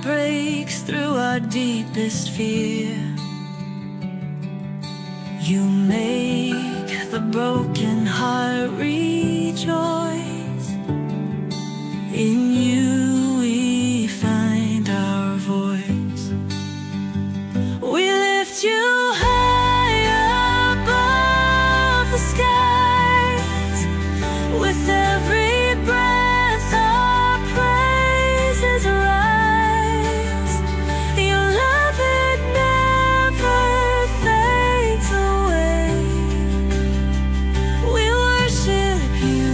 breaks through our deepest fear. You make the broken heart rejoice. In you we find our voice. We lift you high above the skies. With every breath our praises rise. Your love, it never fades away. We worship you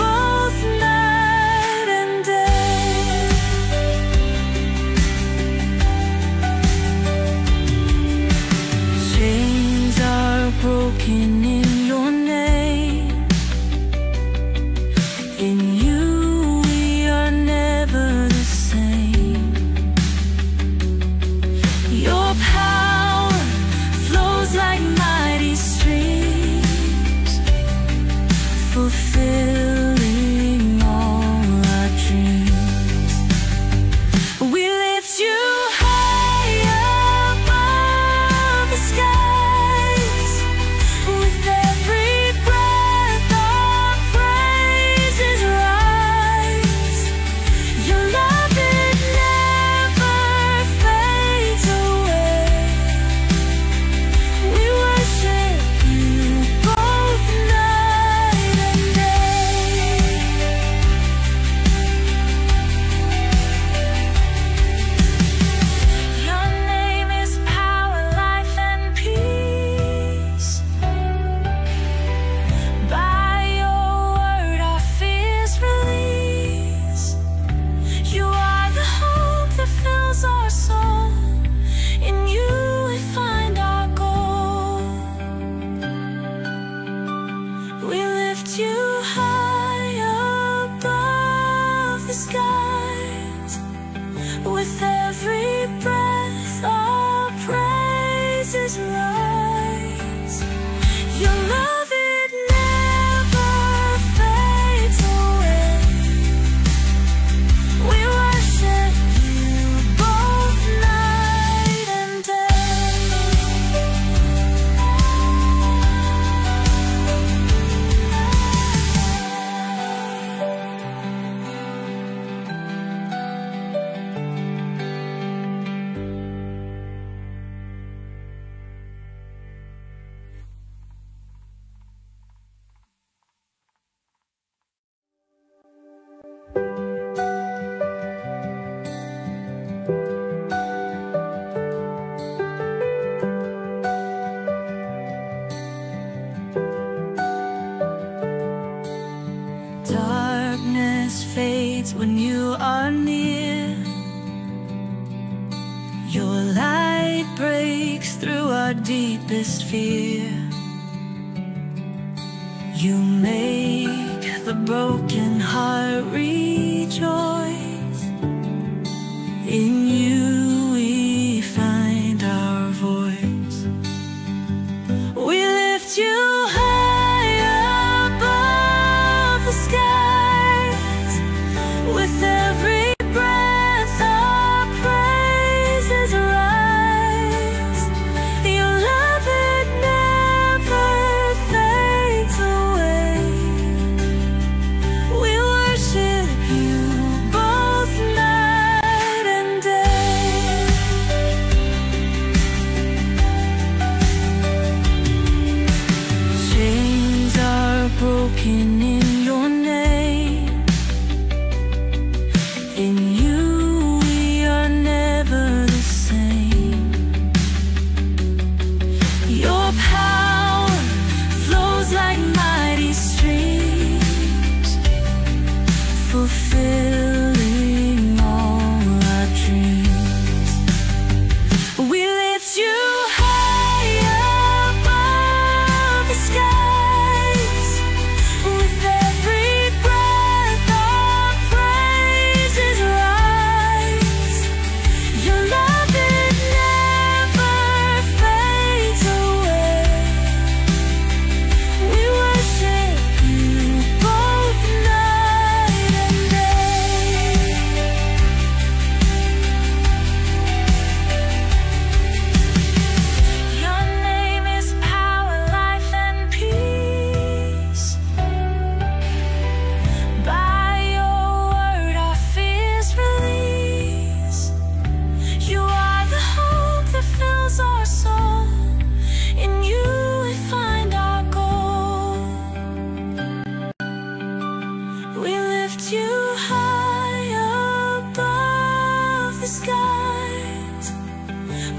both night and day. Chains are broken in your name. In you we are never the same. Your power flows like mighty streams, fulfilling all our dreams. We lift you high above the skies. With every breath our praises rise. Your love, it never fades away. We worship you both night and day. Your name is power, life, and peace. By your word our fears release. You are the hope that fills our soul. In you we find our goal. We lift you high above the skies. With every breath our praises rise. Your love, it never fades away. We worship you both night and day. Darkness fades when you are near. Your light breaks through our deepest fear. You make the broken heart rejoice. In you we find our voice. We lift you high above the skies. With every breath our praises rise. Your love, it never fades away. We worship you both night and day.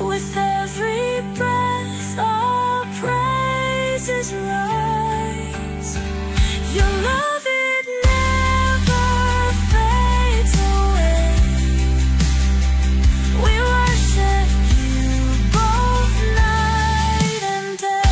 With every breath, our praises rise. Your love, it never fades away. We worship you both night and day.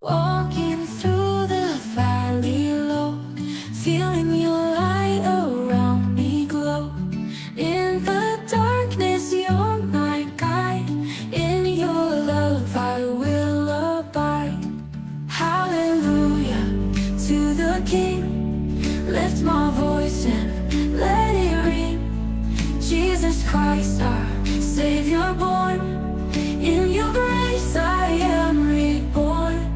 Walking through the valley low, feeling your light around me glow. In the darkness, you're my guide. In your love, I will abide. Hallelujah to the King. Lift my voice and let it ring. Jesus Christ, our Savior born. In your grace, I am reborn.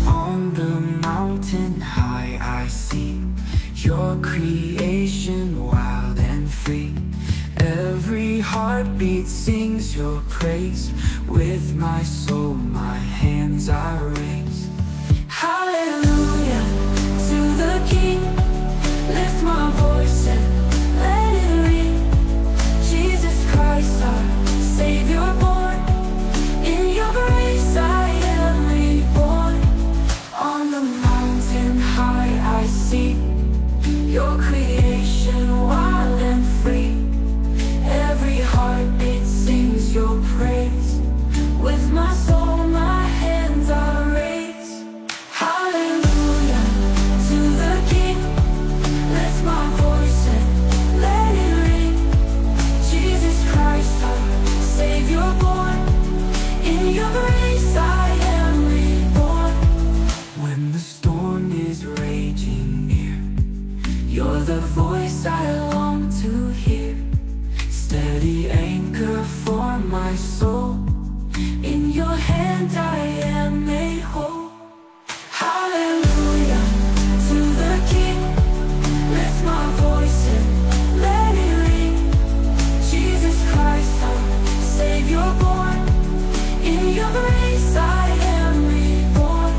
On the mountain high, I see your creation wild and free. Every heartbeat sings your praise. With my soul, my hands I raise. Hallelujah to the King. Lift my voice and let it ring. Jesus Christ, our Savior born. In your grace I am reborn. On the mountain high I see your creation wild and free. Every heartbeat sings your praise. With my soul, my hands I raise. Hallelujah to the King. Lift my voice and let it ring. Jesus Christ, our Savior born. In your grace I am reborn. When the storm is raging near, you're the voice I long to hear. Steady anchor for my soul. In your hand I am made whole. Hallelujah to the King. Lift my voice and let it ring. Jesus Christ, our Savior born. In your grace I am reborn.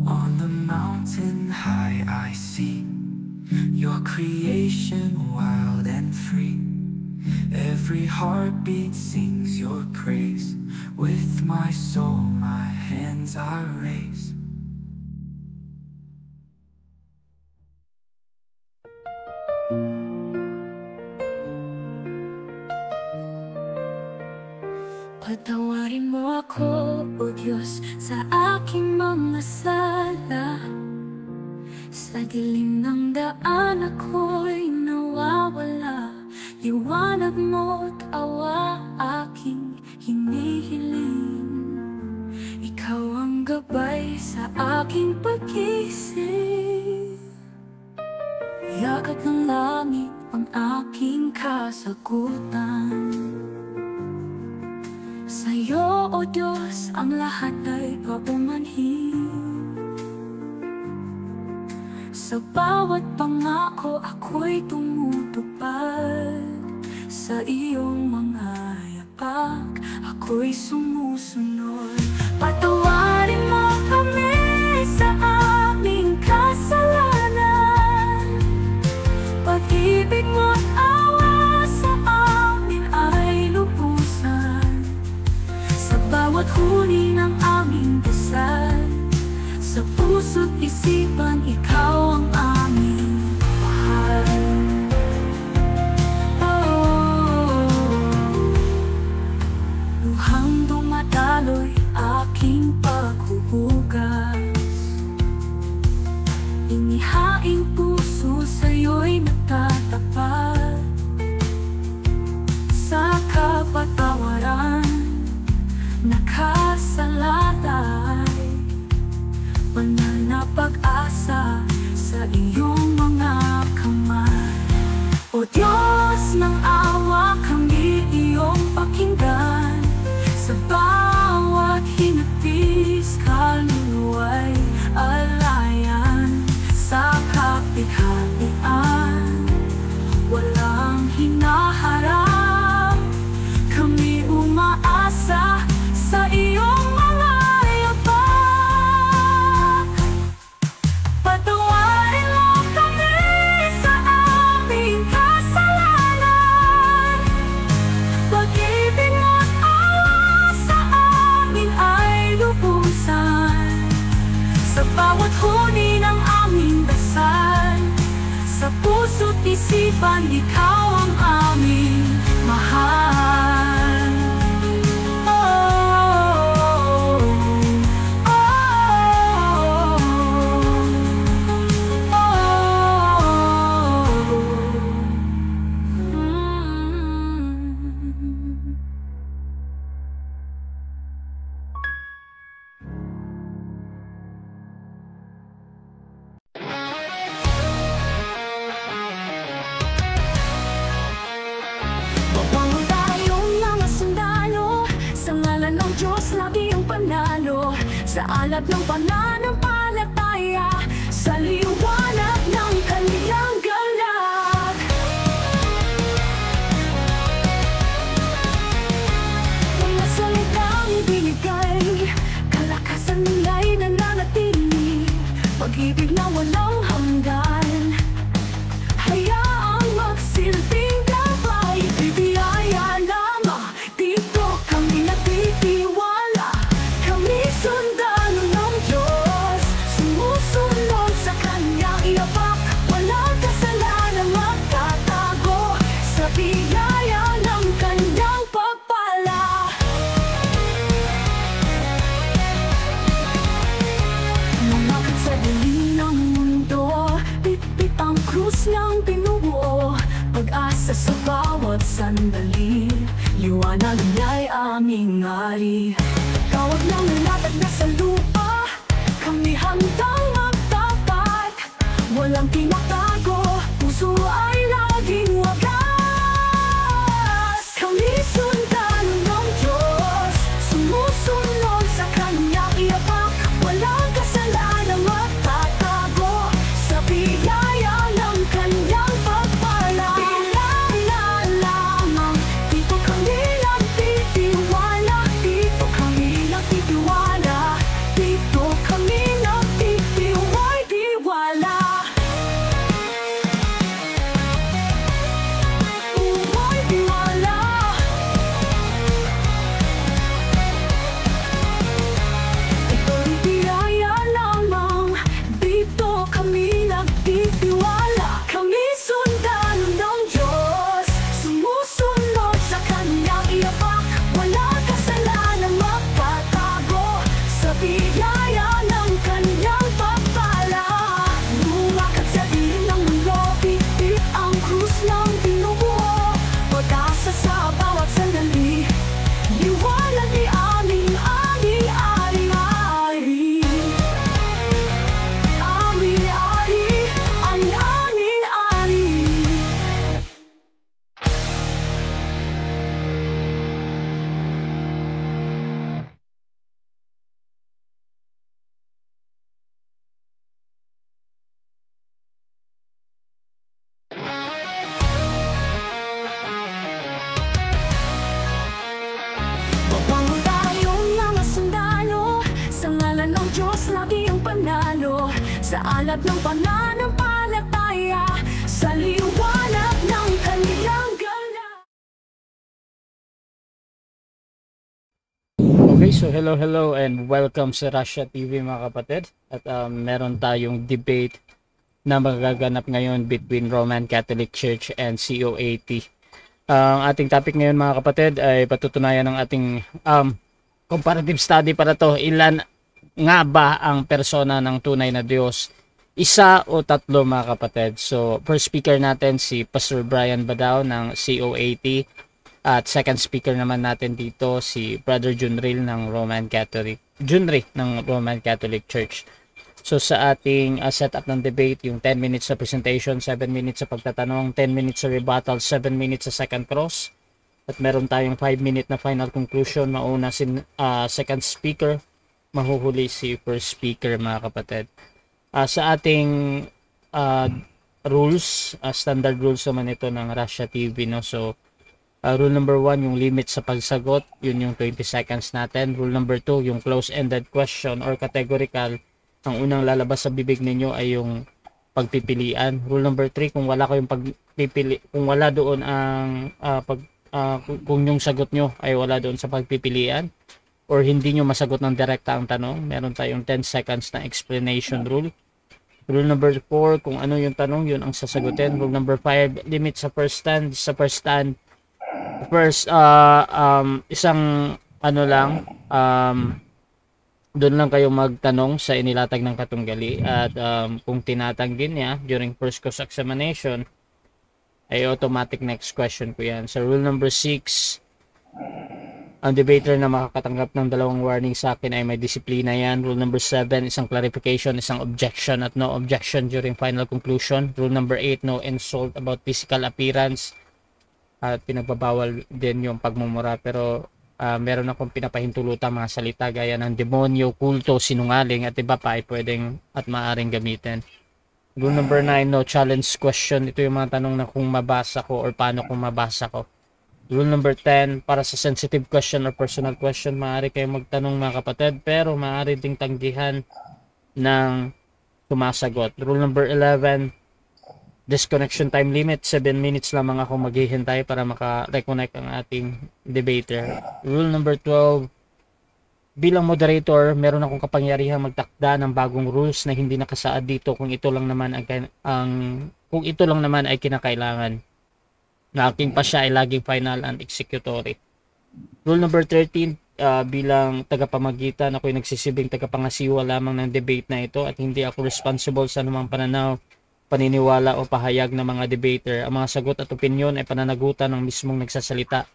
On the mountain high I see your creation wild and free. Every heartbeat sings your praise. With my soul, my hands I raise. Patawarin mo ako, O Diyos, sa aking mga sala. Sa dilim ng daan ako'y nawawala. Liwanag mo't awa aking hinihiling. Ikaw ang gabay sa aking pag-isip. Yakap ng langit ang aking kasagutan. Sa'yo, O Diyos, ang lahat ay papamanhin. Sa bawat pangako ako'y tumutupad. Sa iyong mga yapak ako'y sumusunod. Patawarin mo kami sa aming kasalanan. Pag-ibig mo't awa sa amin ay lubusan. Sa bawat huni ng aming dasal, sa puso't isipan, ikaw ang aming mahal. Luhang dumadaloy aking paghuhugas. banal na pag-asa sa iyong mga kamay. O Diyos ng awa, kami iyong pakinggan. Sa bawat hinapis, kaluluwa'y alayan. Sa kapighatian, walang hinaharap. Kami umaasa sa iyong mga yapak. Patawarin mo kami sa aming kasalanan. Pag-ibig mo't awa sa amin ay lubusan. Sa bawat huni ng aming dasal, sa puso't isipan, ikaw ang aming mahal. Oh, oh, oh, Mabango tayong mga sundalo, sa ngalan ng Diyos lagi ang panalo. Sa alab ng pananampalataya, sa liwanag ng kaniyang galak. Mga salitang ibinigay, kalakasan nila'y nananatili. Pag-ibig na walang hanggan, hayaang magsilbing gabay. Bibiyaya lamang, dito kami nagtitiwala. Kami sundalo ng Diyos, sumusunod sa kanyang iabak. Walang kasalanan magtatago sa biyaya ng kanyang pagpala. Lumakad sa dilim ng mundo, bitbit ang krus ng binubuo. Pag-asa sa bawat sandali, liwanag niya'y aming ari. Tawag ng latag na sa lupa, kami handang magtapat. Walang tinatago, puso ay laging wagas. Kami sundalo ng Diyos, sumusunod sa kanyang iabak. Walang kasalanan magtatago sa biyaya ng kanyang pagpala. Bilang na lamang, dito kami nagtitiwala. Dito kami nagtitiwala. Dito kami nagtitiwala. Uway diwala. Ito'y biyaya lamang, dito kami nagtitiwala. Kami sundalo ng Diyos, sumusunod sa kanyang iabak. Walang kasalanan magtatago sa biyaya ng kanyang pagpala. Lumakad sa dilim ng mundo, bitbit ang krus ng binubuo. Pag-asa sa bawat sandali, liwanag ni aming ari-ari. Ari-ari, ang aming ari. Mabango tayong mga sundalo, sa ngalan ng Diyos lagi ang panalo. Sa alab ng pananampalataya, sa liwanag ng kaniyang galak. Okay, so hello and welcome sa Russia TV mga kapatid. At meron tayong debate na magaganap ngayon between Roman Catholic Church and COAT. Ang ating topic ngayon mga kapatid ay patutunayan ng ating comparative study para to. Ilan nga ba ang persona ng tunay na Diyos? Isa o tatlo mga kapatid? So first speaker natin si Pastor Brian Badao ng COAT. At second speaker naman natin dito si Brother Junril ng Roman Catholic Church. So sa ating setup ng debate, yung 10 minutes sa presentation, 7 minutes sa pagtatanong, 10 minutes sa rebuttal, 7 minutes sa second cross. At meron tayong 5 minute na final conclusion. Mauna si second speaker, mahuhuli si first speaker, mga kapatid. Sa ating rules, standard rules naman ito ng Russia TV, no? So rule number 1, yung limit sa pagsagot, yun yung 20 seconds natin. Rule number 2, yung close-ended question or categorical, ang unang lalabas sa bibig ninyo ay yung pagpipilian. Rule number 3, kung wala kayong pagpipili, kung wala doon ang kung yung sagot nyo ay wala doon sa pagpipilian or hindi nyo masagot ng direkta ang tanong, meron tayong 10 seconds na explanation rule. Rule number 4, kung ano yung tanong, yun ang sasagutin. Rule number 5, limit sa first stand. Sa first stand, isang ano lang, doon lang kayo magtanong sa inilatag ng katunggali at kung tinatanggi niya during first course examination ay automatic next question po yan. Sa rule number 6, ang debater na makakatanggap ng 2 warning sa akin ay may disiplina yan. Rule number 7, isang clarification, isang objection at no objection during final conclusion. Rule number 8, no insult about physical appearance at pinagbabawal din yung pagmumura, pero meron akong pinapahintulutan mga salita gaya ng demonyo, kulto, sinungaling at iba pa ay pwedeng at maaaring gamitin. Rule number 9, no challenge question. Ito yung mga tanong na kung mabasa ko or paano kung mabasa ko. Rule number 10, para sa sensitive question or personal question, maaari kayong magtanong mga kapatid, pero maaari ding tanggihan ng sumasagot. Rule number 11, disconnection time limit, 7 minutes lamang ako maghihintay para maka-reconnect ang ating debater. Rule number 12, bilang moderator, meron akong kapangyarihang magtakda ng bagong rules na hindi nakasaad dito kung ito lang naman ay kinakailangan. Na aking pasya ay laging final and executory. Rule number 13, bilang tagapamagitan, ako'y nagsisibing tagapangasiwa lamang ng debate na ito at hindi ako responsible sa anumang pananaw, paniniwala o pahayag ng mga debater. Ang mga sagot at opinyon ay pananagutan ng mismong nagsasalita.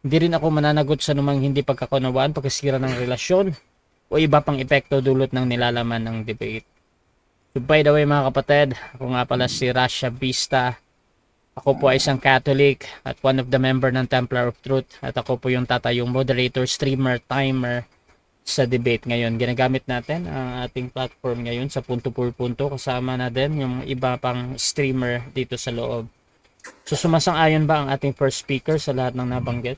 Hindi rin ako mananagot sa anumang hindi pagkakunawaan, pagkasira ng relasyon o iba pang epekto dulot ng nilalaman ng debate. So by the way mga kapatid, ako nga pala si Russia Vista. Ako po ay isang Catholic at one of the member ng Templar of Truth at ako po yung tatayong moderator, streamer, timer sa debate ngayon. Ginagamit natin ang ating platform ngayon sa punto por punto, kasama na din yung iba pang streamer dito sa loob. So sumasang-ayon ba ang ating first speaker sa lahat ng nabanggit?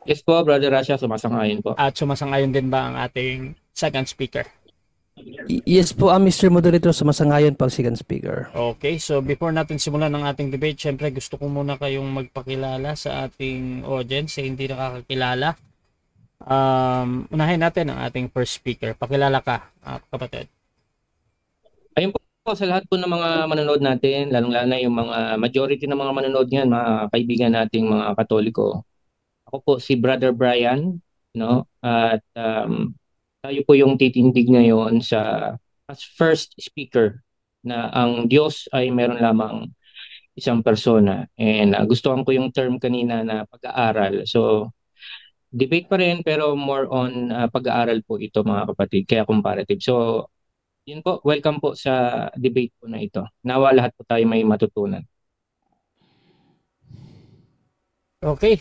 Yes po, Brother Russia, sumasang-ayon po. At sumasang-ayon din ba ang ating second speaker? Yes po, Mr. Moderator, sumasang-ayon pag second speaker. Okay, so before natin simulan ang ating debate, syempre gusto ko muna kayong magpakilala sa ating audience sa hindi nakakakilala. Unahin natin ang ating first speaker. Pakilala ka, kapatid. Ayun po, sa lahat po ng mga manonood natin, lalong-lalo na yung mga majority ng mga manonood niyan, mga kaibigan nating mga Katoliko. Ako po si Brother Brian, no? At tayo po yung titindig ngayon as first speaker na ang Diyos ay meron lamang isang persona. And gustuhan ko yung term kanina na pag-aaral. So debate pa rin pero more on pag-aaral po ito mga kapatid, kaya comparative. So yun po, welcome po sa debate po na ito. Nawa lahat po tayo may matutunan. Okay,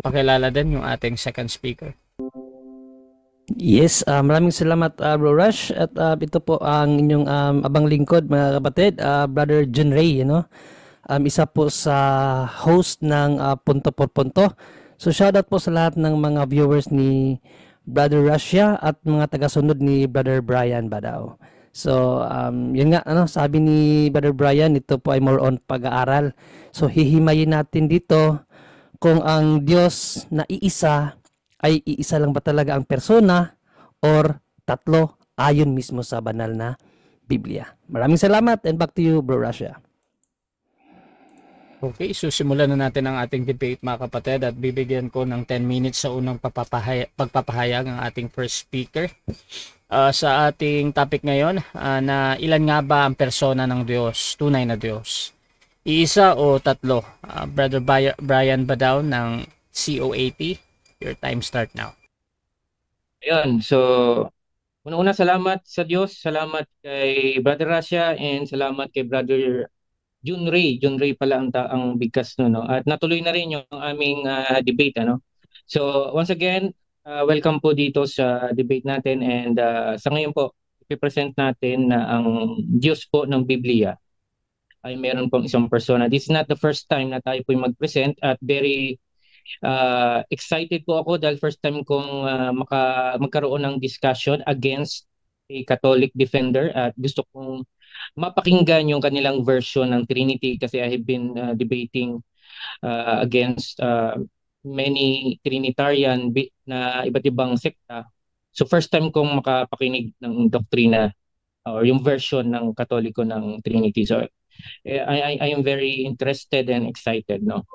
pakilala din yung ating second speaker. Yes, maraming salamat Bro Rush at ito po ang inyong abang lingkod mga kapatid, Brother John Ray, isa po sa host ng Punto por Punto. So shoutout po sa lahat ng mga viewers ni Brother Russia at mga tagasunod ni Brother Brian Badao. So yun nga, sabi ni Brother Brian, ito po ay more on pag-aaral. So hihimayin natin dito kung ang Diyos na iisa ay iisa lang ba talaga ang persona or tatlo ayon mismo sa banal na Biblia. Maraming salamat and back to you, Bro Russia. Okay, so simulan na natin ang ating debate mga kapatid at bibigyan ko ng 10 minutes sa unang pagpapahayag ang ating first speaker. Sa ating topic ngayon, na ilan nga ba ang persona ng Diyos, tunay na Diyos? Iisa o tatlo? Brother Brian Badao ng COAT, your time start now. Ayun, so Una-una, salamat sa Diyos, salamat kay Brother Rasha, and salamat kay Brother Jun Ray. Jun Ray pala ang bigkas no. At natuloy na rin yung aming debate, ano. So, once again, welcome po dito sa debate natin, and sa ngayon po, ipipresent natin na ang Diyos po ng Biblia ay meron pong isang persona. This is not the first time na tayo po yung mag-present, at very excited po ako dahil first time kong magkaroon ng discussion against a Catholic defender, at gusto kong mapakinggan yung kanilang version ng Trinity, kasi I have been debating against many Trinitarian na iba't ibang sekta. So first time kong makapakinig ng doktrina or yung version ng Katoliko ng Trinity. So I am very interested and excited, no.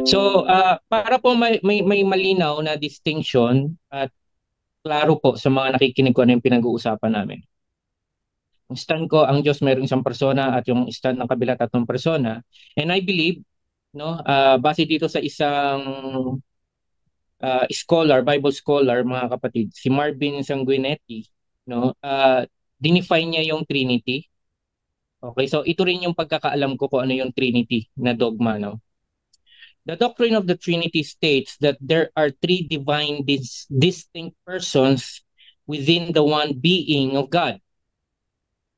So para po may malinaw na distinction at klaro po sa mga nakikinig ko ano yung pinag-uusapan namin. Ang stand ko, ang Diyos mayroong isang persona, at yung stand ng kabila tatlong persona. And I believe, no, base dito sa isang scholar, Bible scholar, mga kapatid, si Marvin Sanguinetti, no, dinefine niya yung Trinity. Okay, so ito rin yung pagkakaalam ko kung ano yung Trinity na dogma, no. The doctrine of the Trinity states that there are three divine distinct persons within the one being of God.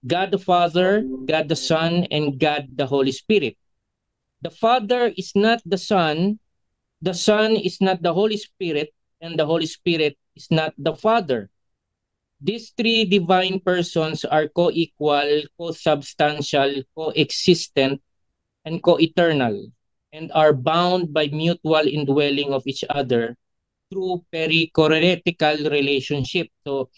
God the Father, God the Son, and God the Holy Spirit. The Father is not the Son is not the Holy Spirit, and the Holy Spirit is not the Father. These three divine persons are co-equal, co-substantial, co-existent, and co-eternal, and are bound by mutual indwelling of each other through perichoretical relationship. So,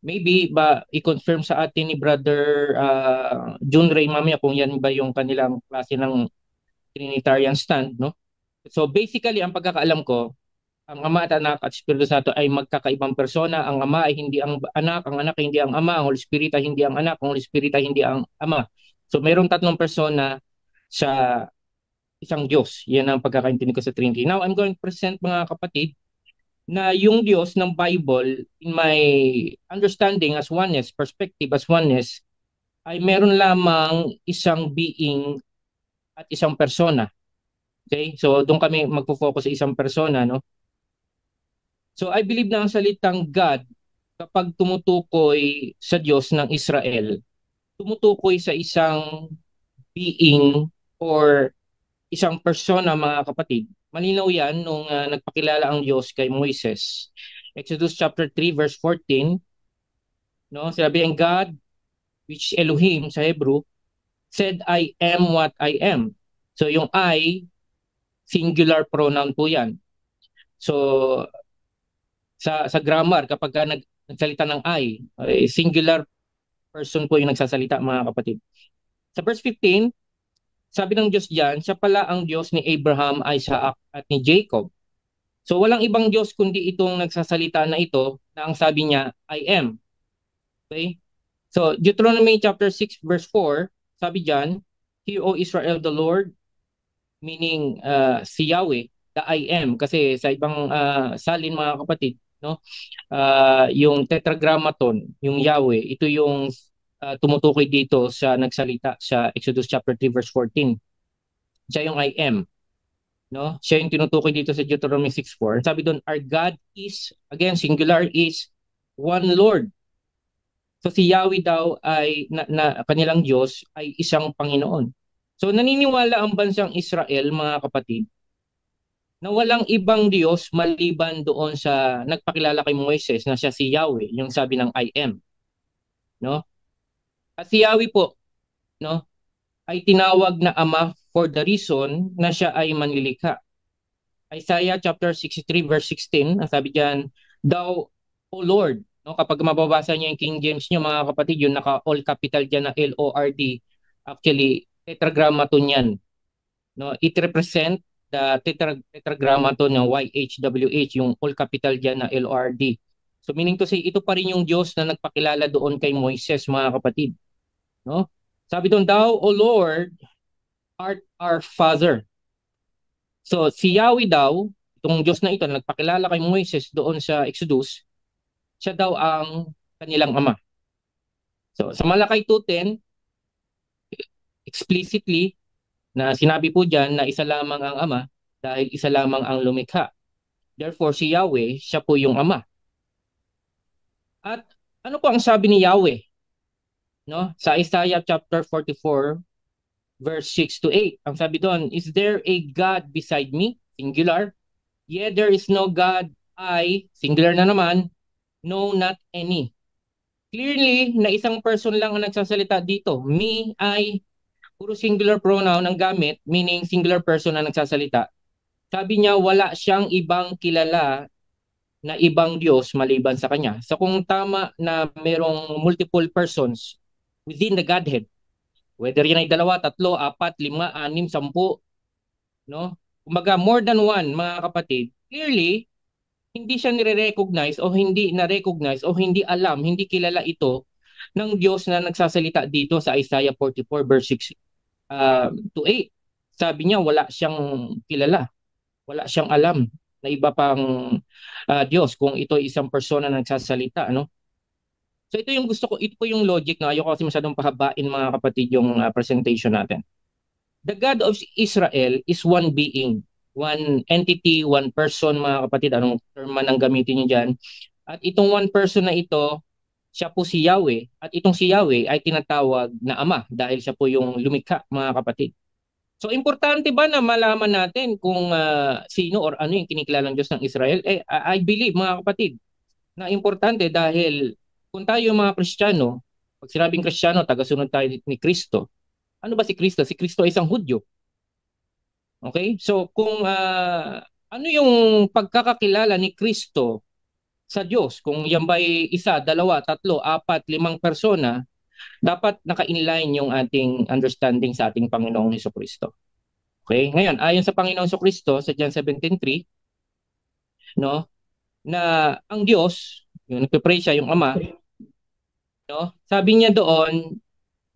maybe ba i-confirm sa atin ni Brother Jun Ray mamaya kung yan ba yung kanilang klase ng Trinitarian stand, no? So basically, ang pagkakaalam ko, ang Ama at Anak at Espiritu Santo ay magkakaibang persona. Ang Ama ay hindi ang Anak ay hindi ang Ama, ang Holy Spirit ay hindi ang Anak, ang Holy Spirit ay hindi ang Ama. So mayroong tatlong persona sa isang Diyos. Yan ang pagkakaintindi ko sa Trinity. Now, I'm going to present, mga kapatid, na yung Diyos ng Bible, in my understanding as oneness, perspective as oneness, ay meron lamang isang being at isang persona. Okay? So, doon kami magpo-focus sa isang persona, no? So, I believe na ang salitang God, kapag tumutukoy sa Diyos ng Israel, tumutukoy sa isang being or isang persona, mga kapatid. Malinaw yan nung nagpakilala ang Diyos kay Moises. Exodus chapter 3 verse 14, no? Sabi ang God, which Elohim sa Hebrew, said, I am what I am. So yung I, singular pronoun po yan. So sa grammar, kapag nagsalita ng I, singular person po yung nagsasalita, mga kapatid. Sa verse 15, sabi ng Diyos diyan, siya pala ang Diyos ni Abraham, Isaac, at ni Jacob. So walang ibang Diyos kundi itong nagsasalita na ito, na ang sabi niya, I am. Okay? So Deuteronomy chapter 6 verse 4, sabi diyan, Hear, O Israel, the Lord, meaning si Yahweh, the I am. Kasi sa ibang salin, mga kapatid, no, yung tetragrammaton, yung Yahweh, ito yung tumutukoy dito sa nagsalita sa Exodus chapter 3 verse 14. Siya yung I am, no? Siya yung tinutukoy dito sa Deuteronomy 6:4. Sabi doon, our God is, again singular, is one Lord. So si Yahweh daw ay na kanilang Diyos ay isang Panginoon. So naniniwala ang bansang Israel, mga kapatid, na walang ibang Diyos maliban doon sa nagpakilala kay Moises na siya si Yahweh, yung sabi ng I am, no? At si Yahweh po, no, ay tinawag na Ama for the reason na siya ay manlilikha. Isaiah chapter 63 verse 16, sabi diyan, Thou, O Lord, no, kapag mababasa niyo yung King James niyo, mga kapatid, yung naka all capital diyan na L-O-R-D, actually tetragrammaton yan, no? It represent the tetragrammaton ng YHWH, yung all capital diyan na L-O-R-D. So meaning to say, ito pa rin yung Diyos na nagpakilala doon kay Moises, mga kapatid, no? Sabi doon, Thou, O Lord, art our Father. So si Yahweh daw, itong Diyos na ito na nagpakilala kay Moises doon sa Exodus, siya daw ang kanilang ama. So sa Malakay 2:10, explicitly na sinabi po diyan na isa lamang ang ama dahil isa lamang ang lumikha. Therefore si Yahweh, siya po yung ama. At ano po ang sabi ni Yahweh, no? Sa Isaiah chapter 44 verse 6 to 8. Ang sabi doon, is there a God beside me? Singular. Yeah, there is no God. I, singular na naman, no, not any. Clearly, na isang person lang ang nagsasalita dito. Me, I, puro singular pronoun ang gamit, meaning singular person ang nagsasalita. Sabi niya, wala siyang ibang kilala na ibang Diyos maliban sa kanya. So kung tama na merong multiple persons within the Godhead, whether yan ay 2, 3, 4, 5, 6, 10, no? Kumbaga more than one, mga kapatid, clearly hindi siya nire-recognize o hindi na-recognize o hindi alam, hindi kilala ito ng Diyos na nagsasalita dito sa Isaiah 44 verse 6 to 8. Sabi niya wala siyang kilala, wala siyang alam na iba pang Diyos kung ito ay isang persona na nagsasalita, no? So ito yung gusto ko, ito po yung logic na ayoko kasi masyadong pahabain mga kapatid yung presentation natin. The God of Israel is one being, one entity, one person mga kapatid, anong term man ang gamitin niyo dyan. At itong one person na ito, siya po si Yahweh, at itong si Yahweh ay tinatawag na Ama dahil siya po yung lumikha mga kapatid. So importante ba na malaman natin kung sino or ano yung kinikilalang Diyos ng Israel? I believe mga kapatid na importante dahil kung tayo mga Kristiyano, pag sinabing Kristiyano, tagasunod tayo ni Kristo. Ano ba si Kristo? Si Kristo ay isang Hudyo. Okay? So kung ano yung pagkakakilala ni Kristo sa Diyos, kung yan ba'y 1, 2, 3, 4, 5 persona, dapat naka-inline yung ating understanding sa ating Panginoong Hesukristo. Okay? Ngayon, ayon sa Panginoong Hesukristo sa John 17:3, no, na ang Diyos, yung nagpe-pray siya, yung Ama, no, sabi niya doon,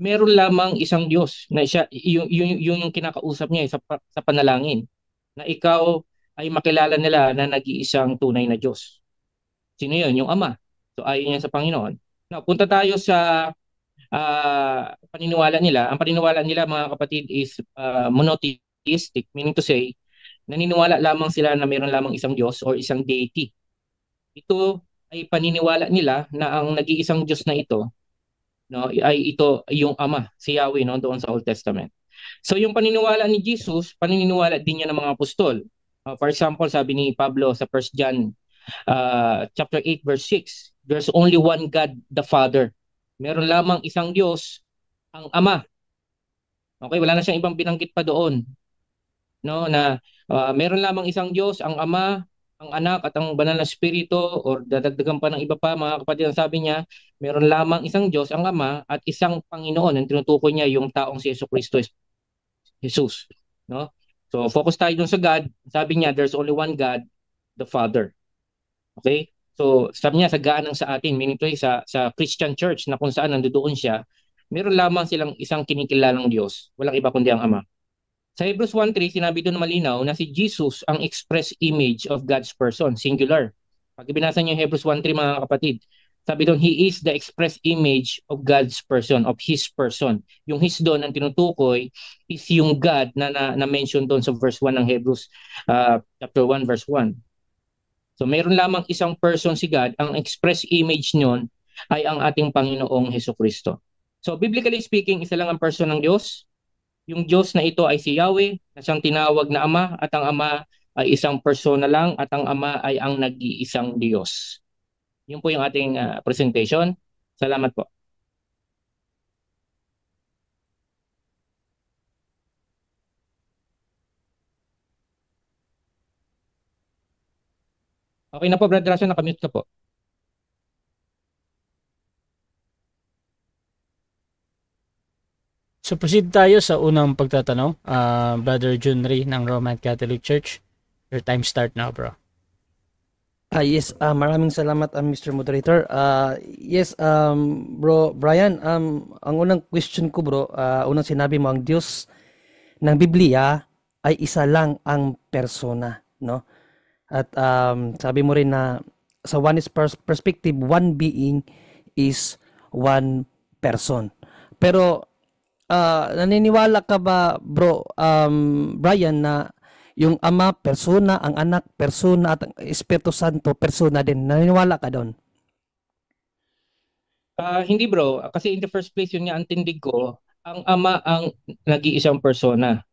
meron lamang isang Diyos na siya yung kinakausap niya sa panalangin, na ikaw ay makilala nila na nag-iisang tunay na Diyos. Sino yun? Yung Ama. So ayon yan sa Panginoon. Now, punta tayo sa paniniwala nila. Ang paniniwala nila mga kapatid is monotheistic, meaning to say, naniniwala lamang sila na meron lamang isang Diyos or isang deity. Ito ay paniniwala nila na ang nag-iisang Diyos na ito, no, ay ito yung Ama, si Yahweh, no, doon sa Old Testament. So yung paniniwala ni Jesus, paniniwala din niya ng mga apostol. For example, sabi ni Pablo sa 1 John chapter 8 verse 6, there's only one God, the Father. Meron lamang isang Diyos, ang Ama. Okay, wala na siyang ibang binanggit pa doon. No, na meron lamang isang Diyos, ang Ama, ang Anak at ang Banal na Espiritu, or dadagdagan pa ng iba pa mga kapatid. Ang sabi niya, meron lamang isang Diyos, ang Ama, at isang Panginoon. Ang tinutukoy niya yung taong si Jesucristo, Jesus. No? So focus tayo dun sa God. Sabi niya, there's only one God, the Father. Okay? So sabi niya, saganang sa atin, meaning to sa Christian church na kung saan nandoon siya, meron lamang silang isang kinikilalang Diyos. Walang iba kundi ang Ama. Sa Hebrews 1:3, sinabi doon malinaw na si Jesus ang express image of God's person, singular. Pag ibinasa niyo yung Hebrews 1:3 mga kapatid, sabi doon, He is the express image of God's person, of His person. Yung His doon, ang tinutukoy, is yung God na mention doon sa verse 1 ng Hebrews chapter 1 verse 1. So mayroon lamang isang person si God, ang express image niyon ay ang ating Panginoong Hesukristo. So biblically speaking, isa lang ang person ng Diyos. Yung Diyos na ito ay si Yahweh, na siyang tinawag na Ama, at ang Ama ay isang persona lang, at ang Ama ay ang nag-iisang Diyos. Yun po yung ating presentation. Salamat po. Okay na po, Brother Rasha, nakamute ka po. So proceed tayo sa unang pagtatanong. Brother Junry ng Roman Catholic Church. Your time start now, bro. Yes, maraming salamat Mr. Moderator. Yes, Bro Brian, ang unang question ko bro, unang sinabi mo ang Diyos ng Biblia ay isa lang ang persona, no? At sabi mo rin na sa oneness perspective, one being is one person. Pero naniniwala ka ba, bro, Brian, na yung Ama persona, ang Anak persona, at ang Espiritu Santo persona din? Naniniwala ka doon? Hindi bro, kasi in the first place yun nga ang tindig ko, ang Ama ang nag-iisang persona.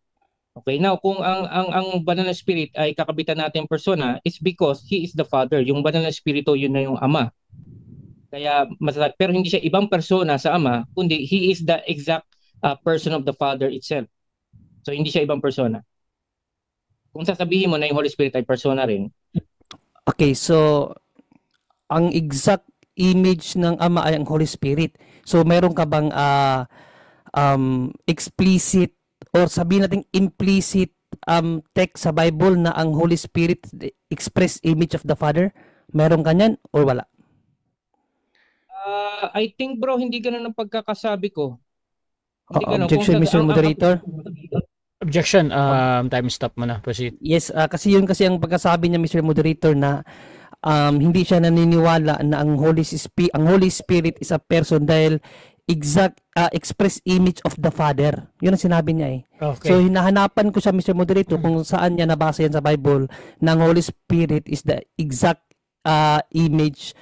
Okay, now kung ang Banal na Spirit ay kakabitan natin persona, is because He is the Father. Yung Banal na Espiritu yun na yung Ama. Kaya pero hindi siya ibang persona sa Ama, kundi He is the exact person of the Father itself. So hindi siya ibang persona. Kung sasabihin mo na yung Holy Spirit ay persona rin. Okay, so ang exact image ng Ama ay ang Holy Spirit. So meron ka bang explicit or sabihin natin implicit text sa Bible na ang Holy Spirit express image of the Father? Meron ka niyan or wala? I think bro, hindi ganun ang pagkakasabi ko. Hindi ganun. Objection, Mr. Moderator. Objection, time stop mo na, proceed. Yes, kasi yun kasi ang pagkasabi niya, Mr. Moderator, na hindi siya naniniwala na ang Holy Spirit is a person dahil exact express image of the Father. Yun ang sinabi niya eh. Okay. So hinahanapan ko siya, Mr. Moderator, kung saan niya nabasa yan sa Bible na ang Holy Spirit is the exact image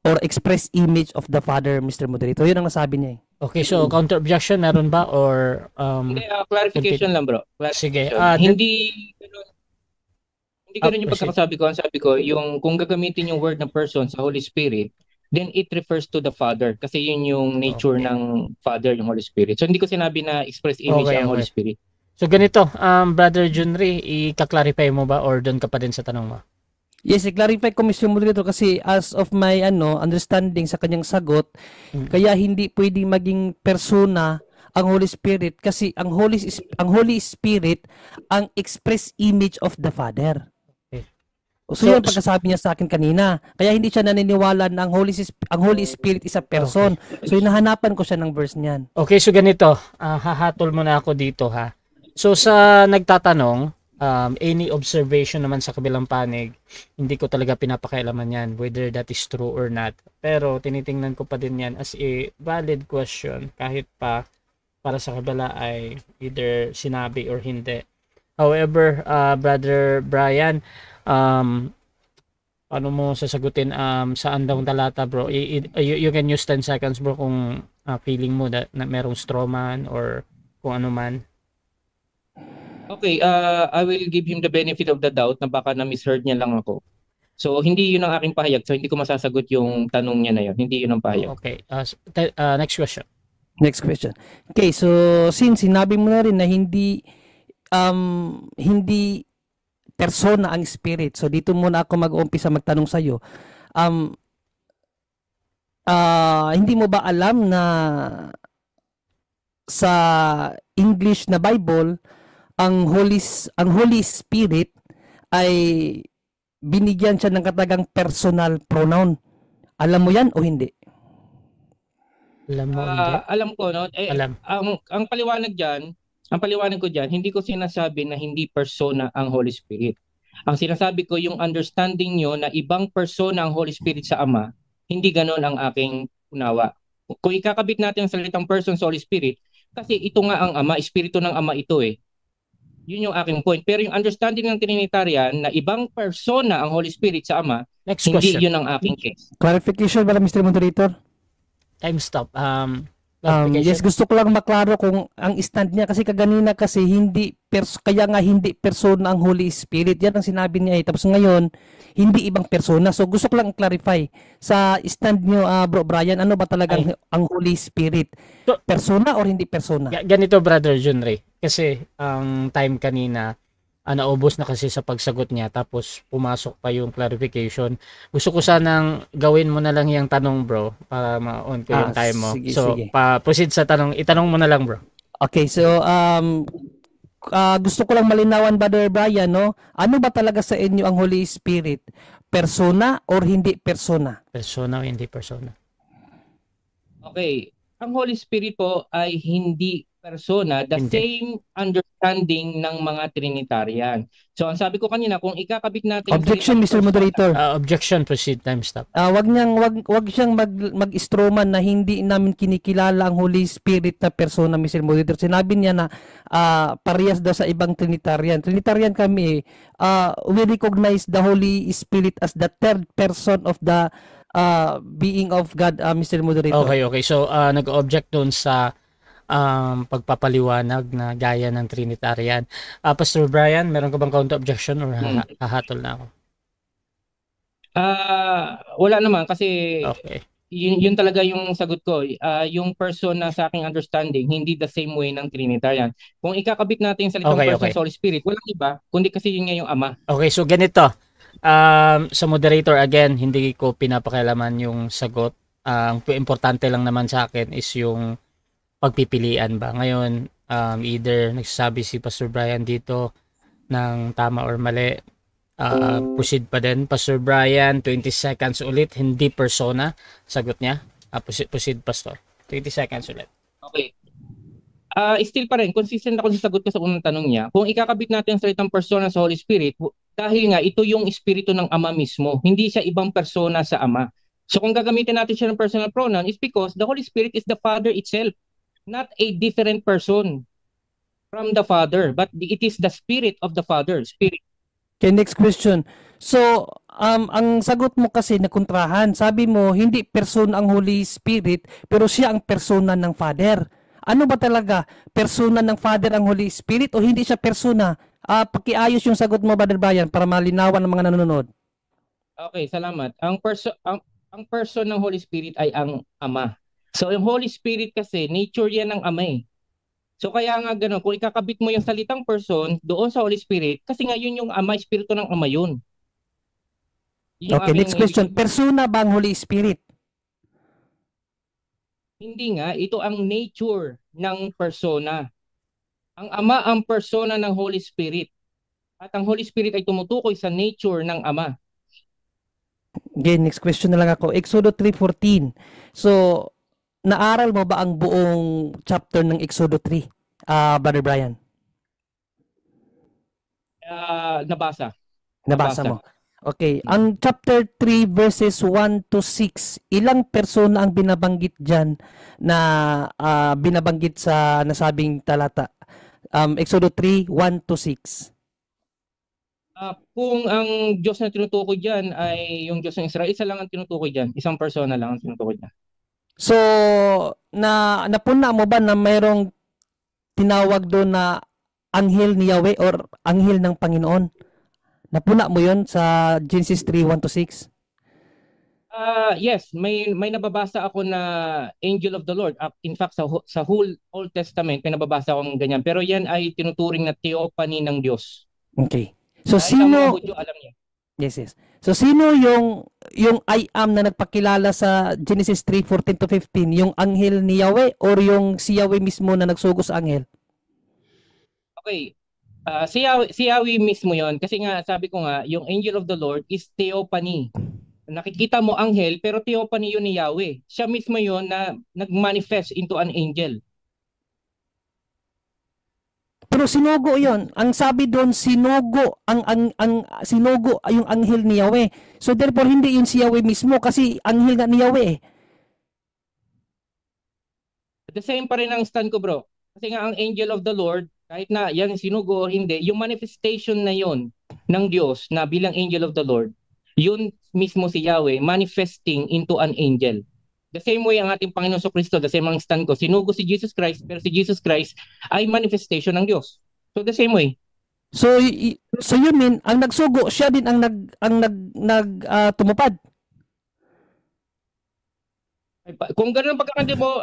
or express image of the Father, Mr. Moderator. Yun ang nasabi niya eh. Okay, so counter objection meron ba or Hindi, clarification lang bro. sige. Hindi ganun yung proceed. pagkakasabi ko. Ang sabi ko, yung kung gagamitin yung word na person sa Holy Spirit, then it refers to the Father. Kasi yun yung nature ng Father, yung Holy Spirit. So hindi ko sinabi na express image Okay, ang Holy okay. Spirit. So ganito, Brother Junri, i-clarify mo ba or doon ka pa din sa tanong mo? Yes, i-clarify ko, Mr. Moderator, kasi as of my understanding sa kanyang sagot, kaya hindi pwedeng maging persona ang Holy Spirit kasi ang Holy Spirit ang express image of the Father. Okay. So yun ang pagkasabi niya sa akin kanina. Kaya hindi siya naniniwala na ang Holy Spirit is a person. So hinahanapan ko siya ng verse niyan. Okay, so ganito, hahatol mo na ako dito ha. So sa nagtatanong, any observation naman sa kabilang panig, hindi ko talaga pinapakailaman yan, whether that is true or not. Pero tinitingnan ko pa din yan as a valid question, kahit pa para sa kabila ay either sinabi or hindi. However, Brother Brian, ano mo sasagutin sa andang talata bro? You can use 10 seconds bro kung feeling mo na merong straw man or kung ano man. Okay, I will give him the benefit of the doubt na baka na-misheard niya lang ako. So, hindi yun ang aking pahayag. So, hindi ko masasagot yung tanong niya na yun. Hindi yun ang pahayag. Okay, next question. Next question. Okay, so since sinabi mo na rin na hindi persona ang spirit. So dito muna ako mag-uumpisa magtanong sa iyo. Hindi mo ba alam na sa English na Bible ang Holy Spirit ay binigyan siya ng katagang personal pronoun? Alam mo yan o hindi? Alam mo, hindi? Alam ko, no? Alam. Ang paliwanag ko diyan, hindi ko sinasabi na hindi persona ang Holy Spirit. Ang sinasabi ko, yung understanding nyo na ibang persona ang Holy Spirit sa Ama, hindi ganoon ang aking unawa. Kung ikakabit natin ang salitang person sa Holy Spirit, kasi ito nga ang Ama, Espiritu ng Ama ito eh. Yun yung aking point. Pero yung understanding ng Trinitarian na ibang persona ang Holy Spirit sa Ama, Next hindi question. yun ang aking case. Clarification ba, Mr. Moderator? Time stop. Yes, gusto ko lang maklaro kung ang stand niya kasi kaganina kasi kaya nga hindi persona ang Holy Spirit. Yan ang sinabi niya eh. Tapos ngayon, hindi ibang persona. So gusto ko lang clarify sa stand niyo, Bro Brian, ano ba talagang ang Holy Spirit? Persona or hindi persona? Ganito, Brother Junray. Kasi ang time kanina, naubos na kasi sa pagsagot niya tapos pumasok pa yung clarification. Gusto ko sanang gawin mo na lang yung tanong bro para ma-on ko yung time mo. Sige. Proceed sa tanong. Itanong mo na lang bro. Okay, so gusto ko lang malinawan, Brother Brian, no? Ano ba talaga sa inyo ang Holy Spirit? Persona or hindi persona? Persona o hindi persona? Okay. Ang Holy Spirit po ay hindi persona, the Hindi. same understanding ng mga Trinitarian. So ang sabi ko kanina, kung ikakabit natin yung Objection, salitang Mr. Moderator. Objection, proceed, time stop. Wag siyang mag-strawman na hindi namin kinikilala ang Holy Spirit na persona, Mr. Moderator. Sinabi niya na parehas daw sa ibang Trinitarian. Trinitarian kami, we recognize the Holy Spirit as the third person of the being of God, Mr. Moderator. Okay. So, nag-object doon sa pagpapaliwanag na gaya ng Trinitarian. Pastor Brian, meron ka bang counter-objection or hahatol na ako? Wala naman kasi Okay. yun talaga yung sagot ko. Yung person na sa aking understanding, hindi the same way ng Trinitarian. Kung ikakabit natin yung salitang person sa Holy Spirit, walang iba, kundi kasi yun nga yung Ama. Okay, so ganito. Sa moderator, again, hindi ko pinapakialaman yung sagot. Ang importante lang naman sa akin is yung pagpipilian ba. Ngayon, either nagsasabi si Pastor Brian dito ng tama or mali, proceed pa din. Pastor Brian, 20 seconds ulit, hindi persona, sagot niya. Proceed, Pastor. 20 seconds ulit. Okay. Still pa rin, consistent ako sa sagot ko sa unang tanong niya. Kung ikakabit natin ang salitang persona sa Holy Spirit, dahil nga ito yung espiritu ng Ama mismo, hindi siya ibang persona sa Ama. So kung gagamitin natin siya ng personal pronoun, is because the Holy Spirit is the Father itself, not a different person from the Father, but it is the Spirit of the Father. Spirit. Okay, next question. So, ang sagot mo kasi na kontrahan. Sabi mo, hindi persona ang Holy Spirit, pero siya ang persona ng Father. Ano ba talaga? Persona ng Father ang Holy Spirit o hindi siya persona? Pakiayos yung sagot mo, Brother Brian, para malinawan ng mga nanonood. Okay, salamat. Ang person ng Holy Spirit ay ang Ama. So, yung Holy Spirit kasi, nature yan ng Ama eh. So, kaya nga gano'n, kung ikakabit mo yung salitang person doon sa Holy Spirit, kasi nga yun yung Ama, espiritu ng Ama yun. Okay, next question. Persona ba ang Holy Spirit? Hindi nga, ito ang nature ng persona. Ang Ama ang persona ng Holy Spirit. At ang Holy Spirit ay tumutukoy sa nature ng Ama. Okay, next question na lang ako. Exodo 3:14. So, naaral mo ba ang buong chapter ng Exodo 3, Brother Brian? Nabasa mo. Okay, ang chapter 3 verses 1 to 6, ilang persona ang binabanggit diyan na binabanggit sa nasabing talata? Exodo 3, 1 to 6. Kung ang Diyos na tinutukoy diyan ay yung Diyos ng Israel, isa lang ang tinutukoy diyan. Isang persona lang ang tinutukoy diyan. So, napuna mo ba na mayroong tinawag doon na anghel ni Yahweh or anghel ng Panginoon? Napuna mo yon sa Genesis 3, 1 to 6? Yes, may nababasa ako na angel of the Lord. In fact, sa whole Old Testament, may nababasa akong ganyan. Pero yan ay tinuturing na theophany ng Diyos. Okay. So, Kahit sino... ang mga Hudyo, alam niya. Yes. So, sino yung I am na nagpakilala sa Genesis 3, 14 to 15? Yung anghel ni Yahweh or yung si Yahweh mismo na nagsugo sa anghel? Okay. Si Yahweh mismo yon, kasi nga sabi ko nga yung angel of the Lord is theophany. Nakikita mo anghel pero theophany yun ni Yahweh. Siya mismo yon na nag-manifest into an angel. Pero sinugo yon. Ang sabi doon sinugo sinugo yung anghel ni Yahweh. So therefore hindi yun si Yahweh mismo kasi anghel nga ni Yahweh. The same pa rin ang stand ko, bro. Kasi nga ang angel of the Lord, kahit na yan sinugo o hindi, yung manifestation na yon ng Diyos na bilang angel of the Lord, yun mismo si Yahweh manifesting into an angel. The same way ang ating Panginoon Kristo, the same ang stand ko, sinugo si Jesus Christ, pero si Jesus Christ ay manifestation ng Diyos. So the same way. So you mean ang nagsugo siya din ang tumupad? Kung ganoon pagkakandi mo,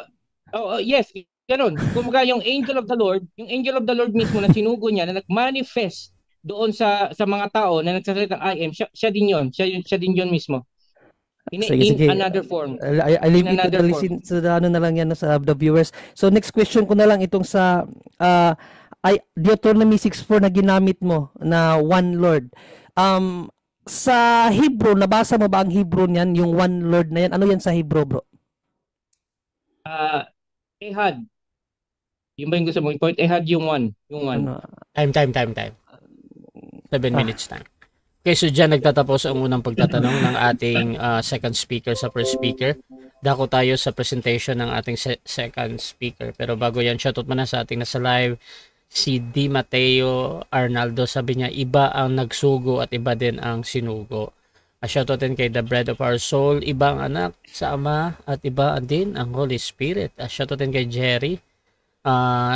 yes, ganoon. Kung yung angel of the Lord mismo na sinugo niya na nag-manifest doon sa mga tao na nagsasalita ng I am, siya din yon. Siya din yon mismo. In another form. I leave it to the listen to the na lang yan sa the viewers. So next question ko na lang itong sa Deuteronomy 6:4 na ginamit mo na one Lord. Sa Hebrew, nabasa mo ba ang Hebrew niyan, yung one Lord na yan? Ano yan sa Hebrew, bro? Ehad. Yung ba yung gusto mong point? I had yung one. Yung one. Ano, Time. 7 minutes time. Okay, so dyan nagtatapos ang unang pagtatanong ng ating second speaker sa first speaker. Dako tayo sa presentation ng ating second speaker. Pero bago yan, shoutout muna sa ating nasa live. Si Di Mateo Arnaldo, sabi niya, iba ang nagsugo at iba din ang sinugo. Shoutout din kay The Bread of Our Soul, iba ang anak sa Ama at iba din ang Holy Spirit. Shoutout din kay Jerry.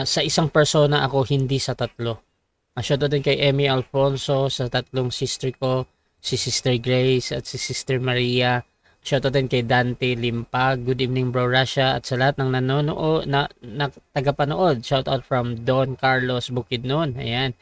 Sa isang persona ako, hindi sa tatlo. Shoutout din kay Emmy Alfonso, sa tatlong sister ko, si Sister Grace at si Sister Maria. Shoutout din kay Dante Limpag. Good evening, Bro Rasha, at sa lahat ng nanonood, na tagapanood. Shoutout from Don Carlos Bukidnon. Ayan.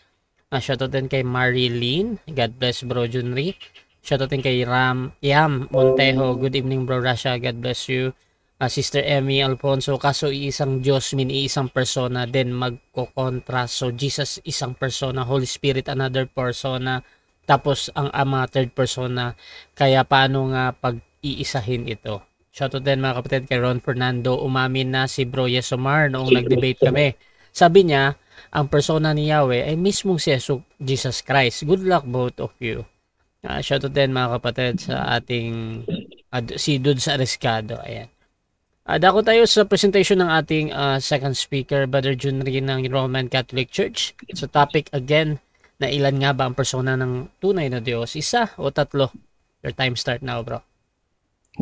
Shoutout din kay Marilyn. God bless, Bro Junri. Shoutout din kay Yam Montejo. Good evening, Bro Rasha. God bless you. Sister Emmy Alfonso, kaso iisang Diyos, iisang persona, then magkokontra. So Jesus isang persona, Holy Spirit another persona, tapos ang Ama third persona. Kaya paano nga pag-iisahin ito? Shoutout din mga kapatid kay Ron Fernando. Umamin na si Bro Yesomar noong nag-debate kami. Sabi niya, ang persona ni Yahweh ay mismong si Jesus Christ. Good luck both of you. Shoutout din mga kapatid sa ating si Dudes Ariscado. Ayan. Dako tayo sa presentation ng ating second speaker, Brother Junri ng Roman Catholic Church. Sa topic again, na ilan nga ba ang persona ng tunay na Diyos? Isa o tatlo? Your time start now, bro.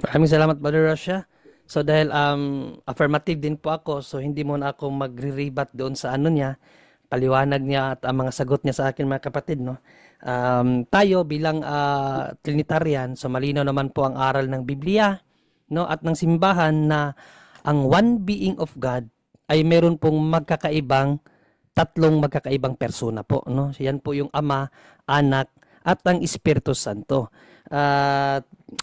Maraming salamat, Brother Rasha. So dahil affirmative din po ako, so hindi muna ako magre-rebat doon sa ano niya, paliwanag niya at ang mga sagot niya sa akin, mga kapatid, no? Tayo bilang Trinitarian, so malinaw naman po ang aral ng Biblia, no, at ng simbahan na ang one being of God ay meron pong tatlong magkakaibang persona po, no. So yan po yung Ama, Anak at ang Espiritu Santo.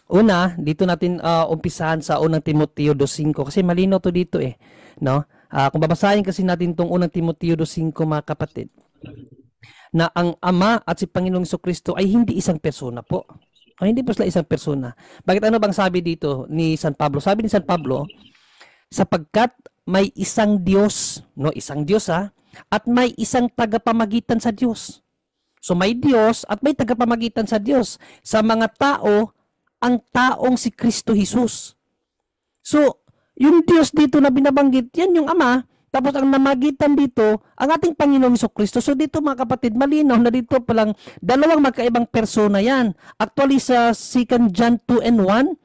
Una, dito natin umpisahan sa unang Timoteo 2:5 kasi malinaw to dito no. Kung babasahin kasi natin tong unang Timoteo 2:5, mga kapatid, na ang Ama at si Panginoong Jesucristo ay hindi isang persona po. Hindi po sila isang persona. Bakit, ano bang sabi dito ni San Pablo? Sabi ni San Pablo, sapagkat may isang Diyos, no, isang Diyos at may isang tagapamagitan sa Diyos. So may Diyos at may tagapamagitan sa Diyos. Sa mga tao, ang taong si Kristo Jesus. So, yung Diyos dito na binabanggit, yan yung Ama. Tapos ang namagitan dito, ang ating Panginoong Jesucristo. So dito, mga kapatid, malinaw na dito palang dalawang magkaibang persona yan. Actually sa 2 John 2:1,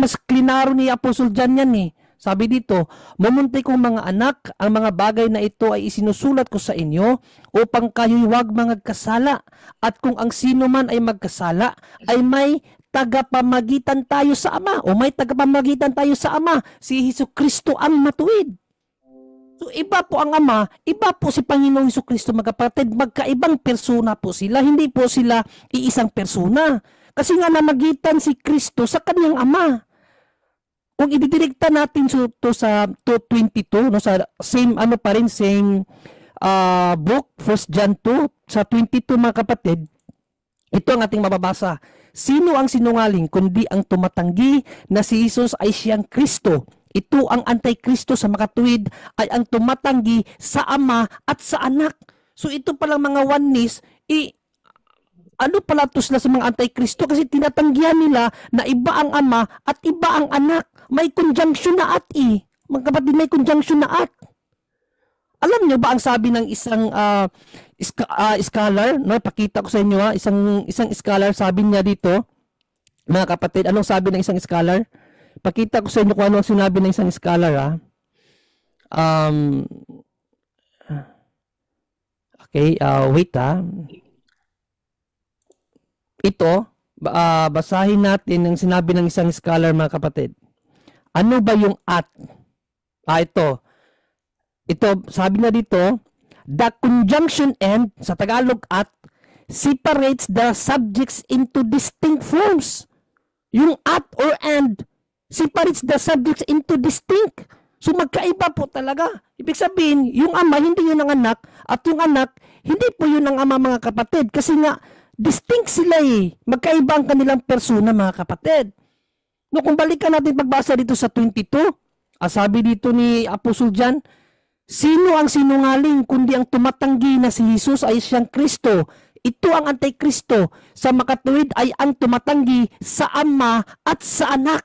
mas klinaro ni Apostle John yan Sabi dito, mamunti kong mga anak, ang mga bagay na ito ay isinusulat ko sa inyo upang kayo'y huwag magkasala. At kung ang sino man ay magkasala, ay may tagapamagitan tayo sa Ama. O may tagapamagitan tayo sa Ama, si Jesucristo ang matuwid. So iba po ang Ama, iba po si Panginoong Jesucristo, mga kapatid. Magkaibang persona po sila, hindi po sila iisang persona. Kasi nga namagitan si Kristo sa kanyang Ama. Kung ididirekta natin to sa 2:22, no, sa same same book, 1 John 2, sa 22, mga kapatid, ito ang ating mababasa. Sino ang sinungaling kundi ang tumatanggi na si Jesus ay siyang Kristo? Ito ang antikristo sa makatuwid ay ang tumatanggi sa Ama at sa Anak. So ito palang mga oneness, ano pala to sila sa mga antikristo kasi tinatanggihan nila na iba ang Ama at iba ang Anak. May conjunction na at Mga kapatid, may conjunction na at. Alam niyo ba ang sabi ng isang scholar, no? Pakita ko sa inyo isang scholar, sabi niya dito, mga kapatid, anong sabi ng isang scholar? Pakita ko sa inyo kung ano ang sinabi ng isang scholar. Okay, wait Ito, basahin natin ang sinabi ng isang scholar, mga kapatid. Ano ba yung at? Ito, sabi na dito, the conjunction and, sa Tagalog at, separates the subjects into distinct forms. Yung at or and, separates the subjects into distinct. So magkaiba po talaga. Ibig sabihin, yung Ama hindi yun ang Anak at yung Anak hindi po yun ang Ama, mga kapatid. Kasi nga, distinct sila Magkaiba ang kanilang persona, mga kapatid. No, kung balikan natin pagbasa dito sa 22, sabi dito ni Apostle John, Sino ang sinungaling kundi ang tumatanggi na si Jesus ay siyang Kristo? Ito ang Antikristo. Sa makatuwid ay ang tumatanggi sa Ama at sa Anak.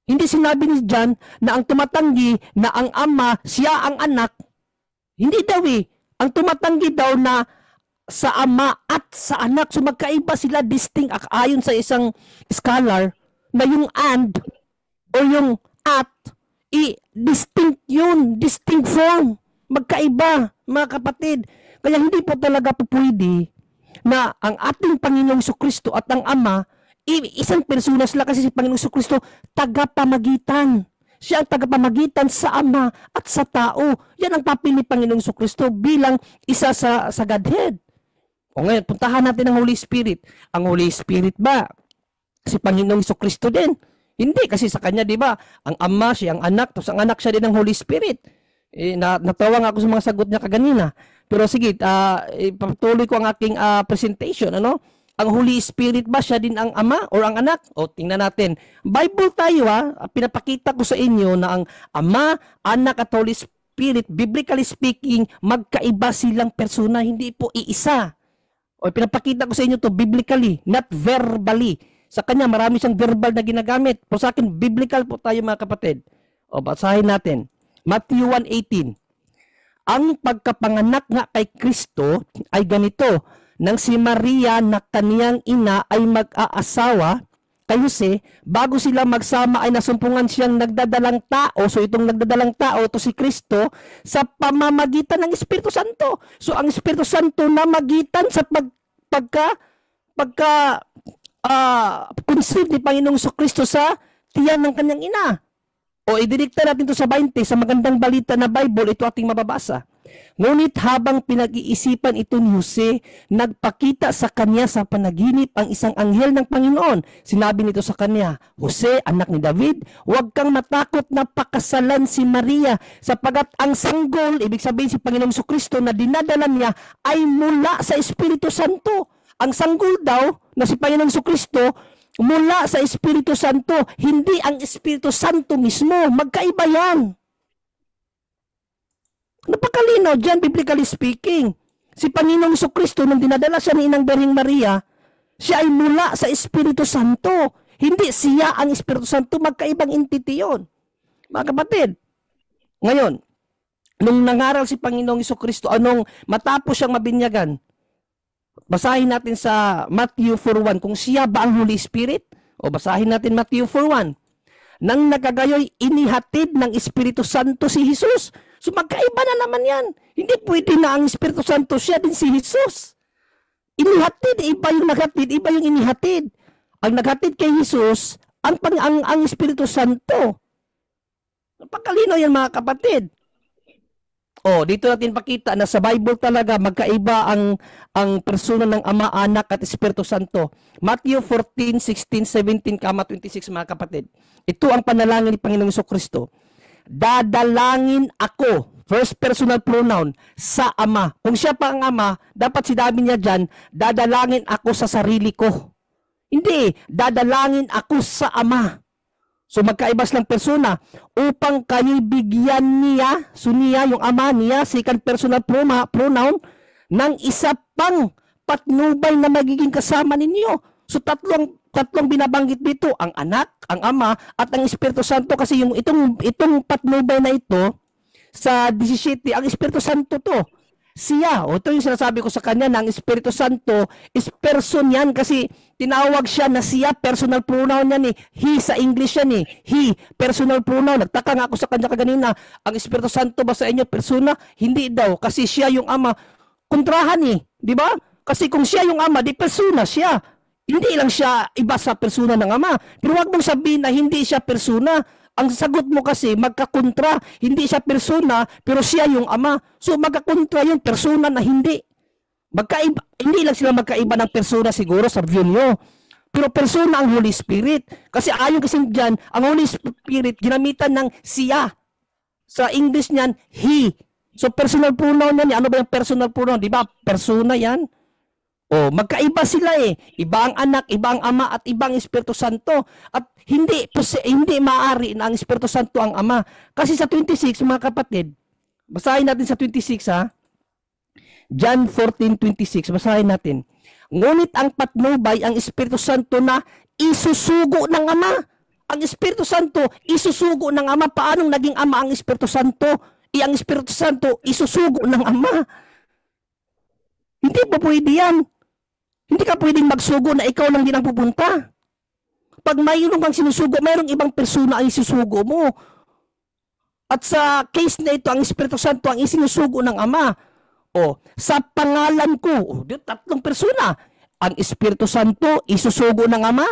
Hindi sinabi ni John na ang tumatanggi na ang Ama, siya ang Anak. Hindi daw eh. Ang tumatanggi daw na sa Ama at sa Anak. So magkaiba sila, distinct. Ayon sa isang scholar na yung and o yung at, distinct yun, distinct form. Magkaiba, mga kapatid. Kaya hindi po talaga po pwede na ang ating Panginoong Jesucristo at ang Ama, isang persona sila kasi si Panginoong Jesucristo, tagapamagitan. Siya ang tagapamagitan sa Ama at sa tao. Yan ang papel ni Panginoong Jesucristo bilang isa sa Godhead. O ngayon, puntahan natin ang Holy Spirit. Ang Holy Spirit ba? Si Panginoong Jesucristo din. Hindi, kasi sa kanya, di ba, ang Ama, siya ang Anak, tapos ang Anak siya din ng Holy Spirit. Natawa nga ako sa mga sagot niya kaganina. Pero sige, ipatuloy ko ang aking presentation. Ano? Ang Holy Spirit ba, siya din ang Ama or ang Anak? O, tingnan natin. Bible tayo pinapakita ko sa inyo na ang Ama, Anak at Holy Spirit, biblically speaking, magkaiba silang persona, hindi po iisa. O, pinapakita ko sa inyo to biblically, not verbally. Sa kanya, marami siyang verbal na ginagamit. Po sa akin, biblical po tayo mga kapatid. O, basahin natin. Matthew 1:18. Ang pagkapanganak nga kay Kristo ay ganito, nang si Maria na kaniyang ina ay mag-aasawa kay Jose, bago sila magsama ay nasumpungan siyang nagdadalang tao. So itong nagdadalang tao, ito si Kristo, sa pamamagitan ng Espiritu Santo. So ang Espiritu Santo na magitan sa conceive ni Panginoong Jesucristo sa tiyan ng kanyang ina. O idinikta natin ito sa 20, sa magandang balita na Bible, ito ating mababasa. Ngunit habang pinag-iisipan ito ni Jose, nagpakita sa kanya sa panaginip ang isang anghel ng Panginoon. Sinabi nito sa kanya, Jose, anak ni David, huwag kang matakot na pakasalan si Maria, sapagat ang sanggol, ibig sabihin si Panginoong Jesucristo na dinadala niya, ay mula sa Espiritu Santo. Ang sanggol daw na si Panginoong Jesucristo mula sa Espiritu Santo, hindi ang Espiritu Santo mismo. Magkaiba yan. Napakalinaw dyan, biblically speaking. Si Panginoong Jesucristo, nung dinadala siya ni Inang Birheng Maria, siya ay mula sa Espiritu Santo. Hindi siya ang Espiritu Santo, magkaibang entity yun. Mga kapatid, ngayon, nung nangaral si Panginoong Jesucristo, anong matapos siyang mabinyagan, basahin natin sa Matthew 4:1 kung siya ba ang Holy Spirit. O basahin natin Matthew 4:1. Nang nagagayoy, inihatid ng Espiritu Santo si Jesus. So magkaiba na naman yan. Hindi pwede na ang Espiritu Santo siya din si Jesus. Inihatid, iba yung naghatid, iba yung inihatid. Ang naghatid kay Jesus, ang Espiritu Santo. Napakaliно yan mga kapatid. Oh, dito natin pakita na sa Bible talaga magkaiba ang persona ng Ama, Anak at Espiritu Santo. Matthew 14, 16, 17, 26 mga kapatid. Ito ang panalangin ni Panginoong Jesucristo. Dadalangin ako, first personal pronoun, sa Ama. Kung siya pa ang Ama, dapat sinabi niya dyan, dadalangin ako sa sarili ko. Hindi, dadalangin ako sa Ama. So magkaibas lang persona upang kayo'y bigyan niya, so niya, yung Ama niya, second personal pronoun, ng isa pang patnubay na magiging kasama ninyo. So tatlong binabanggit dito, ang Anak, ang Ama, at ang Espiritu Santo, kasi yung itong patnubay na ito, sa 17, ang Espiritu Santo to. Siya, ito yung sinasabi ko sa kanya na ang Espiritu Santo is person yan kasi tinawag siya na siya, personal pronoun yan He sa English yan He, personal pronoun. Nagtaka nga ako sa kanya kaganina, ang Espiritu Santo ba sa inyo persona? Hindi daw, kasi siya yung Ama. Kontrahan di ba? Kasi kung siya yung Ama, di persona siya. Hindi lang siya iba sa persona ng Ama. Pero wag mong sabihin na hindi siya persona. Ang sagot mo kasi magkakontra, hindi siya persona, pero siya yung Ama. So magkakontra yung persona na hindi. Magkaiba, hindi lang sila magkaiba ng persona siguro sa view nyo. Pero persona ang Holy Spirit. Kasi ayon kasi dyan, ang Holy Spirit ginamitan ng siya. Sa English niyan, He. So personal pronoun yan. Ano ba yung personal pronoun? Di ba? Persona yan. O, magkaiba sila Iba ang Anak, iba ang Ama, at iba ang Espiritu Santo. At hindi maaari na ang Espiritu Santo ang Ama. Kasi sa 26, mga kapatid, Basahin natin sa 26 ha. John 14:26, basahin natin. Ngunit ang patnubay, ang Espiritu Santo na isusugo ng Ama. Ang Espiritu Santo, isusugo ng Ama. Paanong naging Ama ang Espiritu Santo? Ang Espiritu Santo, isusugo ng Ama. Hindi pa pwede yan. Hindi ka pwedeng magsugo na ikaw lang din ang pupunta. Pag mayroon kang sinusugo, mayroong ibang persona ang isusugo mo. At sa case na ito, ang Espiritu Santo ang isinusugo ng Ama. O, sa pangalan ko, tatlong persona. Ang Espiritu Santo, isusugo ng Ama.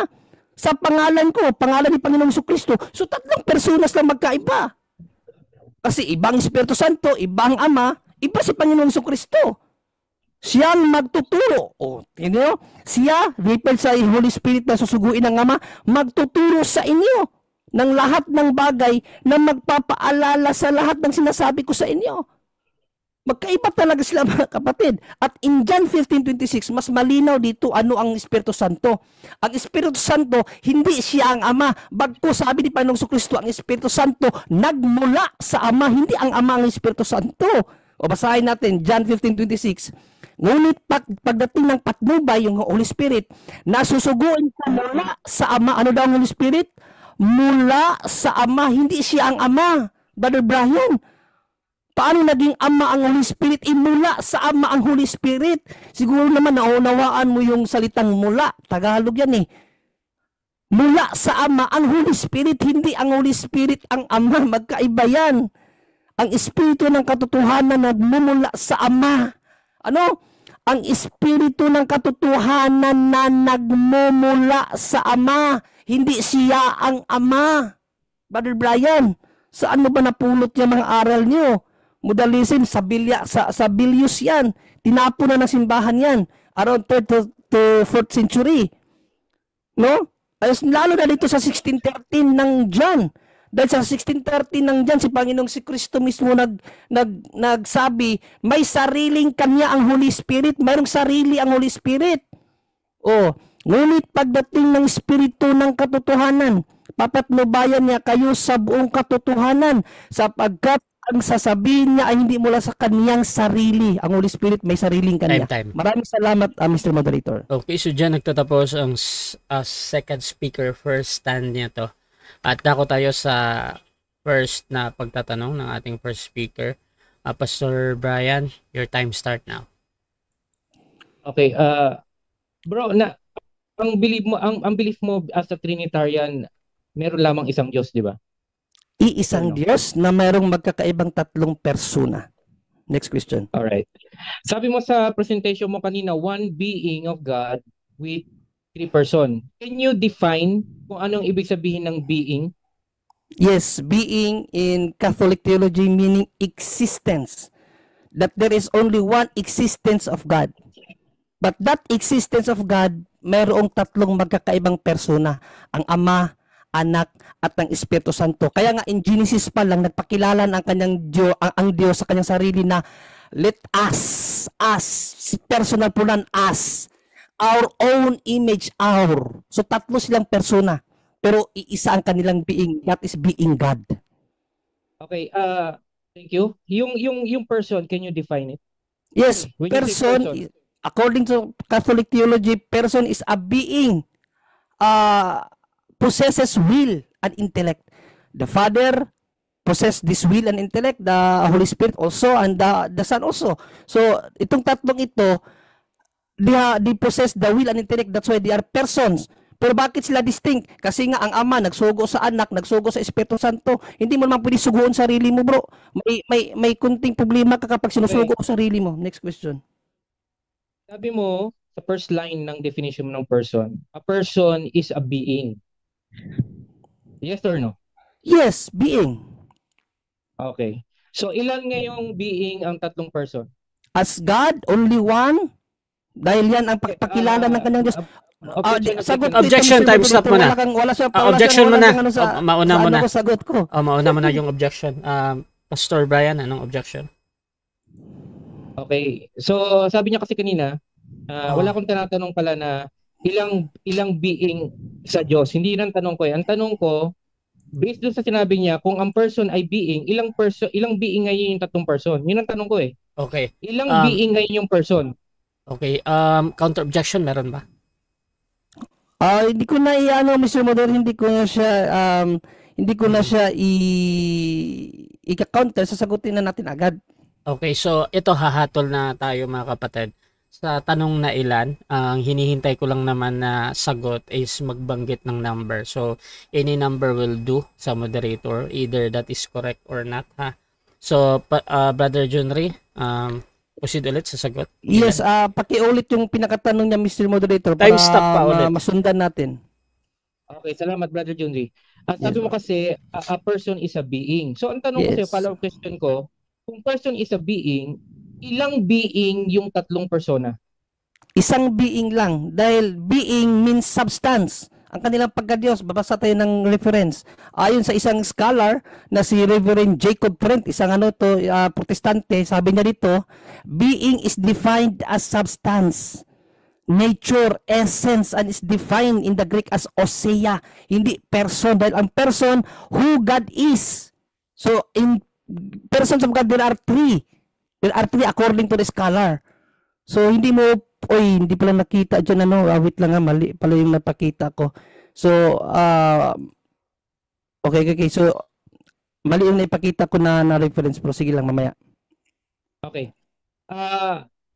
Sa pangalan ko, pangalan ni Panginoong Jesucristo. So, tatlong personas lang magkaiba. Kasi ibang Espiritu Santo, ibang Ama, iba si Panginoong Jesucristo. Siya ang magtuturo. O, siya, refer sa Holy Spirit na susuguin ng Ama, magtuturo sa inyo ng lahat ng bagay na magpapaalala sa lahat ng sinasabi ko sa inyo. Magkaiba talaga sila mga kapatid. At in John 15:26, mas malinaw dito ano ang Espiritu Santo. Ang Espiritu Santo, hindi siya ang Ama. Bagkus sabi ni Panginoong Jesucristo, ang Espiritu Santo nagmula sa Ama, hindi ang Ama ang Espiritu Santo. O basahin natin, John 15:26. Ngunit pagdating ng patnubay, yung Holy Spirit, nasusuguin ka mula sa Ama. Ano daw ang Holy Spirit? Mula sa Ama, hindi siya ang Ama. Brother Brian, paano naging Ama ang Holy Spirit? Mula sa Ama ang Holy Spirit. Siguro naman naunawaan mo yung salitang mula. Tagalog yan eh. Mula sa Ama ang Holy Spirit, hindi ang Holy Spirit ang Ama. Magkaiba yan. Ang Espiritu ng katotohanan nagmumula sa Ama. Ano? Ang Espiritu ng katotohanan na nagmumula sa Ama. Hindi siya ang Ama. Brother Brian, saan mo ba napulot yung mga aral nyo? Modalism, sa Bilius yan. Tinapo na ng simbahan yan. Around 3rd to 4th century. No? Lalo na dito sa 1613 ng John. Dahil sa 1613 ng John, si Panginoong si Kristo mismo nagsabi, may sariling kanya ang Holy Spirit. Mayroong sarili ang Holy Spirit. O, ngunit pagdating ng Espiritu ng katotohanan, papatnubayan niya kayo sa buong katotohanan, sapagkat ang sasabihin niya ay hindi mula sa kaniyang sarili. Ang Holy Spirit may sariling kanya. Time. Maraming salamat, Mr. Moderator. Okay, so dyan nagtatapos ang second speaker, first stand niya to. At dako tayo sa first na pagtatanong ng ating first speaker. Pastor Brian, your time start now. Okay, bro, ang belief mo as a Trinitarian, meron lamang isang Diyos, di ba? Iisang Diyos na mayroong magkakaibang tatlong persona. Next question. All right. Sabi mo sa presentation mo kanina, one being of God with three person. Can you define kung anong ibig sabihin ng being? Yes, being in Catholic theology meaning existence. That there is only one existence of God. But that existence of God, mayroong tatlong magkakaibang persona. Ang Ama, Anak, at ang Espiritu Santo. Kaya nga in Genesis pa lang, nagpakilala ang kanyang Diyos, ang Diyos sa kanyang sarili na let us, personal pronoun us, our own image, our. So tatlo silang persona, pero iisa ang kanilang being, that is being God. Okay, thank you. Yung person, can you define it? Yes, person, according to Catholic theology, person is a being possesses will and intellect. The Father possess this will and intellect, the Holy Spirit also, and the Son also. So itong tatlong ito, they possess the will and intellect. That's why they are persons. Pero bakit sila distinct? Kasi nga ang Ama nagsugo sa Anak, nagsugo sa Espiritu Santo. Hindi mo naman pwede suguon sarili mo, bro. May kunting problema ka kapag sinusugo mo sarili mo. Next question. Sabi mo sa first line ng definition mo ng person, a person is a being. Yes or no? Yes, being. Okay. So ilan ngayong being ang tatlong person? As God, only one. Dahil yan ang pagpakilala ng kanyang Diyos. Objection, time stop mo na. Objection mo na. Mauna mo na. Sagot ko. Mauna mo na yung objection. Pastor Brian, anong objection? Okay. So sabi niya kasi kanina, wala akong tinatanong pala na ilang being sa Diyos. Hindi yun ang tanong ko. Ang tanong ko, based doon sa sinabi niya, kung ang person ay being, ilang being ngayon yung tatlong person? Yun ang tanong ko eh. Okay. Ilang being ngayon yung person? Okay. Counter objection meron ba? Hindi ko na iano, Mr. Moderator, hindi ko na siya i-counter, sasagutin na natin agad. Okay, so ito hahatol na tayo mga kapatid. Sa tanong na ilan, ang hinihintay ko lang naman na sagot is magbanggit ng number. So, any number will do sa moderator, either that is correct or not, ha? So, Brother Junri, proceed ulit sa sagot. Yes, pakiulit yung pinakatanong niya, Mr. Moderator, Time stop pa ulit. masundan natin. Okay, salamat Brother Junri. Sabi mo kasi, a person is a being. So, ang tanong ko sa'yo, follow-up question ko, kung person is a being, ilang being yung tatlong persona? Isang being lang. Dahil being means substance. Ang kanilang pagka-Diyos, babasa tayo ng reference. Ayon sa isang scholar na si Reverend Jacob Trent, isang protestante, sabi niya dito, being is defined as substance, nature, essence, and is defined in the Greek as ousia, hindi person. Dahil ang person, who God is. So, in persons of God, there are three. There are three according to the scholar. So, hindi pala nakita dyan, wait lang mali pala yung napakita ko. So, okay. So, mali yung naipakita ko na reference, pero sige lang mamaya. Okay.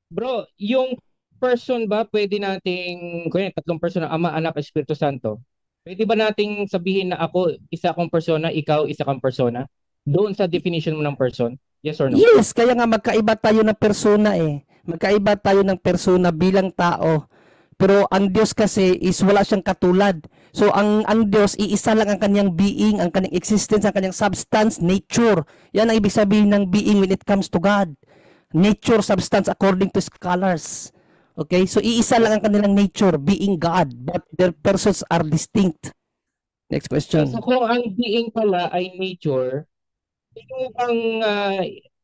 Bro, yung person ba, pwede nating, tatlong persona, Ama, Anak, Espiritu Santo, pwede ba nating sabihin na ako, isa akong persona, ikaw, isa kang persona? Doon sa definition mo ng person? Yes or no? Yes, kaya nga magkaiba tayo ng persona eh. Magkaiba tayo ng persona bilang tao. Pero ang Diyos kasi is wala siyang katulad. So ang Diyos, iisa lang ang kanyang being, ang kanyang existence, ang kanyang substance, nature. Yan ang ibig sabihin ng being when it comes to God. Nature, substance according to scholars. Okay? So iisa lang ang kanilang nature, being God, but their persons are distinct. Next question. So kung ang being pala ay nature, ito bang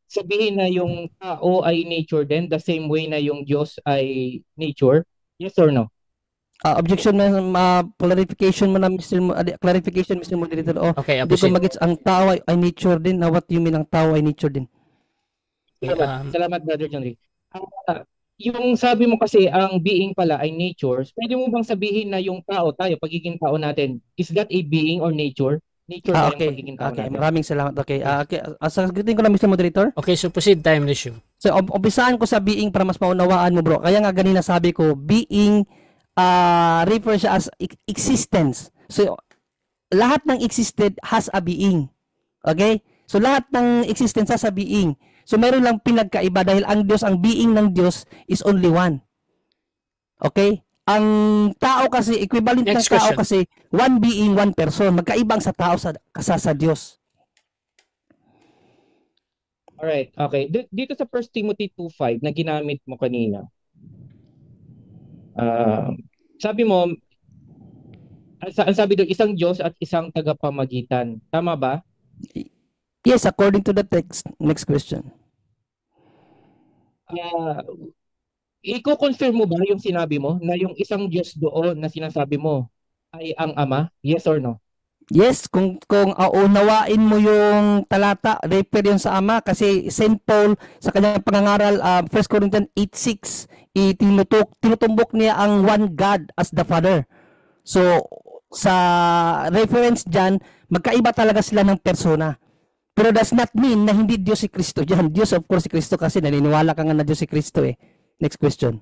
sabihin na yung tao ay nature din, the same way na yung Diyos ay nature? Yes or no? Objection, clarification mo na, clarification, Mr. Moderator. Okay, hindi ko magets ang tao ay nature din. What you mean ang tao ay nature din? Salamat, Brother John Ray. Yung sabi mo kasi ang being pala ay nature, pwede mo bang sabihin na yung tao, tayo, pagiging tao natin, is that a being or nature? Nature na yung pagiging tao natin. Maraming salamat. Okay, sasagutin ko na, Mr. Moderator. Okay, so proceed, time ratio. So, umpisahan ko sa being para mas maunawaan mo, bro. Kaya nga ganina sabi ko, being refers siya as existence. So, lahat ng existed has a being. Okay? So, lahat ng existence has a being. So, mayroon lang pinagkaiba dahil ang Diyos, ang being ng Diyos is only one. Okay? Ang tao kasi, equivalent ng tao kasi, one being, one person. Magkaibang sa tao sa Diyos. Alright, okay. Dito sa 1 Timothy 2:5 na ginamit mo kanina, sabi mo, ang sabi doon, isang Diyos at isang tagapamagitan. Tama ba? Yes, according to the text. Next question. Iko-confirm mo ba yung sinabi mo na yung isang Diyos doon na sinasabi mo ay ang Ama? Yes or no? Yes, kung unawain mo yung talata, refer yun sa Ama kasi St. Paul sa kanyang pangangaral 1 Corinthians 8:6 tinutumbok niya ang one God as the Father. So sa reference dyan, magkaiba talaga sila ng persona. Pero does not mean na hindi Diyos si Kristo dyan. Diyos of course si Kristo kasi naniniwala ka nga na Diyos si Kristo eh. Next question.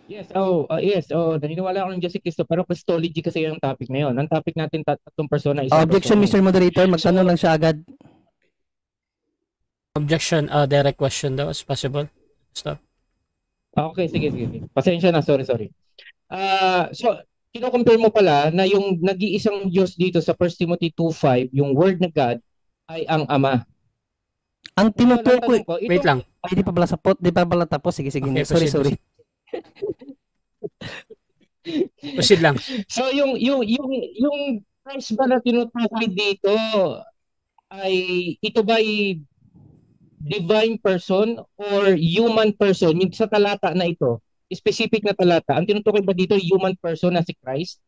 Yes, naniniwala ako ng Diyos si Kristo, pero Christology kasi yung topic na yun. Ang topic natin, tatlong persona. Objection, Mr. Moderator, magtanong lang siya agad. Objection, direct question daw, is possible. Stop. Okay, sige. Pasensya na, sorry. So, kino-compare mo pala na yung nag-iisang Diyos dito sa 1 Timothy 2:5, yung word na God, ay ang Ama. Ang tinutukoy, wait lang. Ay, di pa pala tapos. Sige. Okay, sorry. Proceed lang. So yung Christ ba na tinutukoy dito ay ito ba ay divine person or human person? Yung sa talata na ito, specific na talata, ang tinutukoy ba dito human person na si Christ?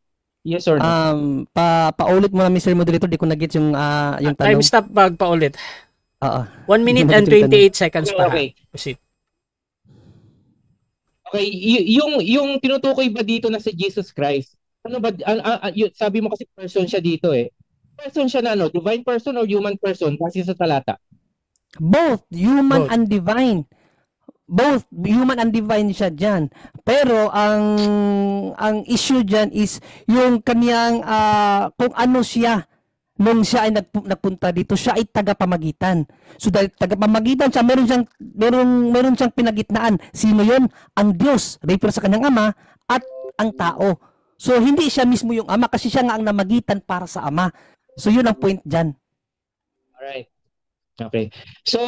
Yes or no? Paulit mo na, Mr. Moderator, di ko na-get yung Time tanong. stop bag pa ulit. Oo. 1 minute and Hindi ko 28 seconds pa. Okay. Proceed. Okay, yung tinutukoy ba dito na si Jesus Christ? Ano ba sabi mo kasi person siya dito eh. Person siya na ano, divine person or human person kasi sa talata? Both human Both. and divine. Both human and divine siya diyan. Pero ang issue diyan is yung kaniyang kung ano siya nung siya ay nagpunta dito, siya ay tagapamagitan. So dahil tagapamagitan siya, meron siyang pinagitnaan. Sino 'yon? Ang Diyos, refer sa kanyang ama at ang tao. So hindi siya mismo yung ama kasi siya nga ang namagitan para sa ama. So yun ang point diyan. Alright. Okay. So,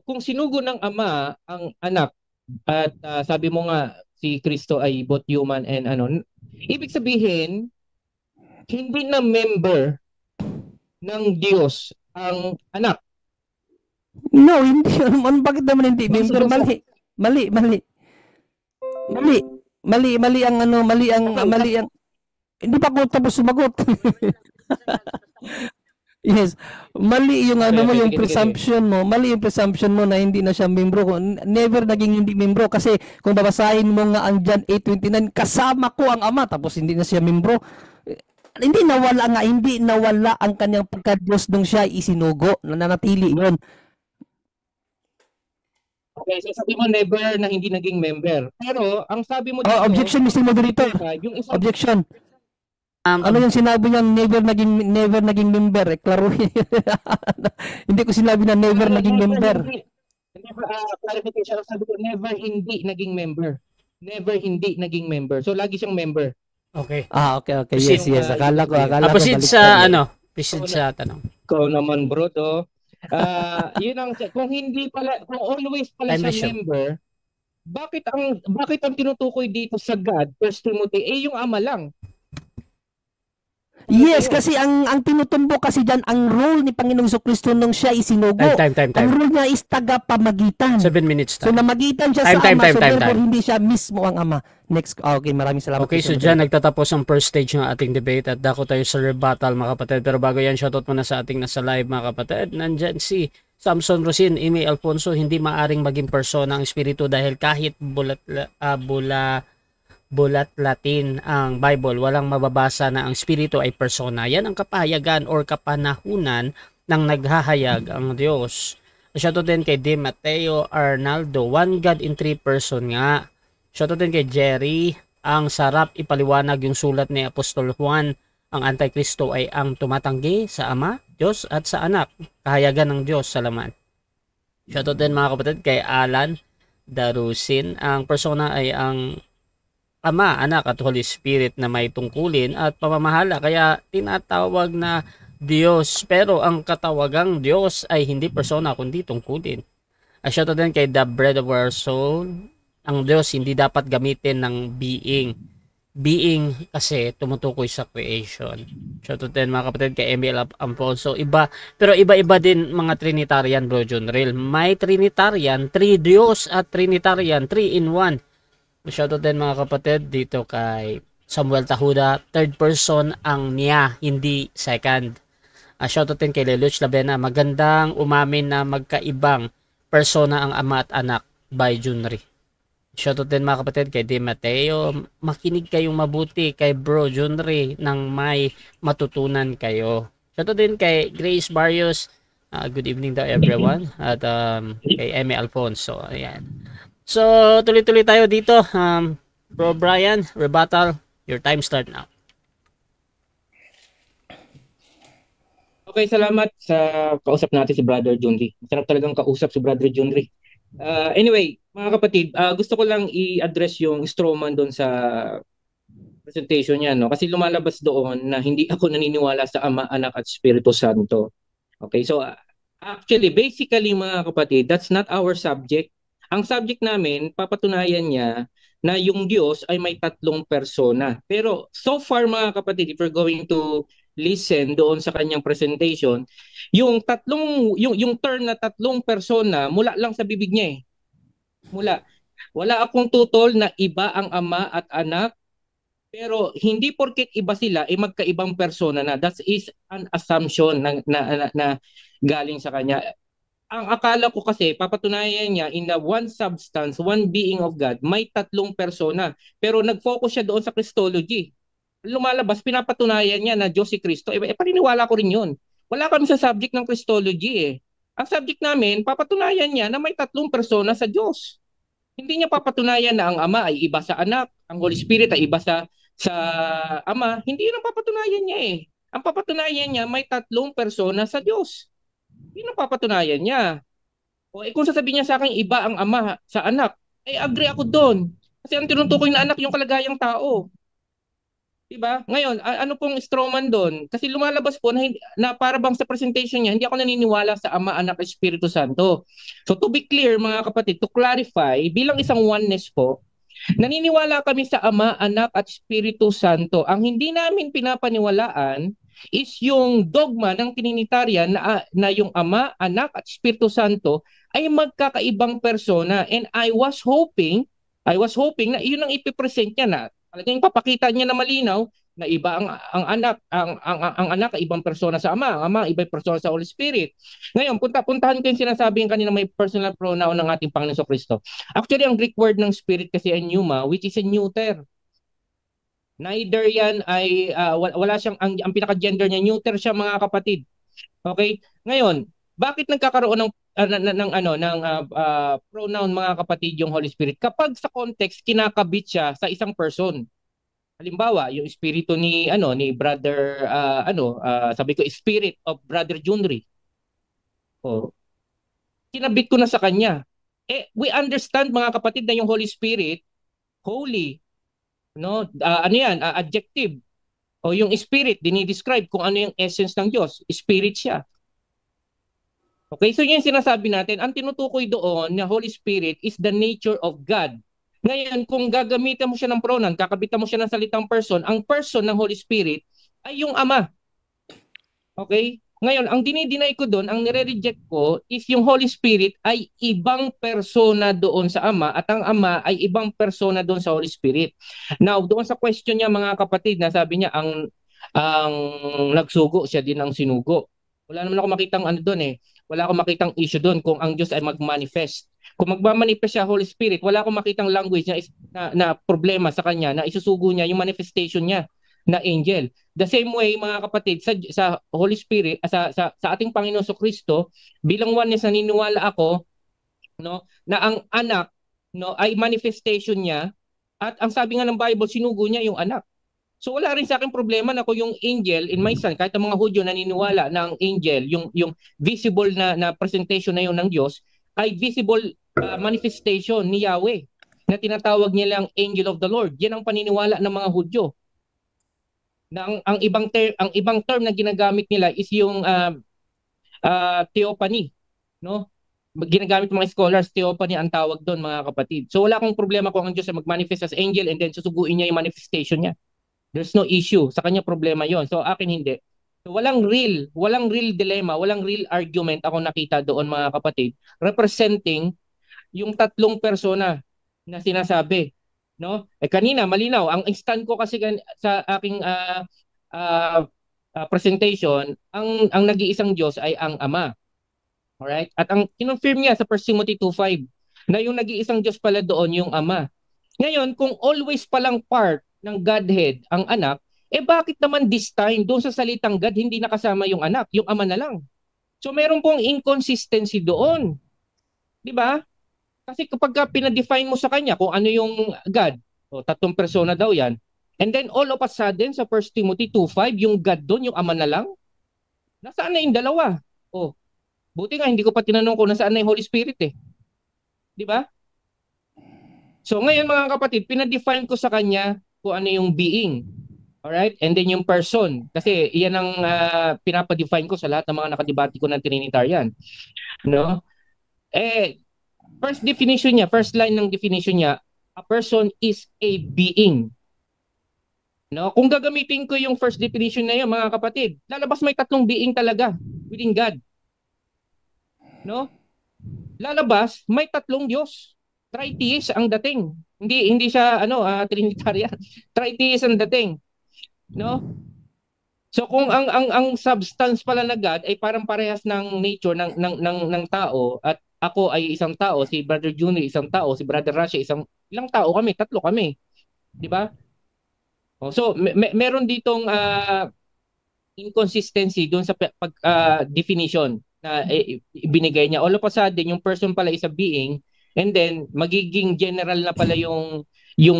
kung sinugo ng ama ang anak at sabi mo nga si Kristo ay both human and ano, ibig sabihin hindi na member ng Diyos ang anak. No, hindi. Bakit naman hindi member? Basta- Mali ang ano, mali ang hindi pa ako tapos sumagot. Yes. Mali yung ano mo, Okay, yung sige. presumption mo. Mali yung presumption mo na hindi na siya membro. Never naging hindi membro kasi kung babasahin mo nga ang John 8:29, kasama ko ang ama tapos hindi na siya membro. Hindi nawala ang kanyang pagka-Diyos nung siya ay isinugo. Nananatili yun. Okay, so sabi mo never na hindi naging member. Pero ang sabi mo dito, Objection, Mr. Moderator. yung isang Objection. Ano yung sinabi niya never naging member? Klaruhin. Hindi ko sinabi na never naging member. Clarification, sabi ko never hindi naging member. Never hindi naging member. So lagi siyang member. Okay. Okay. Proceed. Yes. Akala ko. Proceed balik sa tayo. proceed sa tanong. Ikaw naman bro to. Yun ang kung always pala Time siya issue. member, bakit ang tinutukoy dito sa God, 1 Timothy, yung ama lang? Yes, kasi ang tinutumbok kasi diyan ang role ni Panginoong Jesucristo nung siya isinugo. Time. Ang role niya is tagapamagitan. 7 minutes So time. namagitan siya Time, sa ama, so therefore time. hindi siya mismo ang ama. Next. Okay, maraming salamat. Okay, Mr. so dyan nagtatapos ang first stage ng ating debate at dako tayo sa rebuttal mga kapatid. Pero bago yan, shoutout muna sa ating nasa live mga kapatid. Nandyan si Samson Rosin, Amy Alfonso, hindi maaring maging persona ang espiritu dahil kahit bulat-latin ang Bible, walang mababasa na ang espiritu ay persona. Yan ang kapahayagan or kapanahunan ng naghahayag ang Diyos. Shoutout din kay Di Mateo Arnaldo, one God in three person nga. Shoutout din kay Jerry, ang sarap ipaliwanag yung sulat ni Apostol Juan, ang Antikristo ay ang tumatanggi sa Ama, Diyos at sa Anak, kahayagan ng Diyos sa laman. Shoutout din mga kapatid kay Alan Darusin, ang persona ay ang Ama, Anak at Holy Spirit na may tungkulin at pamamahala, kaya tinatawag na Diyos, pero ang katawagang Diyos ay hindi persona kundi tungkulin. Shoutout din kay The Bread of Our Soul, ang Diyos hindi dapat gamitin ng being kasi tumutukoy sa creation. Shoutout din mga kapatid kay Emil Alfonso, pero iba-iba din mga Trinitarian, bro John Real. May Trinitarian 3 Diyos at Trinitarian 3 in 1. Shoutout din mga kapatid dito kay Samuel Tahuda, third person ang niya, hindi second. Shoutout din kay Leluch Labena, magandang umamin na magkaibang persona ang ama at anak by Junri. Shoutout din mga kapatid kay Di Mateo, makinig kayong mabuti kay bro Junri nang may matutunan kayo. Shoutout din kay Grace Barrios, good evening daw everyone, at kay Eme Alfonso, ayan. So, tuloy-tuloy tayo dito. Bro Brian, rebuttal, your time start now. Okay, salamat sa kausap natin si Brother Junri. Masarap talagang kausap si Brother Junri. Anyway, mga kapatid, gusto ko lang i-address yung strawman doon sa presentation niya, no? Kasi lumalabas doon na hindi ako naniniwala sa Ama, Anak at Espiritu Santo. Okay, so actually, basically mga kapatid, that's not our subject. Ang subject namin, papatunayan niya na yung Diyos ay may tatlong persona. Pero so far mga kapatid, if we're going to listen doon sa kanyang presentation, yung term na tatlong persona, mula lang sa bibig niya eh. Wala akong tutol na iba ang Ama at Anak Pero hindi porket iba sila ay magkaibang persona na. That is an assumption na galing sa kanya. Ang akala ko kasi papatunayan niya in the one substance, one being of God, may tatlong persona. Pero nag-focus siya doon sa Christology. Lumalabas, pinapatunayan niya na Diyos si Kristo. Paniniwala ko rin yun. Wala kami sa subject ng Christology eh. Ang subject namin, papatunayan niya na may tatlong persona sa Diyos. Hindi niya papatunayan na ang Ama ay iba sa Anak, ang Holy Spirit ay iba sa Ama. Hindi yun ang papatunayan niya eh. Ang papatunayan niya may tatlong persona sa Diyos. Yun ang papatunayan niya. O kung sasabihin niya sa akin iba ang Ama sa Anak, agree ako doon. Kasi ang tinutukoy na anak yung kalagayang tao. Diba? Ngayon, ano pong strawman doon? Kasi lumalabas po na para bang sa presentation niya, hindi ako naniniwala sa Ama, Anak, Espiritu Santo. So to be clear mga kapatid, to clarify, bilang isang oneness po, naniniwala kami sa Ama, Anak, at Espiritu Santo. Ang hindi namin pinapaniwalaan is yung dogma ng Trinitarian na yung Ama, Anak, at Espiritu Santo ay magkakaibang persona. And I was hoping na iyon ang ipipresent niya na talagang papakita niya na malinaw na iba ang anak, ang anak ay ibang persona sa ama, ang ama ibang persona sa Holy Spirit. Ngayon, puntahan ko yung sinasabi kanina may personal pronoun ng ating Panginoon Kristo. Actually, ang Greek word ng spirit kasi ay pneuma, which is a neuter. Neither yan ay wala siyang ang pinaka-gender niya neuter siya mga kapatid. Okay? Ngayon, bakit nagkakaroon ng pronoun mga kapatid yung Holy Spirit? Kapag sa context kinakabit siya sa isang person. Halimbawa, yung espiritu ni brother sabi ko spirit of brother Junri. Oh. Kinabit ko na sa kanya. We understand mga kapatid na yung Holy Spirit holy, no? Adjective. O yung spirit dinidescribe kung ano yung essence ng Diyos. Spirit siya. Okay, so yun yung sinasabi natin. Ang tinutukoy doon na Holy Spirit is the nature of God. Ngayon, kung gagamitan mo siya ng pronoun, kakabitan mo siya ng salitang person, ang person ng Holy Spirit ay yung Ama. Okay? Ngayon, ang dinideny ko doon, ang nire-reject ko is yung Holy Spirit ay ibang persona doon sa Ama at ang Ama ay ibang persona doon sa Holy Spirit. Now, doon sa question niya mga kapatid, na sabi niya ang nagsugo siya din ang sinugo. Wala naman ako makitang doon eh. Wala akong makitang issue doon kung ang Diyos ay mag-manifest. Kung magmamanifest siya Holy Spirit, wala akong makitang language na problema sa kanya, na isusugo niya yung manifestation niya na angel. The same way mga kapatid sa Holy Spirit, sa ating Panginoon Kristo, bilang oneness naniniwala ako no na ang anak no ay manifestation niya at ang sabi nga ng Bible sinugo niya yung anak. So wala rin sa akin problema na kung yung angel in my son, kahit ang mga Hudyo naniniwala na ang angel, yung visible na presentation na yun ng Diyos, ay visible manifestation ni Yahweh na tinatawag nilang angel of the Lord. Yan ang paniniwala ng mga Hudyo. Na ang ibang term na ginagamit nila is yung theophany, no? Ginagamit ng mga scholars, theophany ang tawag doon mga kapatid. So wala akong problema kung ang Diyos ay mag-manifest as angel and then susuguin niya yung manifestation niya. There's no issue. Sa kanya problema yon. So akin hindi. So walang real dilemma, walang real argument ako nakita doon mga kapatid representing yung tatlong persona na sinasabi, no? Kanina malinaw ang stand ko kasi sa aking presentation, ang nag-iisang Diyos ay ang Ama. Alright? At ang kinonfirm niya sa 1 Timothy 2:5 na yung nag-iisang Diyos pala doon yung Ama. Ngayon, kung always palang part ng Godhead ang anak, bakit naman this time doon sa salitang God hindi nakasama yung anak, yung ama na lang? So meron pong inconsistency doon. 'Di ba? Kasi kapag pinadefine mo sa kanya kung ano yung God, tatlong persona daw 'yan. And then all of a sudden sa 1 Timothy 2:5 yung God doon, yung ama na lang. Nasaan na yung dalawa? Buti nga hindi ko pa tinanong kung nasaan na yung Holy Spirit eh. 'Di ba? So ngayon mga kapatid, pinadefine ko sa kanya kung ano yung being. Alright? And then yung person. Kasi iyan ang pinapadefine ko sa lahat ng mga nakadebate ko ng Trinitarian. No? First definition niya, first line ng definition niya, a person is a being. No? Kung gagamitin ko yung first definition na yun, mga kapatid, lalabas may tatlong being talaga within God. No? Lalabas may tatlong Diyos. Tritheist ang dating. Hindi siya Trinitarian. Tritheism dating, no? So kung ang substance pala na God ay parang parehas ng nature ng tao at ako ay isang tao, si Brother Junior isang tao, si Brother Rasha ilang tao kami, tatlo kami, 'di ba? So meron ditong inconsistency doon sa definition na ibinigay niya. All of a sudden, yung person pala is a being and then magiging general na pala yung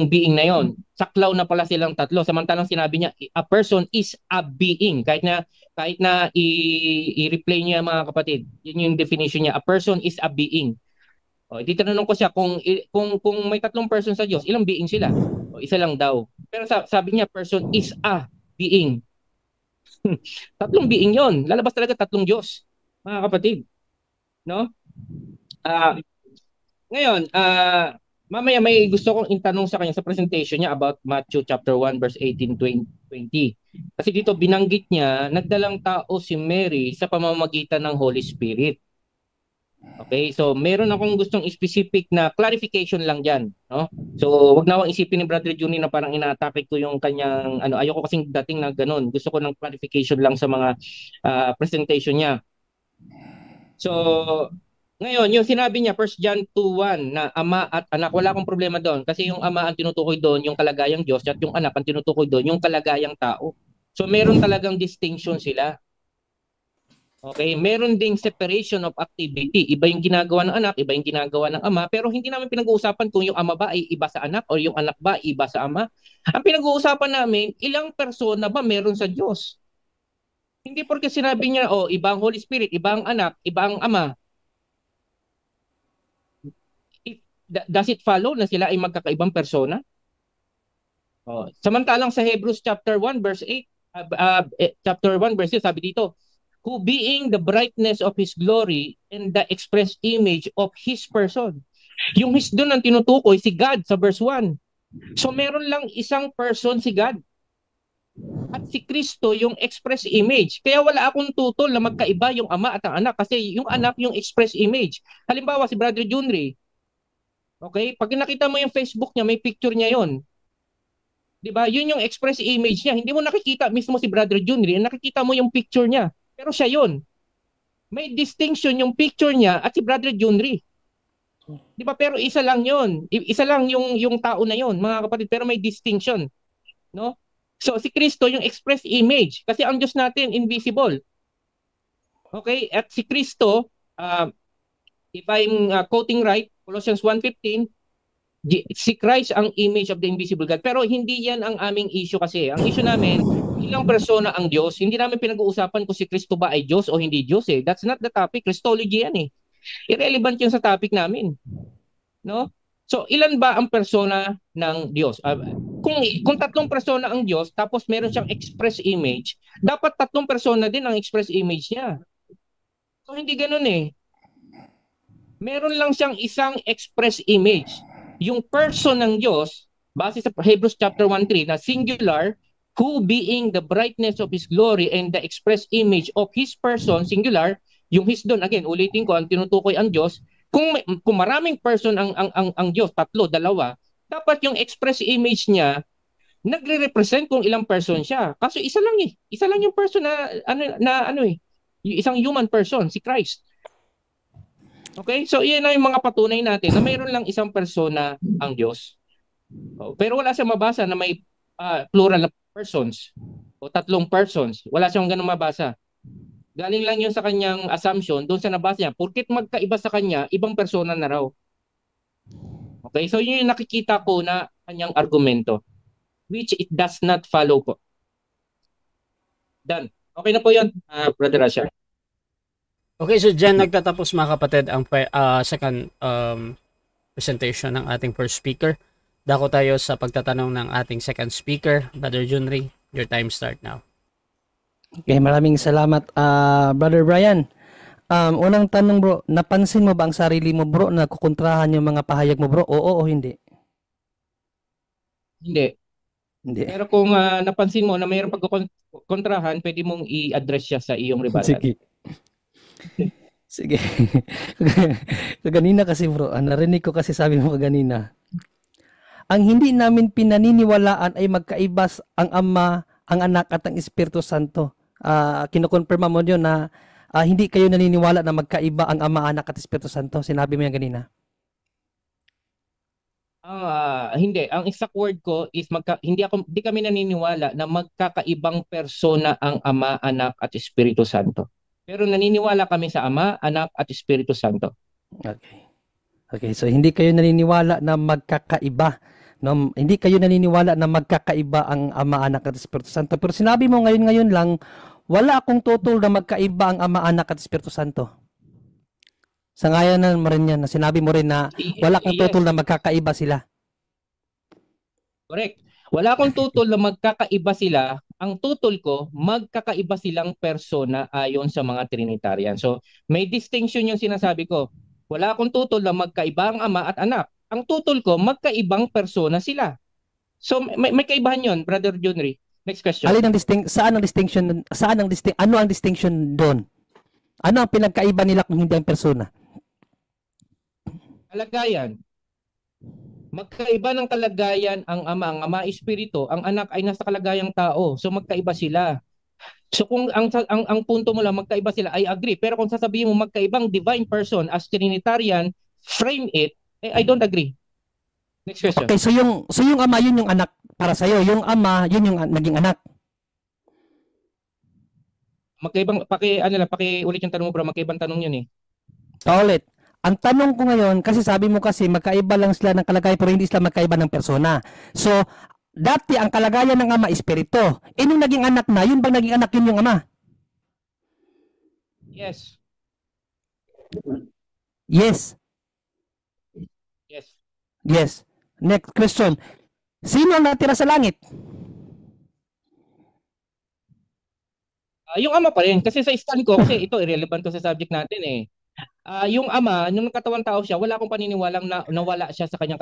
being na yon. Saklaw na pala silang tatlo. Samantalang sinabi niya, a person is a being. Kahit na i-replay niya mga kapatid, yun yung definition niya. A person is a being. O, titanong ko siya kung may tatlong person sa Diyos, ilang being sila? O, isa lang daw. Pero sabi niya, person is a being. Tatlong being yon. Lalabas talaga tatlong Diyos, mga kapatid. No? Ngayon, mamaya may gusto kong itanong sa kanya sa presentation niya about Matthew chapter 1 verse 18-20. Kasi dito binanggit niya, nagdalang tao si Mary sa pamamagitan ng Holy Spirit. Okay, so meron akong gustong specific na clarification lang diyan, no? So wag na akong isipin ni Brother Juni na parang inaatake ko yung kanyang ayoko kasing dating na ganun. Gusto ko ng clarification lang sa mga presentation niya. So ngayon, yung sinabi niya 1 John 2:1 na ama at anak, wala akong problema doon kasi yung ama ang tinutukoy doon yung kalagayang Diyos at yung anak ang tinutukoy doon yung kalagayang tao. So meron talagang distinction sila. Okay, meron ding separation of activity. Iba yung ginagawa ng anak, iba yung ginagawa ng ama, pero hindi namin pinag-uusapan kung yung ama ba ay iba sa anak o yung anak ba ay iba sa ama. Ang pinag-uusapan namin, ilang persona ba meron sa Diyos? Hindi porque sinabi niya, iba ang Holy Spirit, iba ang anak, iba ang ama. Does it follow na sila ay magkakaibang persona? Samantalang sa Hebrews chapter 1 verse 8, chapter 1 verse 2, sabi dito, who being the brightness of His glory and the express image of His person. Yung His doon ang tinutukoy, si God sa verse 1. So meron lang isang person si God. At si Kristo yung express image. Kaya wala akong tutol na magkaiba yung ama at ang anak kasi yung anak yung express image. Halimbawa si Brother Junri, okay, pag nakita mo yung Facebook niya, may picture niya yon. Diba? Yun yung express image niya. Hindi mo nakikita mismo si Brother Junri, nakikita mo yung picture niya. Pero siya yun. May distinction yung picture niya at si Brother Junri. Di ba? Pero isa lang yun. Isa lang yung tao na yun, mga kapatid. Pero may distinction. No? So, si Kristo yung express image. Kasi ang Diyos natin, invisible. Okay? At si Kristo, if I'm quoting right, Colossians 1:15, si Christ ang image of the invisible God. Pero hindi yan ang aming issue kasi. Ang issue namin, ilang persona ang Diyos. Hindi namin pinag-uusapan kung si Kristo ba ay Diyos o hindi Diyos eh. That's not the topic. Christology yan eh. Irrelevant yun sa topic namin. No? So, ilan ba ang persona ng Diyos? Kung tatlong persona ang Diyos, tapos meron siyang express image, dapat tatlong persona din ang express image niya. So, hindi ganun eh. Meron lang siyang isang express image. Yung person ng Diyos, base sa Hebrews chapter 1:3 na singular, who being the brightness of His glory and the express image of His person, singular, yung His doon, again, ulitin ko, ang tinutukoy ang Diyos, kung maraming person ang Diyos, tatlo, dalawa, dapat yung express image niya, nagre-represent kung ilang person siya. Kaso isa lang eh. Isa lang yung person yung isang human person, si Christ. Okay? So, iyan na yung mga patunay natin na mayroon lang isang persona ang Diyos. Pero wala siyang mabasa na may plural na persons o tatlong persons. Wala siyang ganun mabasa. Galing lang yun sa kanyang assumption doon sa nabasa niya. Porkit magkaiba sa kanya, ibang persona na raw. Okay? So, yun yung nakikita ko na kanyang argumento. Which it does not follow po. Done. Okay na po yun, Brother Rasha. Okay, so dyan nagtatapos mga kapatid ang second presentation ng ating first speaker. Dako tayo sa pagtatanong ng ating second speaker, Brother Junri. Your time start now. Okay, maraming salamat, Brother Brian. Unang tanong bro, napansin mo ba ang sarili mo bro na kukontrahan yung mga pahayag mo bro? Oo o hindi? Hindi. Pero kung napansin mo na mayroong pagkukontrahan, pwede mong i-address siya sa iyong rebuttal. Sige. Kaganina kasi bro, narinig ko kasi sabi mo kaganina. ang hindi namin pinaniniwalaan ay magkaibas ang Ama, ang Anak at ang Espiritu Santo. Kinukonfirma mo yun na hindi kayo naniniwala na magkaiba ang Ama, Anak at Espiritu Santo. Sinabi mo yan kanina. Hindi. Ang exact word ko is hindi kami naniniwala na magkakaibang persona ang Ama, Anak at Espiritu Santo. Pero naniniwala kami sa Ama, Anak at Espiritu Santo. Okay, so hindi kayo naniniwala na magkakaiba. No? Hindi kayo naniniwala na magkakaiba ang Ama, Anak at Espiritu Santo. Pero sinabi mo ngayon lang, wala akong tutol na magkaiba ang Ama, Anak at Espiritu Santo. Sangayanan mo rin yan. Sinabi mo rin na wala kang tutol na magkakaiba sila. Correct. Wala akong tutol na magkakaiba sila. Ang tutol ko, magkakaiba silang persona ayon sa mga Trinitarian. So, may distinction yung sinasabi ko. Wala akong tutol na magkaiba ang Ama at Anak. Ang tutol ko, magkaibang persona sila. So, may kaibahan yun, Brother Junry. Next question. Ano ang distinction doon? Ano ang pinagkaiba nila kung hindi ang persona? Kalagayan. Magkaiba ng kalagayan ang Ama Espiritu, ang Anak ay nasa kalagayang tao. So magkaiba sila. So kung ang punto mo lang magkaiba sila, I agree. Pero kung sasabihin mo magkaibang divine person as Trinitarian, frame it, I don't agree. Next question. Okay, so yung Ama, yun yung Anak para sa'yo. Yung Ama, yun yung naging Anak. Magkaibang, ulit yung tanong mo bro, magkaibang tanong yun eh. Ulit. Ang tanong ko ngayon, kasi sabi mo kasi magkaiba lang sila ng kalagayan pero hindi sila magkaiba ng persona. So, dati ang kalagayan ng Ama, Espiritu. Nung naging anak na, yun bang naging anak, yun yung Ama? Yes. Yes. Yes. Yes. Next question. Sino ang natira sa langit? Yung Ama pa rin. Kasi sa stand ko, kasi ito irrelevant to sa subject natin eh. Yung Ama, nung nagkatawang tao siya, wala akong paniniwalang na nawala siya sa kanyang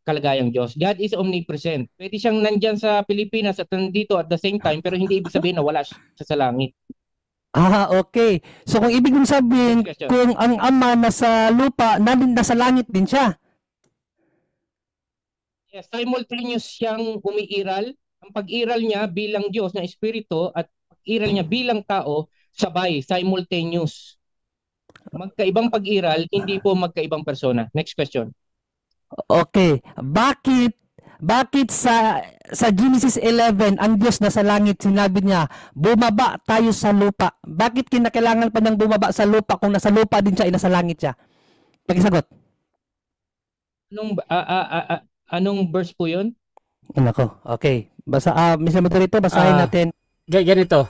kalagayang Diyos. God is omnipresent. Pwede siyang nandyan sa Pilipinas at nandito at the same time, pero hindi ibig sabihin na wala siya sa langit. Okay. So kung ibig mong sabihin, kung ang Ama nasa lupa, nasa langit din siya. Yes, simultaneous siyang umiiral. Ang pag-iral niya bilang Diyos na Espiritu at pag-iral niya bilang tao, sabay, simultaneous. Magkaibang pag-iral, hindi po magkaibang persona. Next question. Okay. Bakit sa Genesis 11 ang Diyos na sa langit sinabi niya, bumaba tayo sa lupa? Bakit kinakailangan pa niyang bumaba sa lupa kung nasa lupa din siya, nasa langit siya? Pakisagot. Anong verse po 'yun? Nako. Okay. Mr. Moderator, basahin natin. Ganito.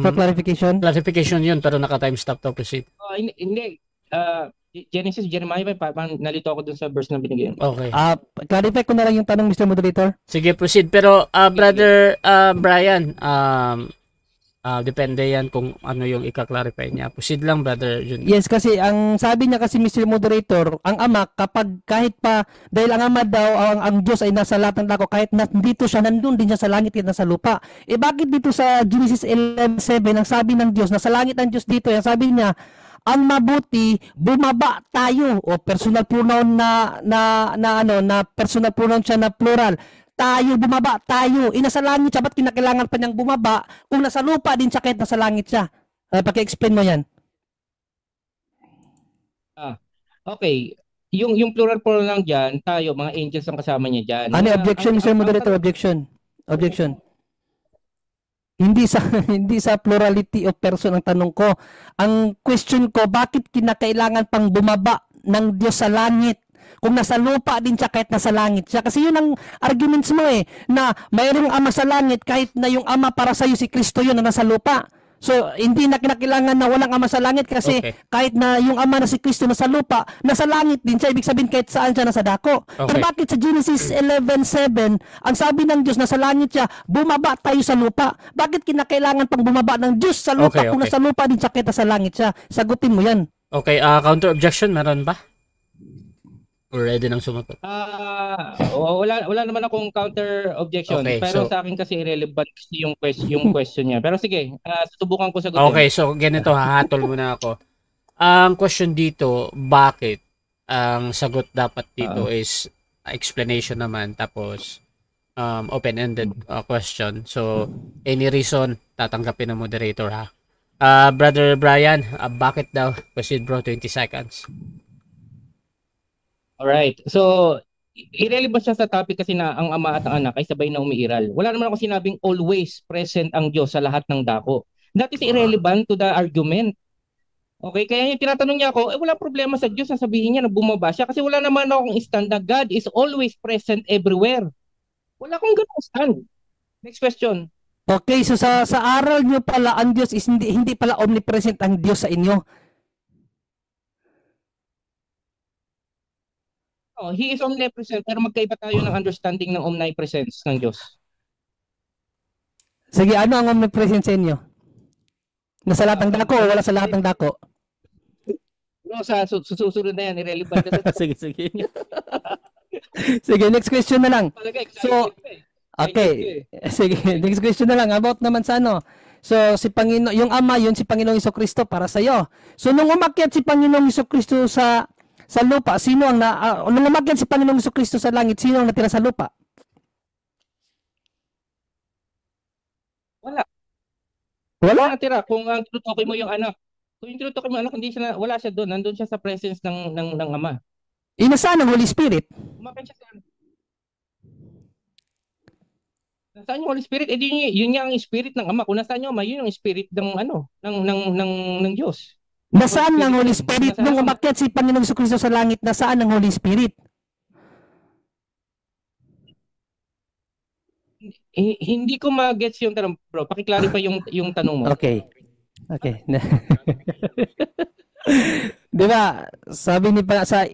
For clarification. Clarification yun, pero naka-time stop to proceed. Hindi. Genesis, Jeremiah, nalito ako dun sa verse na binigyan. Okay. Clarify ko na lang yung tanong, Mr. Moderator. Sige, proceed. Pero, Brother Brian, depende yan kung ano yung ika-clarify niya. Proceed lang, Brother Jun. Yes, kasi ang sabi niya kasi, Mr. Moderator, ang Ama, kahit pa, dahil ang Ama daw, ang Diyos ay nasa lahat ng tao, kahit nandito siya, nandun din siya sa langit at nasa lupa. Bakit dito sa Genesis 11:7, ang sabi ng Diyos, nasa langit ang Diyos dito, ang sabi niya, ang mabuti, bumaba tayo, o personal pronoun na personal pronoun siya na plural. Tayo, bumaba tayo. Nasa langit siya, ba't kinakailangan pa niyang bumaba kung nasa lupa din siya kahit nasa langit siya? Paki-explain mo yan. Okay. Yung plural pronoun lang dyan, tayo, mga angels ang kasama niya dyan. Objection, Mr. Moderator, objection. Hindi sa plurality of person ang tanong ko. Ang question ko, bakit kinakailangan pang bumaba ng Diyos sa langit? Kung nasa lupa din siya kahit nasa langit siya. Kasi yun ang arguments mo na mayroong Ama sa langit kahit na yung Ama para sa iyo si Kristo yun na nasa lupa. So, hindi na kinakailangan na walang Ama sa langit kasi kahit na yung Ama na si Kristo nasa lupa, nasa langit din siya. Ibig sabihin kahit saan siya nasa dako. Okay. Pero bakit sa Genesis 11:7, ang sabi ng Diyos nasa langit siya, bumaba tayo sa lupa? Bakit kinakailangan pang bumaba ng Diyos sa lupa kung nasa lupa din siya kahit nasa langit siya? Sagutin mo yan. Okay, counter objection, meron ba? Ready nang sumagot. Wala naman akong counter objection. Okay, pero so, sa akin kasi irrelevant yung question niya. Pero sige, subukan ko sagutin. Okay, so ganito, hahatol muna ako. Ang question dito, bakit? Ang sagot dapat dito is explanation naman, tapos open-ended question. So, any reason, tatanggapin ng moderator ha. Brother Brian, bakit daw? Proceed bro, 20 seconds. Alright. So, irrelevant siya sa topic kasi na ang ama at ang anak ay sabay na umiiral. Wala naman ako sinabing always present ang Diyos sa lahat ng dako. That is irrelevant to the argument. Okay, kaya yung tinatanong niya ako, wala problema sa Diyos na sabihin niya na bumaba siya kasi wala naman akong stand na God is always present everywhere. Wala akong ganung stand. Next question. Okay, so sa aral nyo pala, ang Diyos is hindi pala omnipresent ang Diyos sa inyo. Oh, He is omnipresent pero magkaiba tayo ng understanding ng omnipresence ng Diyos. Sige, ano ang omnipresent sa inyo? Nasa lahat ng dako o wala sa lahat ng dako? No, sa susunod na yan, irrelevant. Sige. Sige, next question na lang. So, okay. Sige, next question na lang. About naman sa ano. So, si Panginoon, yung Ama, yun si Panginoong Jesucristo para sa iyo. So, nung umakyat si Panginoong Jesucristo sa lupa, sino ang nung umakyat si Panginoong Jesucristo sa langit, sino ang natira sa lupa? Wala. Wala? Natira kung ang tinutukoy mo yung anak. Kung yung tinutukoy mo yung anak, wala siya doon. Nandun siya sa presence ng Ama. Nasaan ang Holy Spirit? Umakyat siya sa nasaan yung Holy Spirit? Yun nga ang spirit ng Ama. Kung nasaan yung Ama, yun yung spirit ng Diyos. Nasaan ang Holy Spirit? Nung umakyat si Panginoong Jesucristo sa langit, nasaan ang Holy Spirit? Hindi ko ma-gets yung tanong, bro. Paki-clarify yung tanong mo. Okay. Di ba? Sabi ni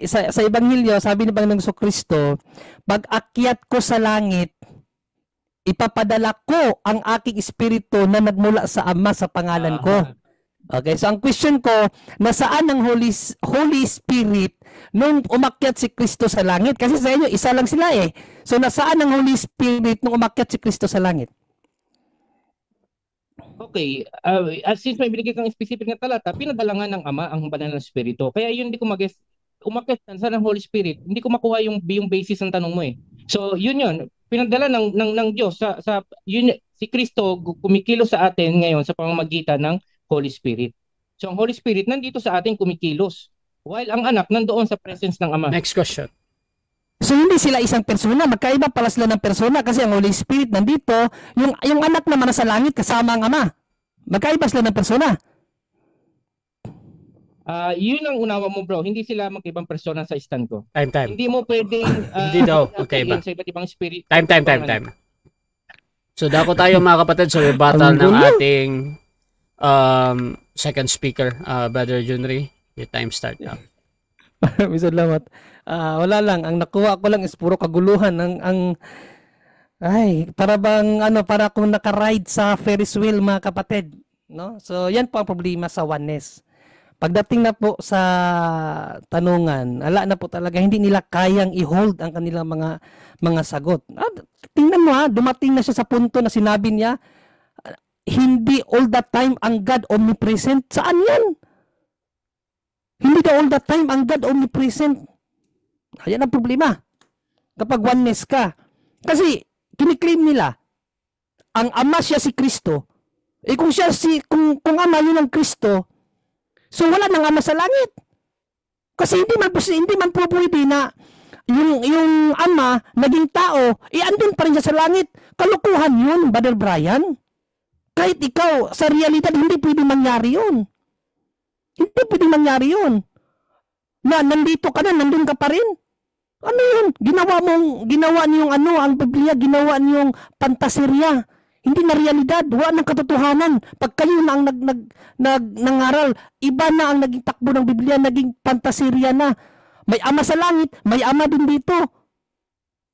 sa Ebanghelyo, sabi ni Panginoong Jesucristo, pag akyat ko sa langit, ipapadala ko ang aking espiritu na nagmula sa Ama sa pangalan ko. Okay, so ang question ko, nasaan ang Holy Spirit nung umakyat si Kristo sa langit? Kasi sa inyo, isa lang sila eh. So nasaan ang Holy Spirit nung umakyat si Kristo sa langit? Okay, since may binigay kang specific na talata, pinadala nga ng Ama ang banal na Espiritu. Kaya yun, hindi ko mag-guess, umakyat saan ang Holy Spirit, hindi ko makuha yung basis ng tanong mo eh. So yun, pinadala ng Diyos yun, si Kristo kumikilos sa atin ngayon sa pamamagitan ng Holy Spirit. So ang Holy Spirit nandito sa atin kumikilos, while ang anak nandoon sa presence ng Ama. Next question. So hindi sila isang persona, magkaiba pala sila ng persona kasi ang Holy Spirit nandito, yung anak naman nasa langit kasama ang Ama. Magkaiba sila ng persona. Yun ang unawa mo, bro. Hindi sila magkaibang persona sa stand ko. Time. Hindi mo pwedeng Hindi daw, okay ba? sa iba't ibang spirit. Time. So dako tayo mga kapatid sa rebuttal ng ating second speaker, Brother Junri. Your time start now. Maraming salamat. Wala lang, ang nakuha ko lang is puro kaguluhan. Para akong naka-ride sa Ferris wheel mga kapatid, no? So yan po ang problema sa oneness. Pagdating na po sa tanungan, na po talaga hindi nila kayang i-hold ang kanilang mga sagot. Tingnan mo dumating na siya sa punto na sinabi niya, hindi all the time ang God omnipresent. Saan yan? Hindi daw all the time ang God omnipresent. Ayan ang problema. Kapag oneness ka. Kasi kiniklaim nila, ang Ama siya si Kristo. Kung kung Ama yun ang Kristo, so wala nang Ama sa langit. Kasi hindi man po pwede na yung Ama naging tao, andun pa rin siya sa langit. Kalukuhan yun, Brother Brian. Kahit ikaw, sa realidad, hindi pwede mangyari yun. Hindi pwede mangyari yun. Na nandito ka na, nandun ka pa rin. Ano yun? Ginawa niyong ang Biblia, ginawa niyong pantasirya. Hindi na realidad, wala ng katotohanan. Pag kayo na ang nangaral, iba na ang naging takbo ng Biblia, naging pantasirya na. May Ama sa langit, may Ama din dito.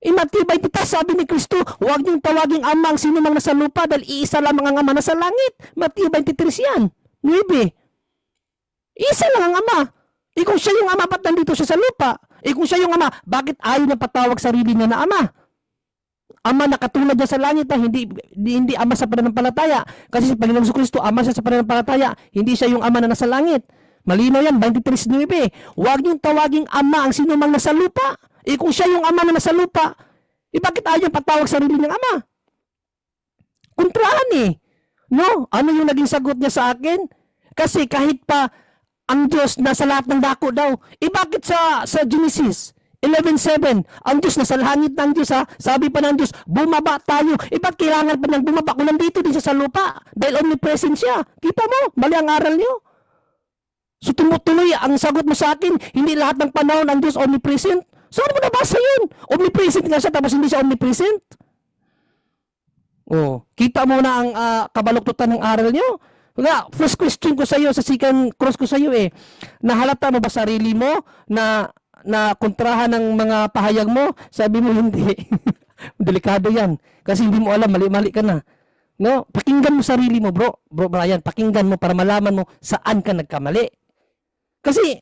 Matibay kita, sabi ni Kristo, huwag niyong tawaging Ama ang sino mang nasa lupa dahil iisa lamang ang Ama nasa langit. Matibay 23 yan. 9. Isa lang ang Ama. Kung siya yung Ama, ba't nandito siya sa lupa? Kung siya yung Ama, bakit ayaw na patawag sarili niya na Ama? Ama na katulad niya sa langit na hindi Ama sa pananampalataya. Kasi si Panginoong Jesucristo, Ama siya sa pananampalataya. Hindi siya yung Ama na nasa langit. Malinaw yan, 23:9. Huwag niyong tawaging ama ang sino mang nasa lupa. Kung siya yung ama na nasa lupa, bakit ayaw patawag sarili niyang ama? Kontrahan No? Ano yung naging sagot niya sa akin? Kasi kahit pa ang Diyos nasa lahat ng dako daw. Bakit sa Genesis 11:7, ang Diyos nasa langit ng Diyos ha? Sabi pa ng Diyos, bumaba tayo. Ba't kailangan pa nang bumaba kung nandito din siya sa lupa? Dahil omnipresent siya. Kita mo, mali ang aral niyo. So tumutuloy ang sagot mo sa akin, hindi lahat ng panahon ang Diyos omnipresent. Saan mo nabasa yun? Omnipresent nga siya tapos hindi siya omnipresent. Kita mo na ang kabaluktutan ng aral niyo. First question ko sa iyo, sa second cross ko sa iyo nahalata mo ba sarili mo na kontrahan ng mga pahayag mo? Sabi mo hindi. Delikado yan. Kasi hindi mo alam, mali-mali ka na. No? Pakinggan mo sarili mo, bro. Bro Brian, pakinggan mo para malaman mo saan ka nagkamali. Kasi,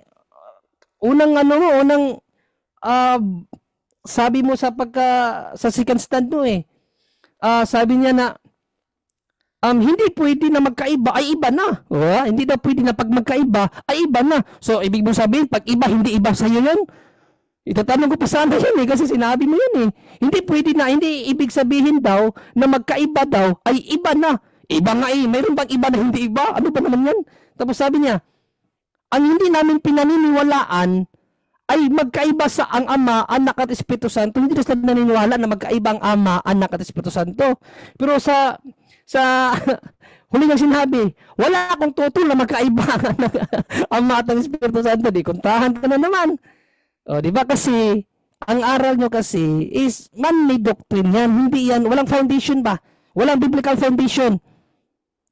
sabi mo sa second stand mo sabi niya na, hindi pwede na magkaiba ay iba na. Hindi daw pwede na pag magkaiba ay iba na. So, ibig mo sabihin, pag iba, hindi iba sa'yo yan? Itatanong ko pa sana yan kasi sinabi mo yan Hindi pwede na, hindi ibig sabihin daw na magkaiba daw ay iba na. Iba nga mayroon bang iba na hindi iba? Ano ba naman yan? Tapos sabi niya, ang hindi namin pinaniniwalaan ay magkaiba sa ang Ama, Anak at Espiritu Santo. Hindi na sila naniniwala na magkaiba ang Ama, Anak at Espiritu Santo. Pero sa huli niyang sinabi, wala akong tutol na magkaiba ang Ama at ang Espiritu Santo. Di kontrahan ka na naman. Di ba kasi, ang aral nyo kasi is man-made doctrine yan. Hindi yan, walang foundation ba? Walang biblical foundation.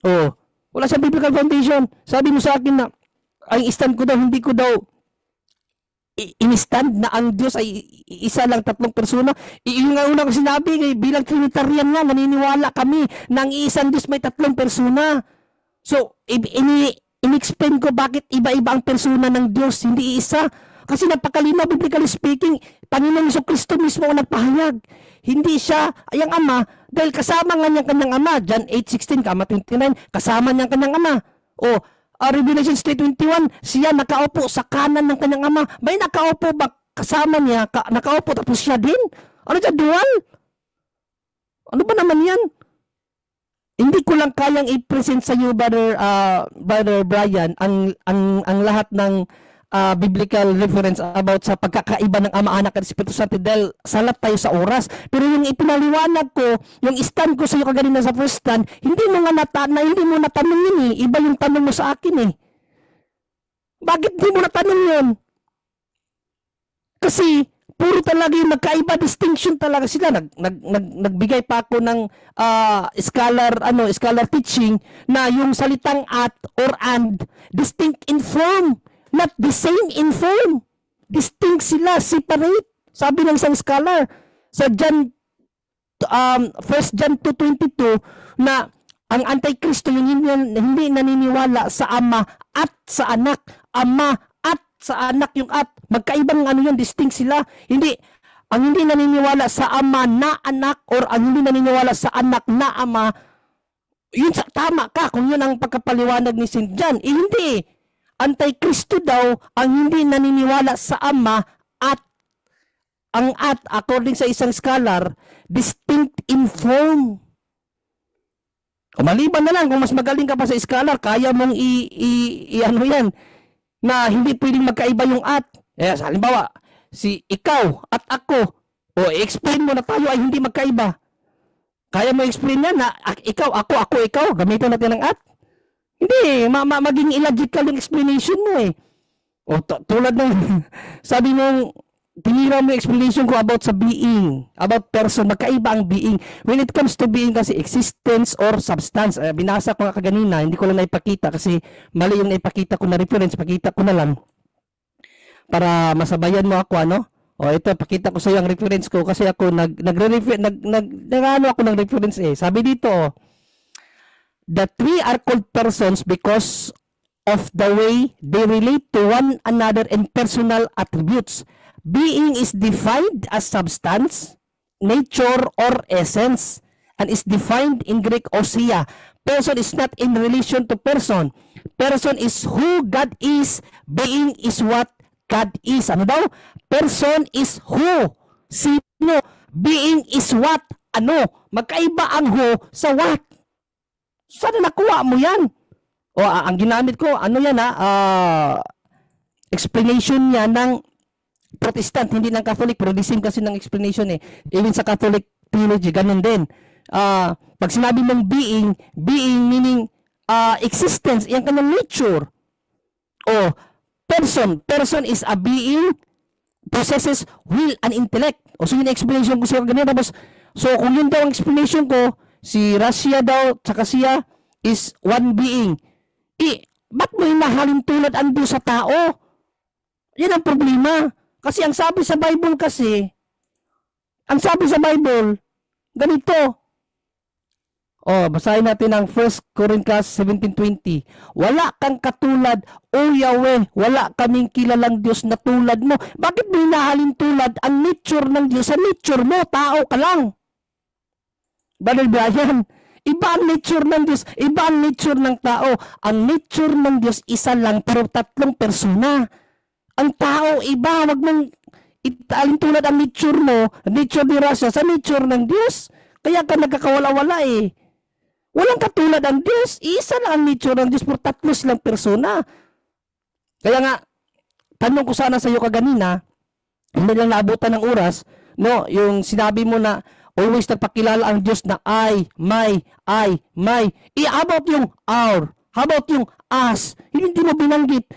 Wala sa biblical foundation. Sabi mo sa akin na, ang stand ko daw, hindi ko daw in-stand na ang Diyos ay isa lang, tatlong persona. Yung nga una ko sinabi, bilang Trinitarian nga, naniniwala kami na ang isang Diyos may tatlong persona. So, in-explain ko bakit iba-iba ang persona ng Diyos, hindi isa. Kasi napakalinaw, biblically speaking, Panginoong Jesucristo mismo ang nagpahayag. Hindi siya ay ang Ama, dahil kasama nga niyang kanyang Ama. John 8:16, Kama 29, kasama niyang kanyang Ama. Revelation 3:21, siya nakaupo sa kanan ng kanyang Ama. May nakaupo ba kasama niya? Nakaupo tapos siya din? Ano siya, dual? Ano ba naman yan? Hindi ko lang kayang i-present sa iyo, Brother Brian, ang lahat ng biblical reference about sa pagkakaiba ng Ama, Anak at Espiritu Santo dahil salat tayo sa oras. Pero yung ipinaliwanag ko, yung stand ko sa iyo kaganina sa first stand, hindi mo natanong yun Iba yung tanong mo sa akin Bakit hindi mo natanong yun? Kasi puro talaga yung magkaiba, distinction talaga sila. Nagbigay pa ako ng scholar teaching na yung salitang at or and, distinct in form. Not the same in form. Distinct sila, separate. Sabi ng isang scholar sa 1 John 2:22 na ang Antikristo yung hindi naniniwala sa Ama at sa Anak. Ama at sa Anak yung at. Magkaibang distinct sila. Ang hindi naniniwala sa Ama na Anak or ang hindi naniniwala sa Anak na Ama, yun tama ka kung yun ang pagkapaliwanag ni St. John. Hindi. Antikristo daw ang hindi naniniwala sa Ama at ang according sa isang scholar, distinct in form. O maliban na lang kung mas magaling ka pa sa scholar, kaya mong yan na hindi pwedeng magkaiba yung at. Halimbawa, si ikaw at ako, i-explain mo na tayo ay hindi magkaiba. Kaya mo explain yan na ikaw, ako, ikaw, gamitin natin ng at. Hindi, maging illogical yung explanation mo tulad ng, sabi mo, tinira mo yung explanation ko about sa being, about person, magkaiba ang being. When it comes to being kasi, existence or substance, binasa ko nga kaganina, hindi ko lang naipakita kasi mali yung naipakita ko na reference, pakita ko na lang para masabayan mo ako, ito, pakita ko sa iyo ang reference ko kasi ako nag-ano ako ng reference Sabi dito, the three are called persons because of the way they relate to one another in personal attributes. Being is defined as substance, nature, or essence, and is defined in Greek ousia. Person is not in relation to person. Person is who God is. Being is what God is. Ano daw? Person is who. Sino? Being is what? Ano? Magkaiba ang who sa what. Saan nakuha mo yan? O ang ginamit ko, ano yan explanation niya ng Protestant, hindi ng Catholic, pero the same kasi ng explanation eh. Even sa Catholic theology, ganun din. Pag sinabi mong being meaning existence, yung kanyang nature. O person is a being possesses will and intellect. O so yun ang explanation ko siya ganyan. Tapos, so kung yun daw ang explanation ko, si Russia daw, tsaka siya is one being. Ba't mo hinahalin tulad ang Diyos sa tao? Yan ang problema. Kasi ang sabi sa Bible ganito. Basahin natin ang 1 Corinthians 17:20. Wala kang katulad, O Yahweh, wala kaming kilalang Diyos na tulad mo. Bakit mo hinahalin tulad ang nature ng Diyos sa nature mo? Tao ka lang. Brother Brian, iba ang nature ng Diyos, iba ang nature ng tao. Ang nature ng Diyos isa lang pero tatlong persona. Ang tao iba, wag mong italin tulad ang nature mo, nature ni Russia sa nature ng Diyos. Kaya ka nagkakawala-wala eh. Walang katulad ang Diyos, isa lang ang nature ng Diyos pero tatlo silang persona. Kaya nga, tanong ko sana sa iyo kaganina, hindi lang naabutan ng oras, no, yung sinabi mo na always nagpakilala ang Diyos na I, my. How about yung our? How about yung us? Hindi mo binanggit.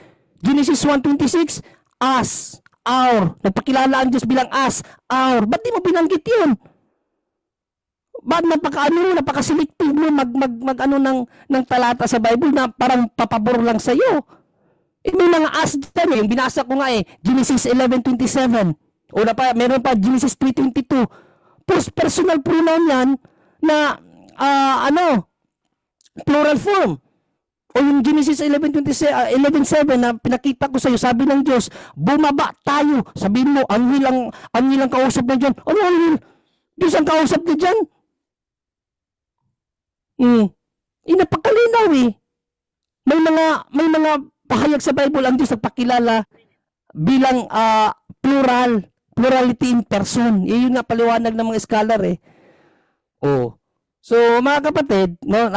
Genesis 1:26, us, our. Nagpakilala ang Diyos bilang us, our. Ba't di mo binanggit yun? Ba't napaka-selective mo ng talata sa Bible na parang papabor lang sa iyo? May mga us dyan yung binasa ko nga Genesis 11:27. O meron pa Genesis 3:22. Personal pronoun yan na plural form. O yung Genesis 11:7 na pinakita ko sa iyo, sabi ng Diyos, bumaba tayo. Sabihin mo, anghel ang kausap na dyan. Ano anghel? Diyos ang kausap na dyan. Inapakalinaw eh. May mga pahayag sa Bible ang Diyos nagpakilala bilang plurality in person. Yun nga paliwanag ng mga scholar eh. So mga kapatid, no,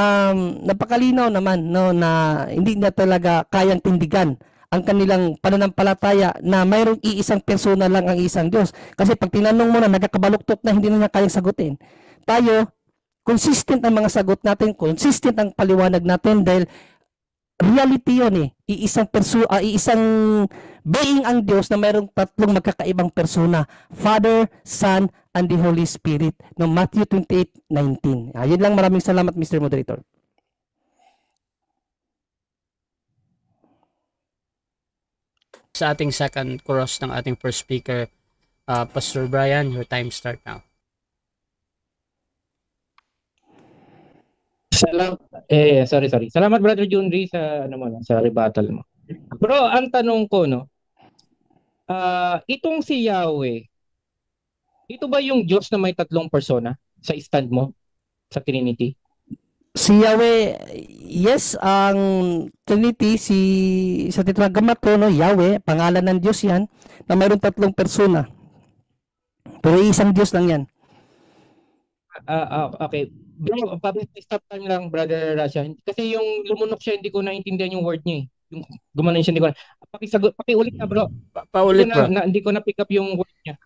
napakalinaw naman no na hindi na talaga kayang tindigan ang kanilang pananampalataya na mayroong iisang persona lang ang isang Diyos. Kasi pag tinanong mo na nagkakabaluktot na hindi na niya kayang sagutin. Tayo, consistent ang mga sagot natin, consistent ang paliwanag natin dahil reality yun eh. Iisang being ang Diyos na mayroong tatlong magkakaibang persona. Father, Son, and the Holy Spirit. No, Matthew 28:19. Yun lang, maraming salamat Mr. Moderator. Sa ating second cross ng ating first speaker, Pastor Brian, your time start now. Sorry. Salamat Brother Junri sa sa rebuttal mo. Bro, ang tanong ko itong si Yahweh, ito ba yung Diyos na may tatlong persona sa stand mo sa Trinity? Si Yahweh, yes, ang Trinity sa Tetragrammaton, no, Yahweh, pangalan ng Diyos 'yan na mayroong tatlong persona. Pero isang Diyos lang 'yan. Okay. Bro, stop time lang, Brother Rasha. Kasi yung lumunok siya, hindi ko naintindihan yung word niya eh. Yung gumanon siya, hindi ko na. Pakiulit na, bro. Paulit, bro. Hindi ko na pick up yung word niya.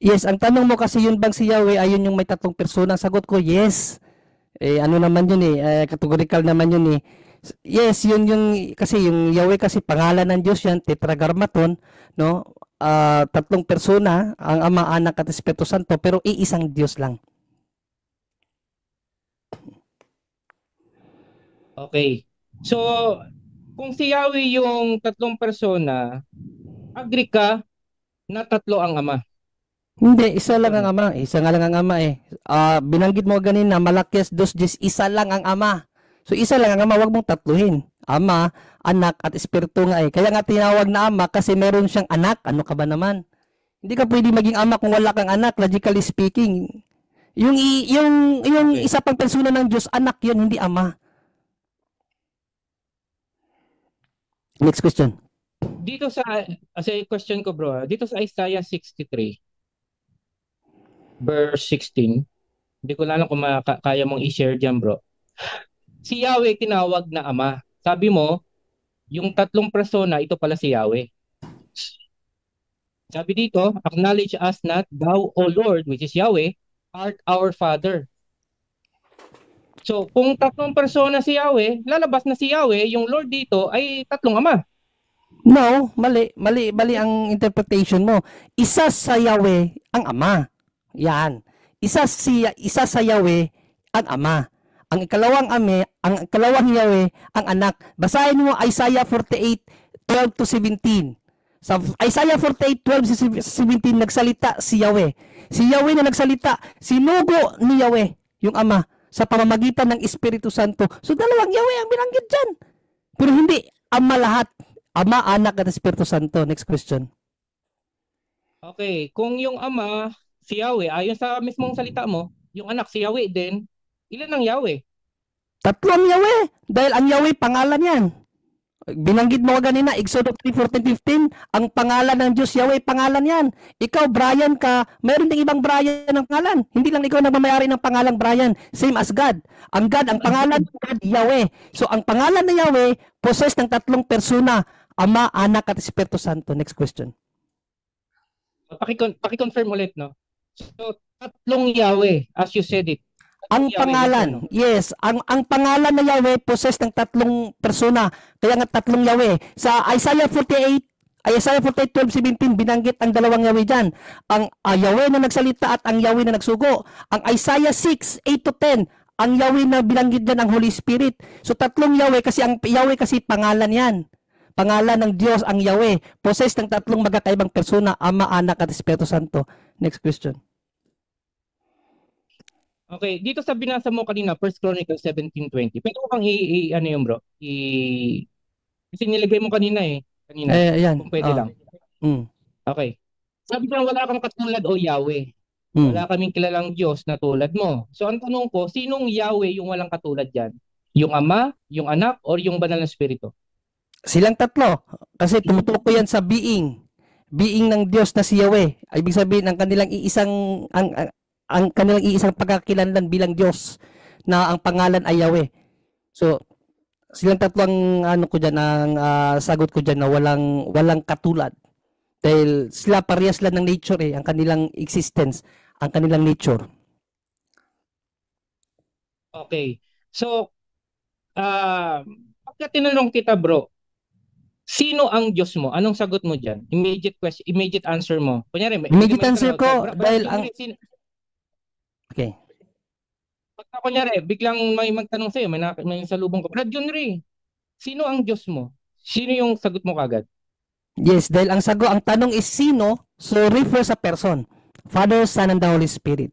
Yes, ang tanong mo kasi yun bang si Yahweh, ayun yung may tatlong persona. Sagot ko, yes. Ano naman yun categorical naman yun eh. Yes, yun yung, kasi yung Yahweh kasi pangalan ng Diyos yan, Tetragrammaton, no? Tatlong persona, ang Ama, Anak at Espiritu Santo, pero iisang Diyos lang. Okay. So, kung si Yahweh yung tatlong persona, agree ka na tatlo ang Ama? Hindi, isa lang ang Ama. Isa nga lang ang Ama eh. Binanggit mo ganina, Malakias 2:10, isa lang ang Ama. So, isa lang ang Ama, wag mong tatluhin. Ama, Anak, at Espiritu nga eh. Kaya nga tinawag na Ama kasi meron siyang anak. Ano ka ba naman? Hindi ka pwede maging Ama kung wala kang anak, logically speaking. Yung isa pang persona ng Diyos, anak yun, hindi Ama. Next question. Dito sa question ko bro, dito sa Isaiah 63 verse 16, hindi ko alam kung kaya mong i-share diyan bro. Si Yahweh tinawag na Ama. Sabi mo, yung tatlong persona, ito pala si Yahweh. Sabi dito, acknowledge us not, thou, O Lord, which is Yahweh, art our Father. So, kung tatlong persona si Yahweh, lalabas na si Yahweh, yung Lord dito ay tatlong ama. No, mali ang interpretation mo. Isa sa Yahweh ang Ama. Yan. Isa sa Yahweh ang Ama. Ang ikalawang Yahweh ang anak. Basahin mo Isaiah 48:12-17. Sa Isaiah 48:12-17 nagsalita si Yahweh. Si Yahweh na nagsalita, sinugo ni Yahweh yung Ama sa pamamagitan ng Espiritu Santo. So dalawang Yahweh ang binanggit dyan. Pero hindi Ama lahat. Ama, Anak, at Espiritu Santo. Next question. Okay, kung yung Ama, si Yahweh, ayon sa mismong salita mo, yung anak si Yahweh din, ilan ang Yahweh? Tatlong Yahweh. Dahil ang Yahweh, pangalan yan. Binanggit mo kanina, Exodus 3:14-15, ang pangalan ng Diyos, Yahweh, pangalan yan. Ikaw, Brian ka, mayroon ding ibang Brian ng pangalan. Hindi lang ikaw nagmamayari ng pangalang Brian. Same as God. Ang pangalan ng God, Yahweh. So, ang pangalan ng Yahweh, possessed ng tatlong persona, Ama, Anak, at Espiritu Santo. Next question. Paki-confirm ulit, no? So, tatlong Yahweh, as you said it. Ang pangalan, yes, ang pangalan ng Yahweh possessed ng tatlong persona. Kaya nga tatlong Yahweh. Sa Isaiah 48:12-17 binanggit ang dalawang Yahweh diyan. Ang Yahweh na nagsalita at ang Yahweh na nagsugo. Ang Isaiah 6:8-10, ang Yahweh na binanggit diyan ang Holy Spirit. So tatlong Yahweh kasi ang Yahweh kasi pangalan 'yan. Pangalan ng Diyos ang Yahweh, possessed ng tatlong magkakaibang persona, Ama, Anak, at Espiritu Santo. Next question. Okay, dito sa binasa mo kanina, 1 Chronicles 17:20. Pwede mo kang ano yun bro? Kasi nilagay mo kanina Kanina. Ayan. Kung pwede lang. Okay. Sabi ko wala kang katulad o Yahweh. Wala kaming kilalang Diyos na tulad mo. So ang tanong ko, sinong Yahweh yung walang katulad dyan? Yung Ama, yung Anak, or yung Banal na Espiritu? Silang tatlo. Kasi tumutukoy yan sa being. Being ng Diyos na si Yahweh. Ibig sabihin, ang kanilang iisang pagkakilanlan bilang Diyos na ang pangalan ay Yahweh. So, silang tatlo ang sagot ko dyan na walang katulad. Dahil sila parehas lang ng nature ang kanilang existence, ang kanilang nature. Okay. So, pagka tinanong kita bro, sino ang Diyos mo? Anong sagot mo dyan? Immediate answer mo. Kunyari, immediate answer ko dahil ang... Okay. Pagka kunyari, biglang may magtanong sa'yo, may salubong ko, Brad Junri, sino ang Diyos mo? Sino yung sagot mo kagad? Yes, dahil ang tanong is sino, so refer sa person. Father, Son, and the Holy Spirit.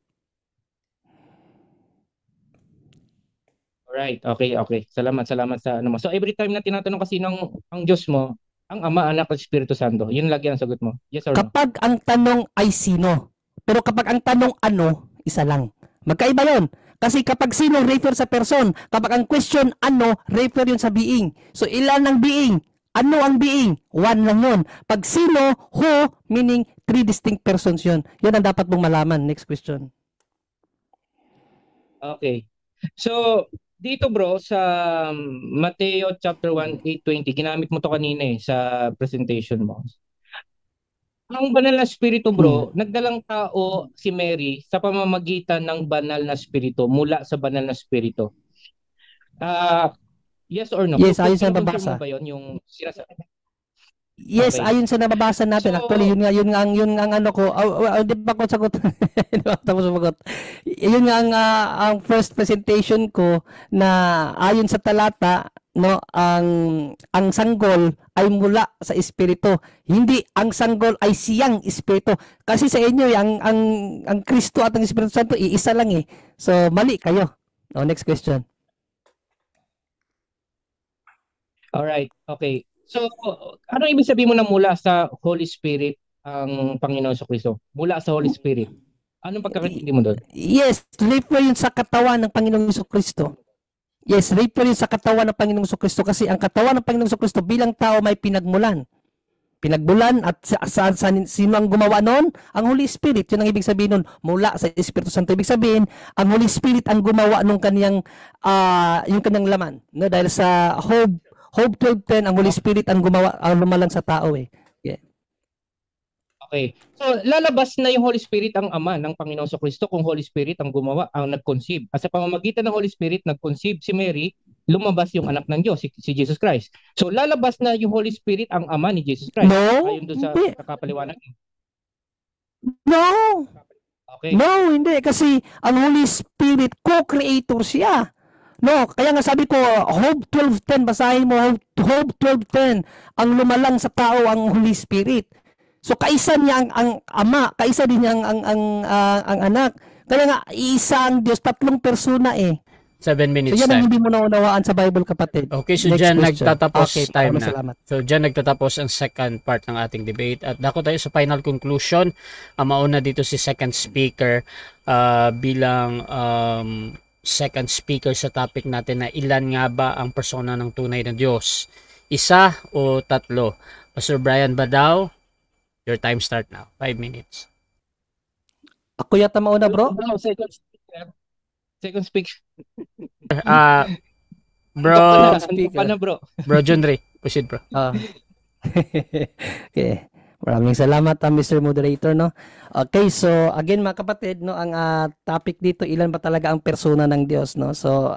Alright, okay. Salamat sa ano mo. So every time na tinatanong kasi ang Diyos mo, ang Ama, Anak, at Espiritu Santo, yun lagi ang sagot mo. Yes or no? Kapag ang tanong ay sino, pero kapag ang tanong ano, isa lang. Magkaiba yun. Kasi kapag sino, refer sa person. Kapag ang question ano, refer yun sa being. So ilan ang being? Ano ang being? One lang yun. Pag sino, who, meaning three distinct persons yun. Yan ang dapat mong malaman. Next question. Okay. So, dito bro, sa Mateo chapter 1, 8:20, ginamit mo to kanina sa presentation mo. Ang banal na spirito bro, nagdalang tao si Mary sa pamamagitan ng banal na spirito, mula sa banal na spirito. Yes or no? Yes, ayon sa nababasa. Ba yun, yung yes, okay. Ayon sa nababasa natin. So, actually, yun nga ang ano ko. Di ba ko sagot? Tapos sumagot. Yun nga ang first presentation ko na ayon sa talata, no, ang sanggol ay mula sa espiritu. Hindi ang sanggol ay siyang espiritu. Kasi sa inyo ang Kristo at ang Espiritu Santo iisa lang So mali kayo. Next question. All right. Okay. So, ano ibig sabihin mo na mula sa Holy Spirit ang Panginoon sa Kristo? Mula sa Holy Spirit. Anong pagkakaintindi mo doon? Yes, refer yun sa katawan ng Panginoong Kristo. Yes, refer yun sa katawan ng Panginoong Jesucristo kasi ang katawan ng Panginoong Jesucristo bilang tao may pinagmulan. Pinagbulan at sino ang gumawa noon? Ang Holy Spirit. Yun ang ibig sabihin nun, mula sa Espiritu Santo. Ibig sabihin, ang Holy Spirit ang gumawa nung kaniyang yung kaniyang laman. No, dahil sa Job 12:10, ang Holy Spirit ang gumawa, ang lumalang sa tao eh. Yeah. Okay. So, lalabas na yung Holy Spirit ang Ama ng Panginoong Jesucristo kung Holy Spirit ang gumawa, ang nag-conceive. At sa pamamagitan ng Holy Spirit, nag-conceive si Mary, lumabas yung anak ng Diyos, si Jesus Christ. So, lalabas na yung Holy Spirit ang Ama ni Jesus Christ. No, Ayon doon sa hindi. nakapaliwanag. No, Okay. no, hindi. Kasi ang Holy Spirit, co-creator siya. No, kaya nga sabi ko, Job 12:10, basahin mo, Job 12:10, ang lumalang sa tao ang Holy Spirit. So kaisa niya ang Ama, kaisa din niya ang anak. Kaya nga isa ang Diyos, tatlong persona eh. 7 minutes So yan ang time. hindi mo naunawaan sa Bible, kapatid. Okay, so Next dyan question. nagtatapos Okay, time na. salamat. So dyan nagtatapos ang second part ng ating debate. At dako tayo sa final conclusion. Mauna dito si second speaker bilang second speaker sa topic natin na ilan nga ba ang persona ng tunay na Diyos? Isa o tatlo? Pastor Brian Badao, your time start now. 5 minutes. Ako yata mauna, bro. No, second speaker. Second speaker. Bro, Pa na, bro. Bro John Ray, proceed bro. Okay. Maraming salamat, Mr. Moderator, no. Okay, so again mga kapatid, no, ang topic dito, ilan ba talaga ang persona ng Diyos, no? So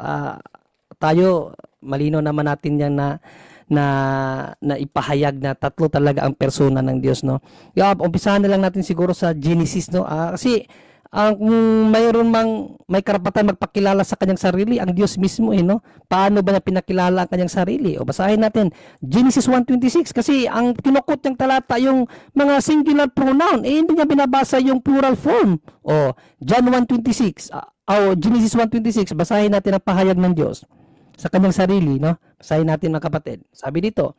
tayo malino naman natin yan na ipahayag na tatlo talaga ang persona ng Diyos, no. Umpisahan na lang natin siguro sa Genesis, no. Kasi may karapatan magpakilala sa kanyang sarili ang Diyos mismo, no? Paano ba niya pinakilala ang kanyang sarili? O basahin natin Genesis 1:26 kasi ang kinukot niyang talata yung mga singular pronoun, hindi niya binabasa yung plural form. O John 1:26, Genesis 1:26, basahin natin ang pahayag ng Diyos sa kanyang sarili, no? Basahin natin mga kapatid. Sabi dito,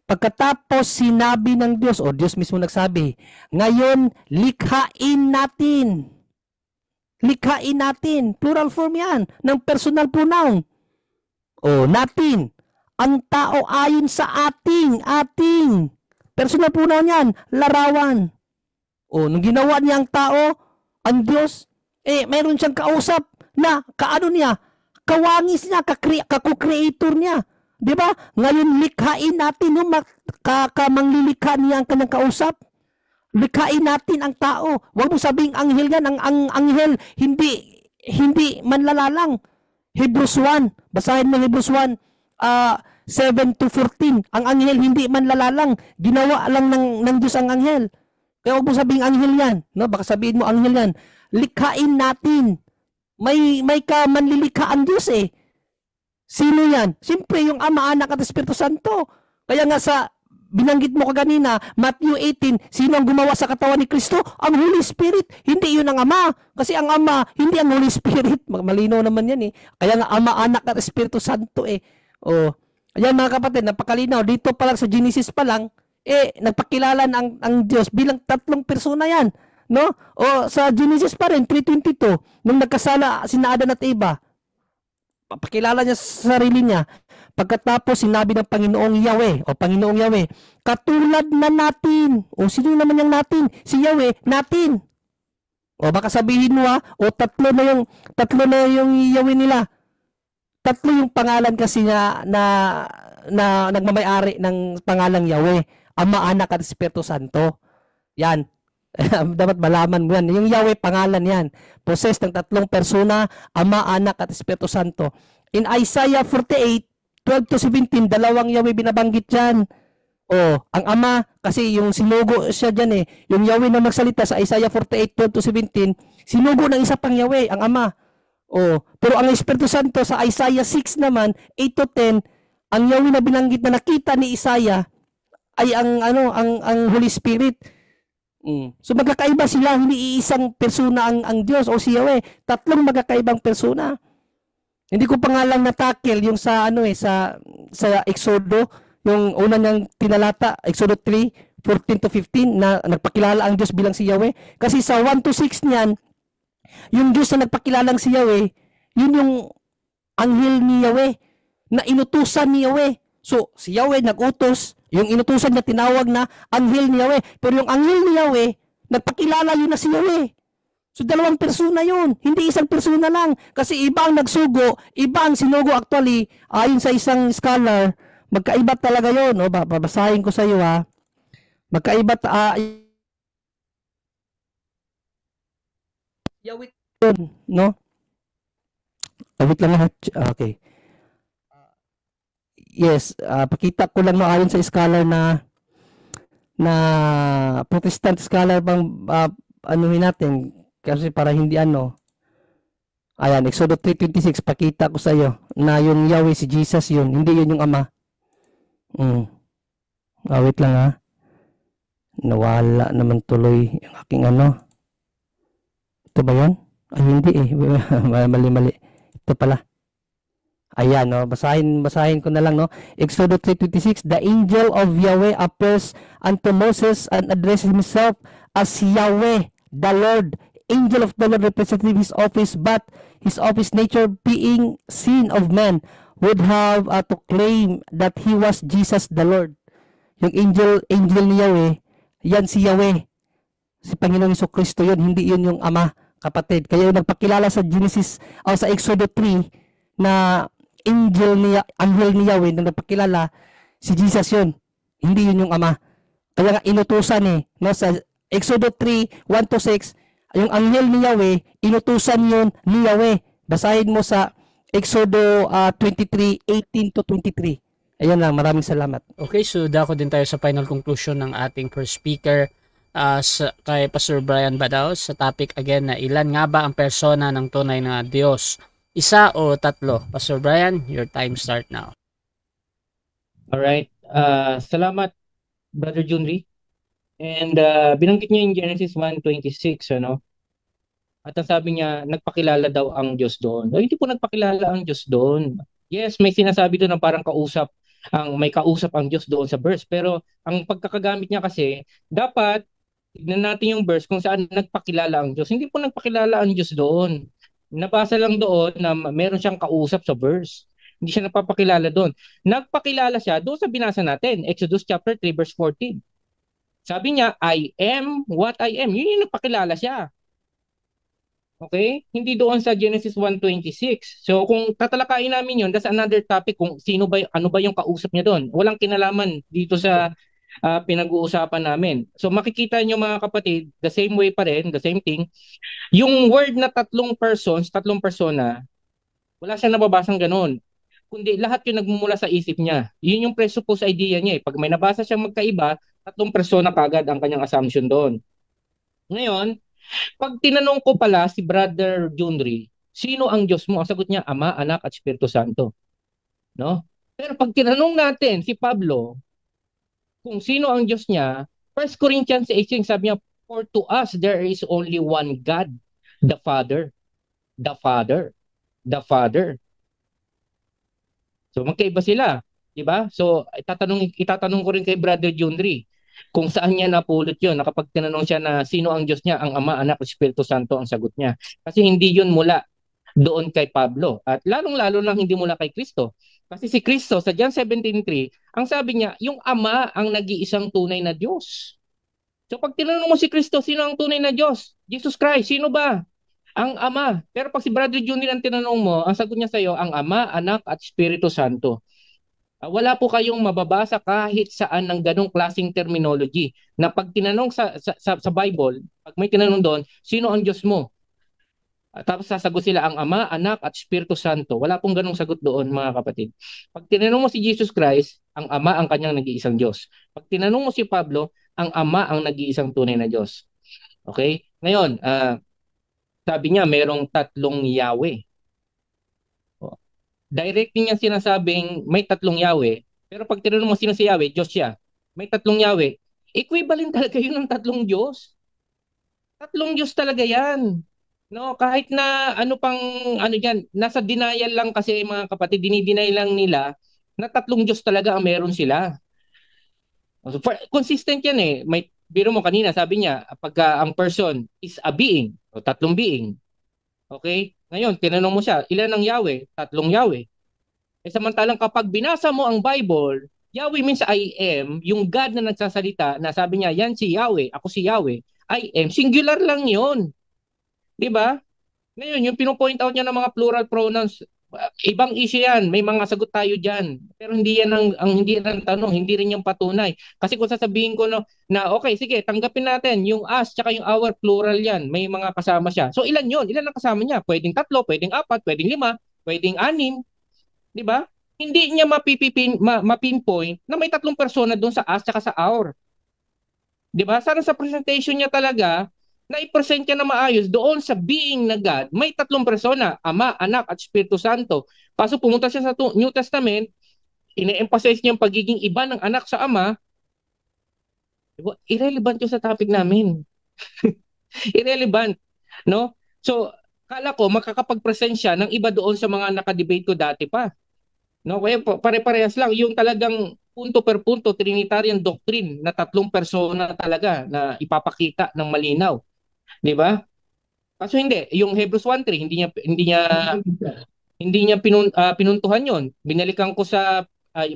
pagkatapos sinabi ng Diyos, o Diyos mismo nagsabi, ngayon likhain natin. Likhain natin. Plural form yan ng personal pronoun. O, natin. Ang tao ayon sa ating. Personal pronoun yan. Larawan. O, nung ginawa niya ang tao, ang Diyos, mayroon siyang kausap na, kaano niya? Kawangis niya, kako-creator niya. Diba? Ngayon likhain natin yung manglilikha niya ang kanyang kausap. Likhain natin ang tao. Huwag mo sabing anghel yan. Ang anghel, hindi manlalalang. Hebrews 1. Basahin mo Hebrews 1, 7-14. Ang anghel, hindi manlalalang. Ginawa lang ng Diyos ang anghel. Kaya huwag mo sabing anghel yan. No? Baka sabihin mo anghel yan. Likhain natin. May manlilikha ang Diyos eh. Sino yan? Siyempre, yung Ama, Anak at Espiritu Santo. Kaya nga sa binanggit mo kanina, Matthew 18, sino ang gumawa sa katawan ni Kristo? Ang Holy Spirit. Hindi yun ang Ama. Kasi ang Ama, hindi ang Holy Spirit. Malinaw naman yan eh. Kaya nga Ama, Anak at Espiritu Santo eh. O, ayan mga kapatid, napakalinaw. Dito pa lang sa Genesis pa lang, nagpakilala ang Diyos bilang tatlong persona yan. No? O sa Genesis pa rin, 3:22, nung nagkasala sina Adan at Eva, papakilala niya sa sarili niya. Pagkatapos sinabi ng Panginoong Yahweh, o Panginoong Yahweh, katulad na natin. O sino naman yung natin? Si Yahweh, natin. O baka sabihin mo o tatlo na yung Yahweh nila. Tatlo yung pangalan kasi na nagmamay-ari ng pangalang Yahweh. Ama, Anak at Espiritu Santo. Yan. Dapat malaman mo yan. Yung Yahweh, pangalan yan. Possessed ng tatlong persona, Ama, Anak at Espiritu Santo. In Isaiah 48:12-17, dalawang Yahweh binabanggit dyan. Ang Ama, kasi yung sinugo siya dyan yung Yahweh na magsalita sa Isaiah 48:12-17, sinugo ng isa pang Yahweh, ang Ama. Pero ang Espiritu Santo sa Isaiah 6 naman, 8-10, ang Yahweh na binanggit na nakita ni Isaiah ay ang Holy Spirit. So magkakaiba sila, hindi iisang persona ang Diyos o si Yahweh, tatlong magkakaibang persona. Hindi ko pa nga lang natakil yung sa sa Exodo, yung una niyang tinalata, Exodo 3:14-15, na nagpakilala ang Diyos bilang si Yahweh. Kasi sa 1-6 niyan, yung Diyos na nagpakilalang si Yahweh, yun yung anghel ni Yahweh na inutusan ni Yahweh. So, si Yahweh nag-utos, yung inutusan niya tinawag na anghel ni Yahweh. Pero yung anghel ni Yahweh, nagpakilala yun na si Yahweh. So, dalawang persona yun. Hindi isang persona lang. Kasi iba ang nagsugo, iba ang sinugo actually. Ayon sa isang scholar, magkaiba talaga yun. No? Babasahin ko sa iyo ha. Magkaiba Yahweh yun, no? Wait lang ha. Okay. Yes, pakita ko lang no, ayon sa scholar na Protestant scholar bang anuhin natin kasi para hindi ano. Ayan, Exodus 3:26 pakita ko sa iyo na yung Yahweh si Jesus yun, hindi yun yung Ama. Wait lang ha. Nawala naman tuloy yung aking ano. Ito ba yun? Ay hindi eh. Mali. Ito pala. Ayan, no? Basahin ko na lang, no? Exodus 3:26, the angel of Yahweh appears unto Moses and addresses himself as Yahweh, the Lord. Angel of the Lord representing his office, but his office nature being seen of men would have to claim that he was Jesus the Lord. Yung angel ni Yahweh, yan si Yahweh. Si Panginoong Jesucristo yun, hindi yun yung Ama, kapatid. Kaya yung nagpakilala sa Genesis o sa Exodus 3 na anghel ni Yahweh na nagpakilala, si Jesus yun. Hindi yun yung Ama. Kaya nga inutusan no, sa Exodus 3, 1-6, yung anghel ni Yahweh, inutusan yun ni Yahweh. Basahin mo sa Exodus 23, 18-23. Ayan lang, maraming salamat. Okay, so dako din tayo sa final conclusion ng ating first speaker kay Pastor Brian Badaos sa topic again na ilan nga ba ang persona ng tunay na Diyos? Isa o tatlo? Pastor Brian, your time start now. Alright. Salamat, Brother Junri. And binanggit niya yung Genesis 1:26, ano? At ang sabi niya, nagpakilala daw ang Diyos doon. Hindi po nagpakilala ang Diyos doon. Yes, may sinasabi doon na parang may kausap ang Diyos doon sa verse. Pero ang pagkakagamit niya kasi, dapat tignan natin yung verse kung saan nagpakilala ang Diyos. Hindi po nagpakilala ang Diyos doon. Nabasa lang doon na meron siyang kausap sa verse. Hindi siya napapakilala doon. Nagpakilala siya doon sa binasa natin, Exodus chapter 3 verse 14. Sabi niya, I am what I am. Yun yung nagpakilala siya. Okay? Hindi doon sa Genesis 1:26. So kung tatalakayin namin yun, that's another topic kung ano ba yung kausap niya doon. Walang kinalaman dito sa pinag-uusapan namin. So makikita nyo mga kapatid, the same way pa rin, the same thing. Yung word na tatlong persona, wala siyang nababasang ganun. Kundi lahat yung nagmumula sa isip niya. Yun yung presuppose idea niya. Pag may nabasa siyang magkaiba, tatlong persona kagad ang kanyang assumption doon. Ngayon, pag tinanong ko pala si Brother Junri, sino ang Diyos mo? Ang sagot niya, Ama, Anak at Espiritu Santo. No? Pero pag tinanong natin si Pablo, kung sino ang Diyos niya, 1 Corinthians 8, sabi niya, for to us there is only one God, the Father. The Father. The Father. So magkaiba sila, di ba? So itatanong ko rin kay Brother Junri kung saan niya napulot yun. Kapag tinanong siya na sino ang Diyos niya, ang Ama, Anak, Espiritu Santo ang sagot niya. Kasi hindi yun mula doon kay Pablo. At lalong-lalo lang hindi mula kay Kristo. Kasi si Kristo sa John 17:3, ang sabi niya, yung Ama ang nag-iisang tunay na Diyos. So pag tinanong mo si Kristo, sino ang tunay na Diyos? Jesus Christ, sino ba? Ang Ama. Pero pag si Brother Junior ang tinanong mo, ang sagot niya sa iyo, ang Ama, Anak at Espiritu Santo. Wala po kayong mababasa kahit saan ng ganong klaseng terminology na pag tinanong sa Bible, pag may tinanong doon, sino ang Diyos mo? Tapos sasagot sila ang Ama, Anak at Espiritu Santo. Wala pong ganong sagot doon mga kapatid. Pag tinanong mo si Jesus Christ, ang Ama ang kanyang nag-iisang Diyos. Pag tinanong mo si Pablo, ang Ama ang nag-iisang tunay na Diyos. Okay? Ngayon, sabi niya merong tatlong Yahweh. Direct niya sinasabing may tatlong Yahweh. Pero pag tinanong mo sino si Yahweh, Diyos siya. May tatlong Yahweh. Equivalent talaga yun ng tatlong Diyos. Tatlong Diyos talaga yan. No, kahit na diyan, nasa denial lang kasi mga kapatid, dinideny lang nila na tatlong Diyos talaga ang meron sila. So, consistent yan eh. Biro mo kanina, sabi niya, pagka ang person is a being, o tatlong being. Okay? Ngayon, tinanong mo siya, ilan ang Yahweh? 3 Yahweh. Samantalang kapag binasa mo ang Bible, Yahweh means I am, yung God na nagsasalita, na sabi niya, yan si Yahweh, ako si Yahweh, I am, singular lang yon, di ba? Ngayon, yung pinopoint out niya ng mga plural pronouns, ibang issue yan. May mga sagot tayo dyan. Pero hindi yan hindi yan ang tanong, hindi rin yung patunay. Kasi kung sasabihin ko na okay, sige, tanggapin natin yung us tsaka yung our plural yan. May mga kasama siya. So ilan yun? Ilan ang kasama niya? Pwedeng 3, pwedeng 4, pwedeng 5, pwedeng 6. Di ba? Hindi niya mapinpoint na may 3 persona doon sa us tsaka sa our. Di ba? Sana sa presentation niya talaga, na i-present niya na maayos doon sa being na God, may 3 persona, Ama, Anak, at Espiritu Santo. Kaso pumunta siya sa New Testament, ine-emphasize niya yung pagiging iba ng anak sa Ama, diba? Irrelevant yun sa topic namin. Irrelevant. No? So, kala ko makakapag-present siya ng iba doon sa mga nakadebate ko dati pa. No? Kaya pare-parehas lang. Yung talagang punto per punto, Trinitarian doctrine na 3 persona talaga na ipapakita ng malinaw. Di ba? Kaso hindi, yung Hebrews 1:3 hindi niya pinuntuhan 'yon. Binalikan ko sa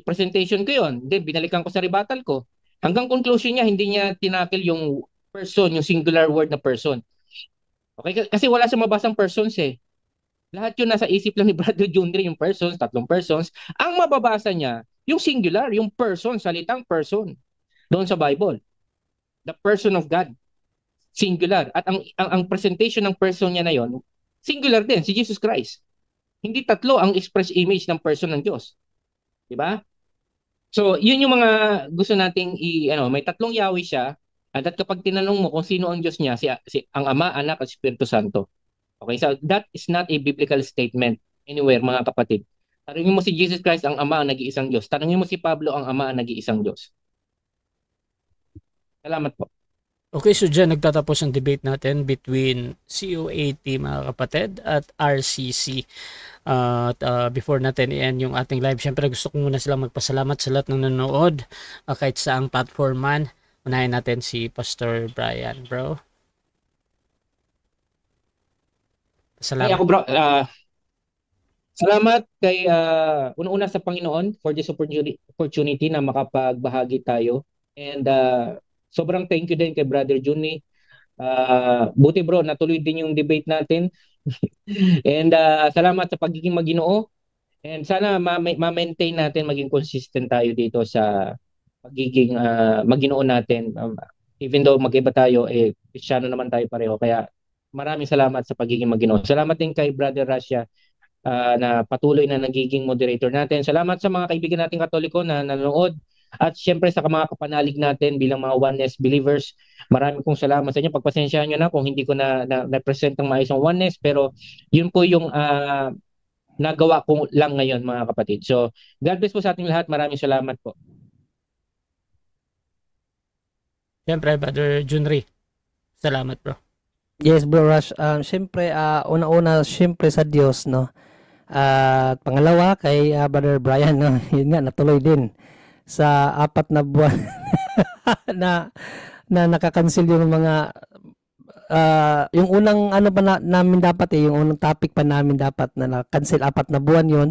presentation ko 'yon. Then binalikan ko sa rebuttal ko. Hanggang conclusion niya hindi niya tinakil yung person, yung singular word na person. Okay, kasi wala siyang mabasang persons eh. Lahat 'yun nasa isip lang ni Brother Jundre, yung persons, 3 persons. Ang mababasa niya, yung singular, yung person, salitang person doon sa Bible. The person of God. Singular. At ang presentation ng person niya na yon, singular din, si Jesus Christ. Hindi 3 ang express image ng person ng Diyos. Di ba? So, yun yung mga gusto nating may 3 Yahweh siya. At kapag tinanong mo kung sino ang Diyos niya, ang Ama, Anak, at Espiritu Santo. Okay, so that is not a biblical statement anywhere, mga kapatid. Tanungin mo si Jesus Christ, ang Ama, ang nag-iisang Diyos. Tanungin mo si Pablo, ang Ama, ang nag-iisang Diyos. Salamat po. Okay, so dyan nagtatapos ang debate natin between COAT mga kapatid at RCC. At before natin i-end yung ating live, syempre gusto ko muna silang magpasalamat sa lahat ng nanonood kahit saang platform man. Unahin natin si Pastor Brian, bro. Salamat. Ay, ako bro, salamat kay una-una sa Panginoon for this opportunity na makapagbahagi tayo. And sobrang thank you din kay Brother Juni. Buti bro, natuloy din yung debate natin. And salamat sa pagiging Maginoo. And sana ma-maintain natin, maging consistent tayo dito sa pagiging Maginoo natin. Even though mag-iba tayo, Kristiyano naman tayo pareho. Kaya maraming salamat sa pagiging Maginoo. Salamat din kay Brother Russia na patuloy na nagiging moderator natin. Salamat sa mga kaibigan nating Katoliko na nanonood. At syempre sa mga kapanalig natin bilang mga oneness believers, marami pong salamat sa inyo. Pagpasensyahan nyo na kung hindi ko na-present ng maayos ang oneness, pero yun po yung nagawa ko lang ngayon mga kapatid. So, God bless po sa ating lahat. Maraming salamat po. Syempre, Brother Junri, salamat bro. Yes, bro Rush. Syempre, una-una, syempre sa Diyos, no? At pangalawa, kay Brother Brian, no? Yun nga, natuloy din sa 4 na buwan na nakakancel yung mga yung unang namin dapat yung unang topic pa namin dapat na na-cancel 4 na buwan yon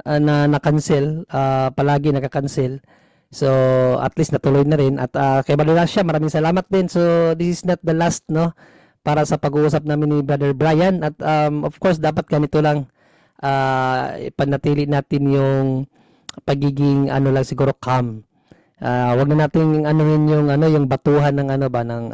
na na-cancel, palagi nakakancel. So at least natuloy na rin at kay Brother Russia, maraming salamat din. So this is not the last, no, para sa pag-uusap namin ni Brother Brian at of course dapat ganito lang, ipanatili natin yung pagiging lang siguro calm. Wag na nating anuhin yung batuhan ng ng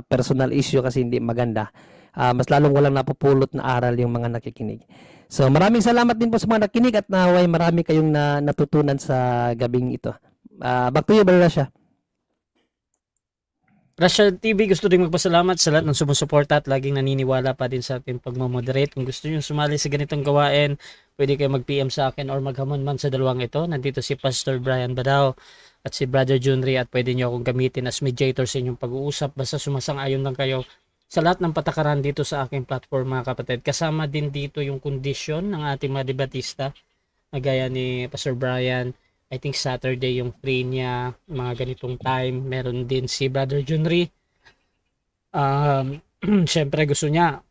personal issue kasi hindi maganda. Mas lalong walang napupulot na aral yung mga nakikinig. So maraming salamat din po sa mga nakikinig at naway marami kayong natutunan sa gabing ito. Back to you, Brother Russia. Russia TV, gusto rin magpasalamat sa lahat ng sumusuporta at laging naniniwala pa din sa ating pagmamoderate. Kung gusto nyo sumali sa ganitong gawain, pwede kayo mag-PM sa akin or maghamon man sa dalawang ito. Nandito si Pastor Brian Badao at si Brother Junri at pwede nyo akong gamitin as mediator sa inyong pag-uusap. Basta sumasang-ayon lang kayo sa lahat ng patakaran dito sa aking platform mga kapatid. Kasama din dito yung kondisyon ng ating mga debatista na gaya ni Pastor Brian. I think Saturday yung free niya, mga ganitong time. Meron din si Brother Junri. Siyempre gusto niya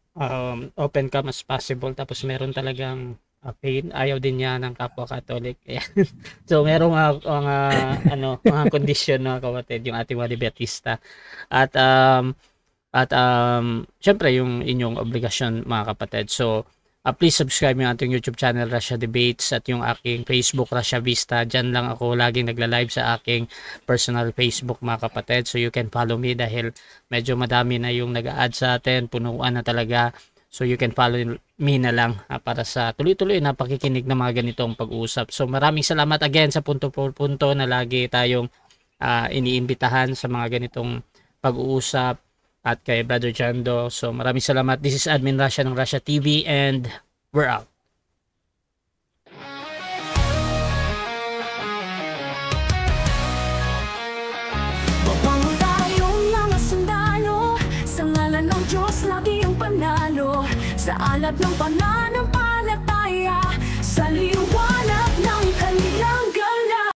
open cam as possible, tapos meron talagang pain, ayaw din niya ng kapwa Catholic. Ayan. So merong mga kondisyon mga kapatid yung ating mga Dibatista. At syempre yung inyong obligasyon mga kapatid. So please subscribe yung ating YouTube channel Russia Debates at yung aking Facebook Russia Vista. Diyan lang ako laging nagla-live sa aking personal Facebook mga kapatid. So you can follow me dahil medyo madami na yung nag-a-add sa atin, punuan na talaga. So you can follow me na lang para sa tuloy-tuloy na pakikinig ng mga ganitong pag-uusap. So maraming salamat again sa punto por punto na lagi tayong iniimbitahan sa mga ganitong pag-uusap at kay Brother Jando. So maraming salamat. This is Admin Russia ng Russia TV and we're out. Mabango tayong mga sundalo, sa ngalan ng Diyos lagi ang panalo. Sa alab ng pananampalataya, sa liwanag